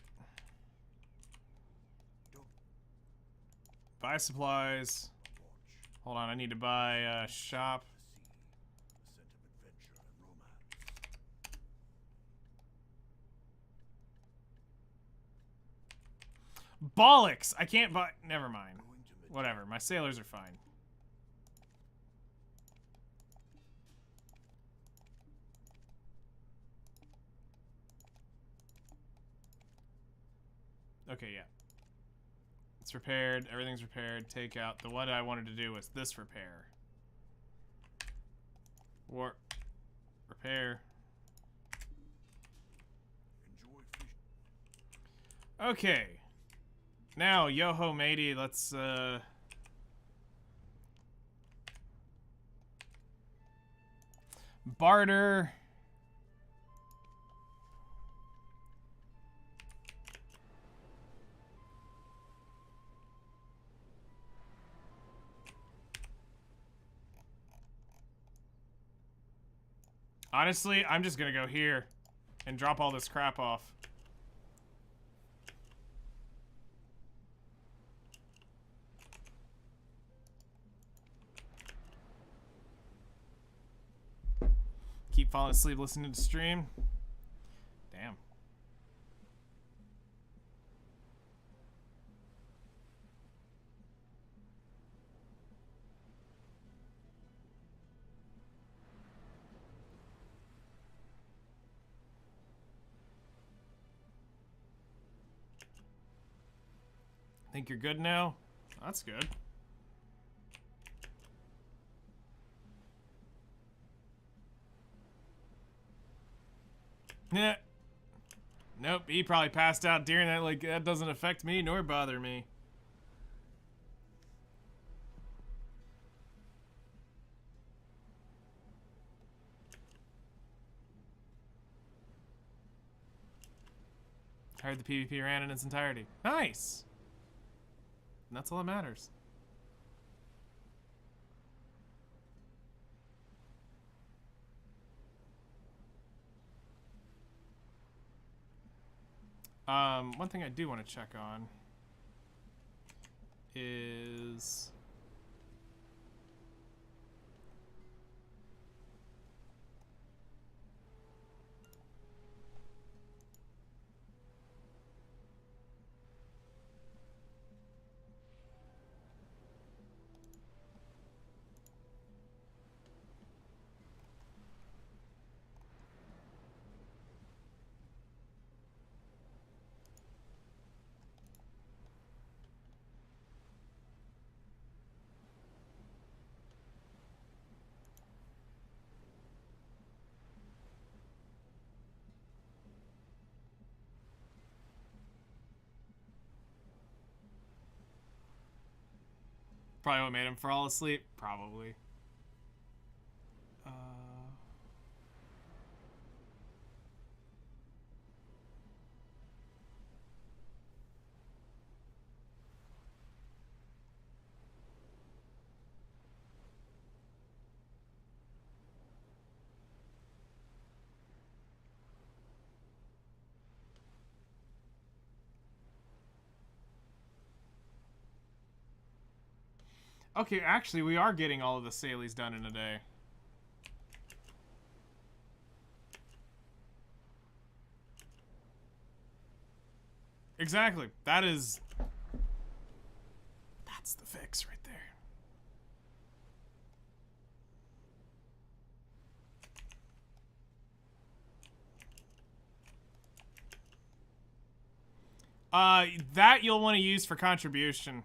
Buy supplies. Hold on, I need to buy shop. Bollocks! I can't buy... Never mind. Whatever, my sailors are fine. Okay, yeah. It's repaired. Everything's repaired. Take out. The one I wanted to do was this repair. War. Repair. Okay. Now, yo-ho matey, let's, barter. Honestly, I'm just gonna go here and drop all this crap off. Keep falling asleep listening to stream. Damn. Think you're good now? That's good. Yeah. Nope, he probably passed out during that. Like, that doesn't affect me nor bother me. I heard the PvP ran in its entirety. Nice! And that's all that matters. One thing I do want to check on is... Probably what made him fall asleep. Probably. Okay, actually, we are getting all of the Salies done in a day. Exactly. That's the fix right there. That you'll want to use for contribution.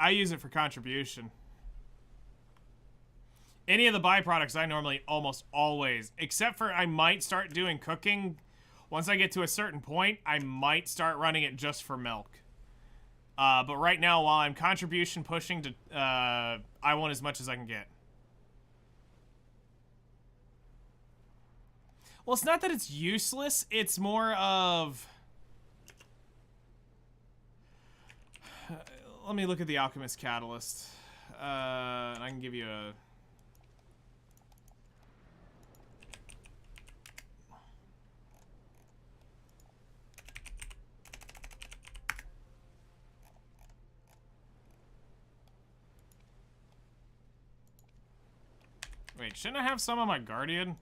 I use it for contribution. Any of the byproducts I normally almost always, except for I might start doing cooking. Once I get to a certain point, I might start running it just for milk. But right now, while I'm contribution pushing to, I want as much as I can get. Well, it's not that it's useless. It's more of... Let me look at the Alchemist Catalyst. And I can give you a... Wait, shouldn't I have some on my Guardian?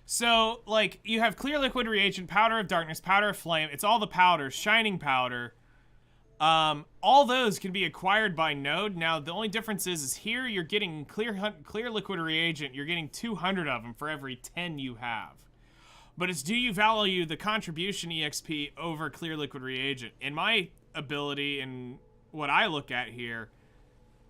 So, like, you have Clear Liquid Reagent, Powder of Darkness, Powder of Flame. It's all the powders. Shining Powder. All those can be acquired by node. Now, the only difference is here you're getting Clear Liquid Reagent. You're getting 200 of them for every 10 you have. But it's, do you value the contribution EXP over Clear Liquid Reagent? In my ability and what I look at here,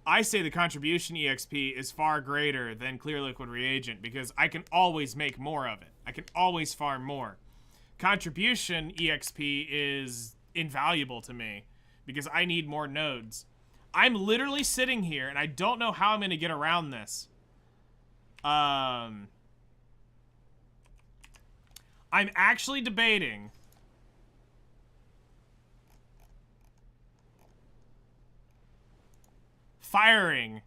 I say the contribution EXP is far greater than Clear Liquid Reagent because I can always make more of it. I can always farm more. Contribution EXP is invaluable to me because I need more nodes. I'm literally sitting here and I don't know how I'm going to get around this. I'm actually debating... firing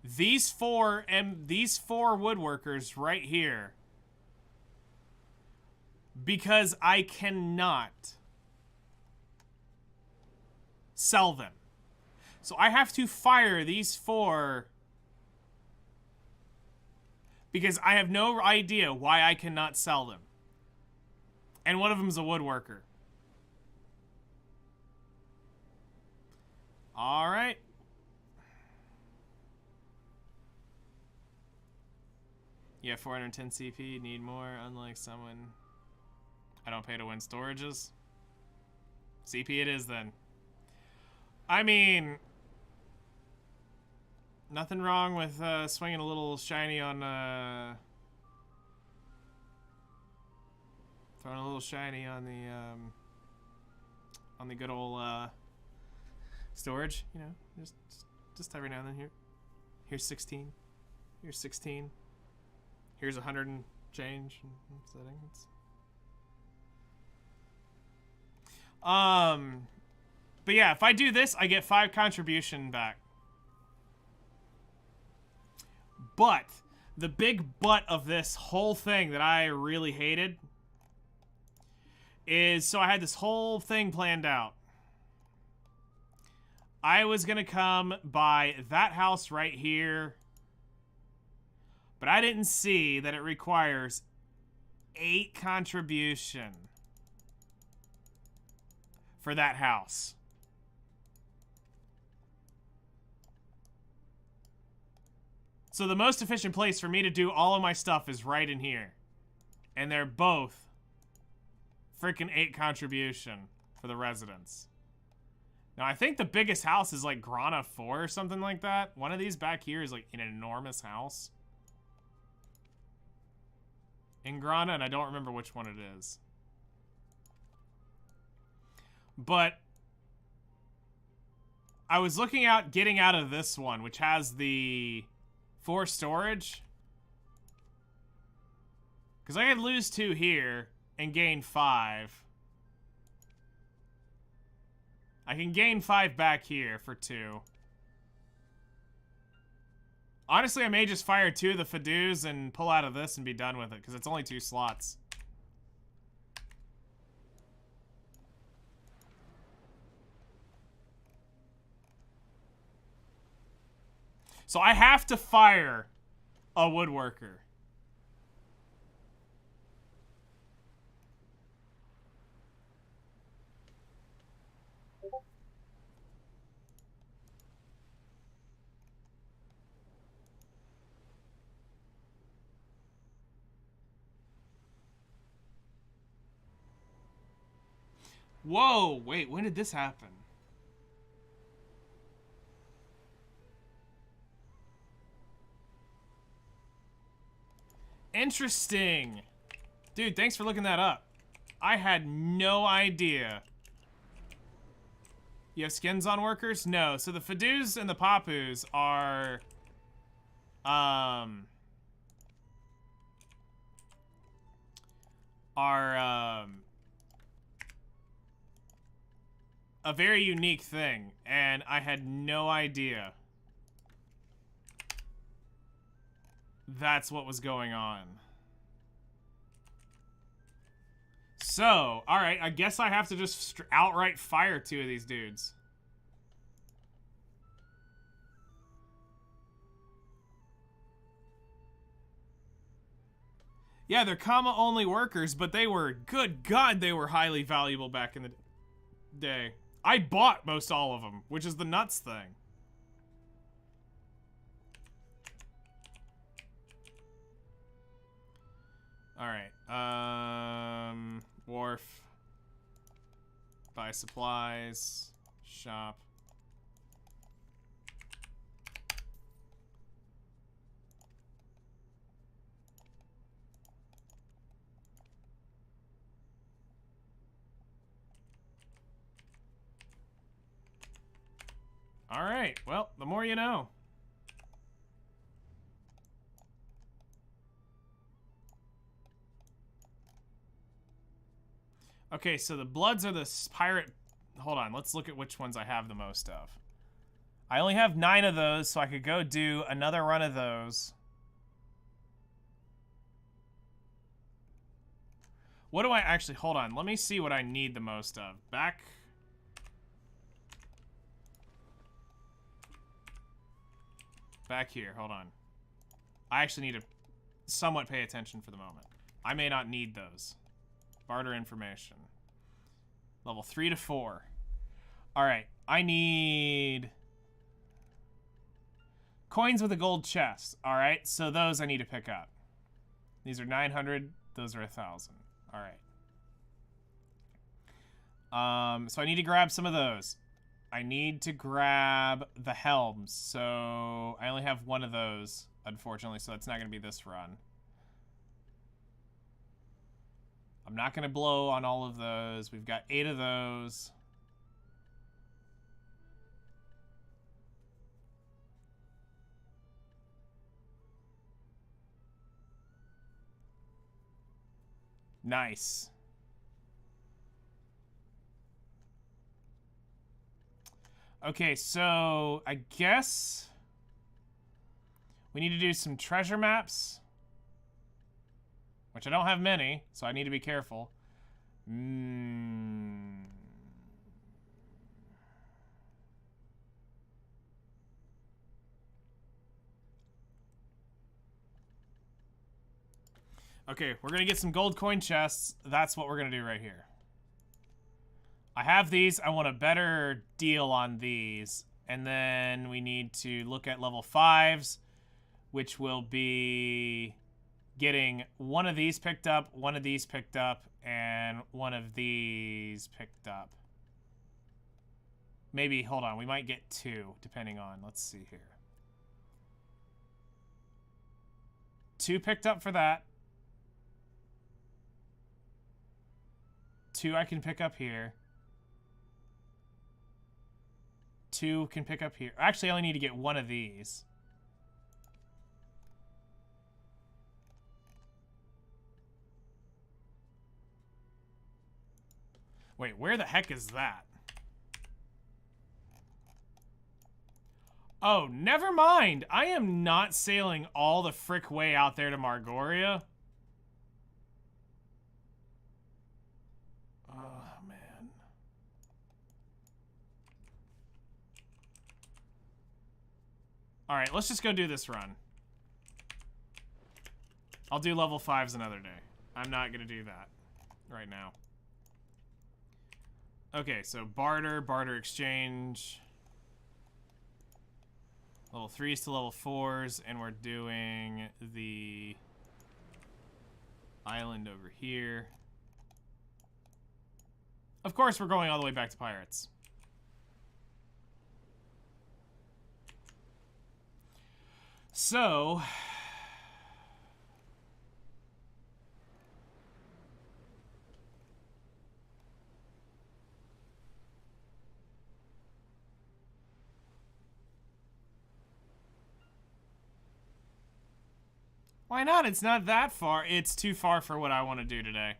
these four woodworkers right here because I cannot sell them. So I have to fire these four because I have no idea why I cannot sell them. And one of them is a woodworker. All right. Yeah, 410 CP, need more, unlike someone. I don't pay to win storages. CP it is then. I mean, nothing wrong with swinging a little shiny on, throwing a little shiny on the good old, storage, you know, just every now and then here. Here's 16. Here's 16. Here's 100 and change settings. But yeah, if I do this, I get 5 contribution back. But the big but of this whole thing that I really hated is, so I had this whole thing planned out. I was gonna come by that house right here, but I didn't see that it requires 8 contribution for that house. So the most efficient place for me to do all of my stuff is right in here. And they're both freaking 8 contribution for the residents. Now, I think the biggest house is like Grana 4 or something like that. One of these back here is like an enormous house in Grana, and I don't remember which one it is. But I was looking at getting out of this one, which has the 4 storage. Because I could lose 2 here and gain 5. I can gain 5 back here for 2. Honestly, I may just fire 2 of the Fadoos and pull out of this and be done with it, because it's only 2 slots. So I have to fire a woodworker. Whoa, wait, when did this happen? Interesting. Dude, thanks for looking that up. I had no idea. You have skins on workers? No. So the Fadoos and the Papus are a very unique thing, and I had no idea that's what was going on. So, alright, I guess I have to just outright fire 2 of these dudes. Yeah, they're comma-only workers, but they were, good God, they were highly valuable back in the day. I bought most all of them, which is the nuts thing. Alright, wharf. Buy supplies. Shop. Alright, well, the more you know. Okay, so the Bloods are the pirate... Hold on, let's look at which ones I have the most of. I only have 9 of those, so I could go do another run of those. What do I actually... Hold on. Let me see what I need the most of. Back here. Hold on. I actually need to somewhat pay attention for the moment. I may not need those. Barter information. Level 3 to 4. Alright. I need... coins with a gold chest. Alright, so those I need to pick up. These are 900. Those are 1,000. Alright. So I need to grab some of those. I need to grab the helms. So I only have 1 of those, unfortunately, so that's not going to be this run. I'm not going to blow on all of those. We've got 8 of those. Nice. Okay, so I guess we need to do some treasure maps, which I don't have many, so I need to be careful. Okay, we're gonna get some gold coin chests. That's what we're gonna do right here. I have these. I want a better deal on these. And then we need to look at level 5s, which will be getting one of these picked up, one of these picked up, and one of these picked up. Maybe, hold on, we might get 2, depending on, let's see here. 2 picked up for that. 2 I can pick up here. 2 can pick up here. Actually, I only need to get 1 of these. Wait, where the heck is that? Oh, never mind. I am not sailing all the frick way out there to Margoria. Oh, man. Alright, let's just go do this run. I'll do level 5s another day. I'm not gonna do that right now. Okay, so barter exchange. Level 3s to level 4s, and we're doing the island over here. Of course, we're going all the way back to pirates. So... why not? It's not that far. It's too far for what I want to do today.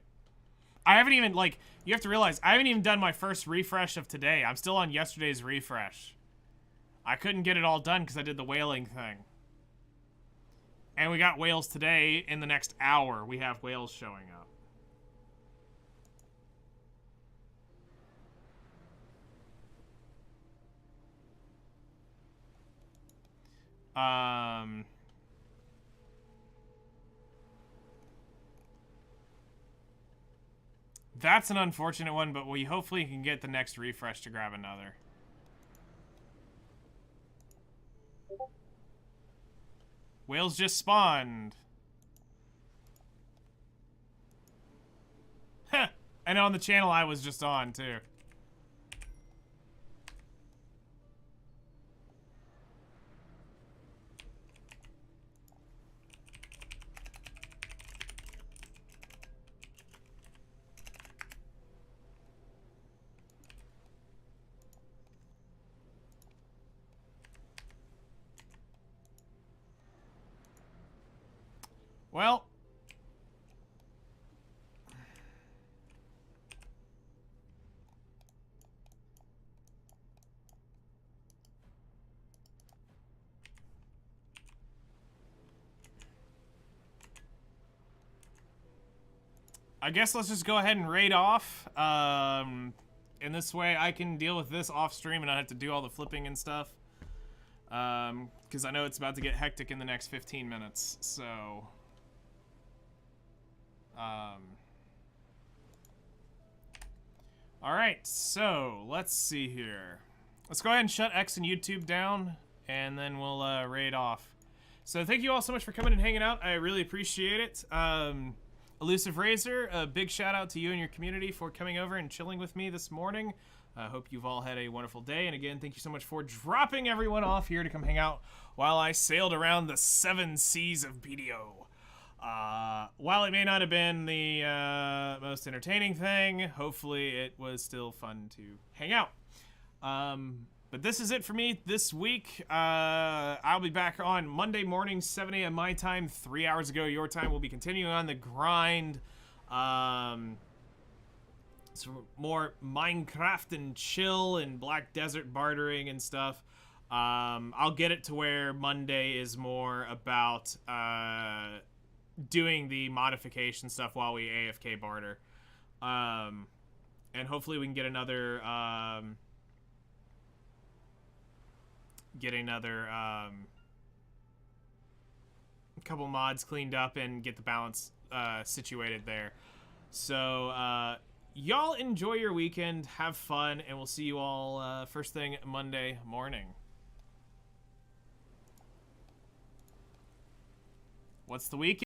I haven't even, like, you have to realize, I haven't even done my first refresh of today. I'm still on yesterday's refresh. I couldn't get it all done because I did the whaling thing. And we got whales today. In the next hour, we have whales showing up. That's an unfortunate one, but we hopefully can get the next refresh to grab another. Whales just spawned. Heh. And on the channel I was just on, too. Well, I guess let's just go ahead and raid off. In this way, I can deal with this off stream and not have to do all the flipping and stuff. Because I know it's about to get hectic in the next 15 minutes. So, all right. So let's see here. Let's go ahead and shut X and YouTube down, and then we'll raid off. So thank you all so much for coming and hanging out. I really appreciate it. Elusive Razor, a big shout out to you and your community for coming over and chilling with me this morning. I hope you've all had a wonderful day. And again, thank you so much for dropping everyone off here to come hang out while I sailed around the 7 seas of BDO. While it may not have been the most entertaining thing, hopefully it was still fun to hang out. But this is it for me this week. I'll be back on Monday morning, 7 a.m. my time, 3 hours ago your time. We'll be continuing on the grind. Some more Minecraft and chill and Black Desert bartering and stuff. I'll get it to where Monday is more about doing the modification stuff while we AFK barter. And hopefully we can get another... couple mods cleaned up and get the balance situated there. So y'all enjoy your weekend, have fun, and we'll see you all first thing Monday morning. What's the weekend?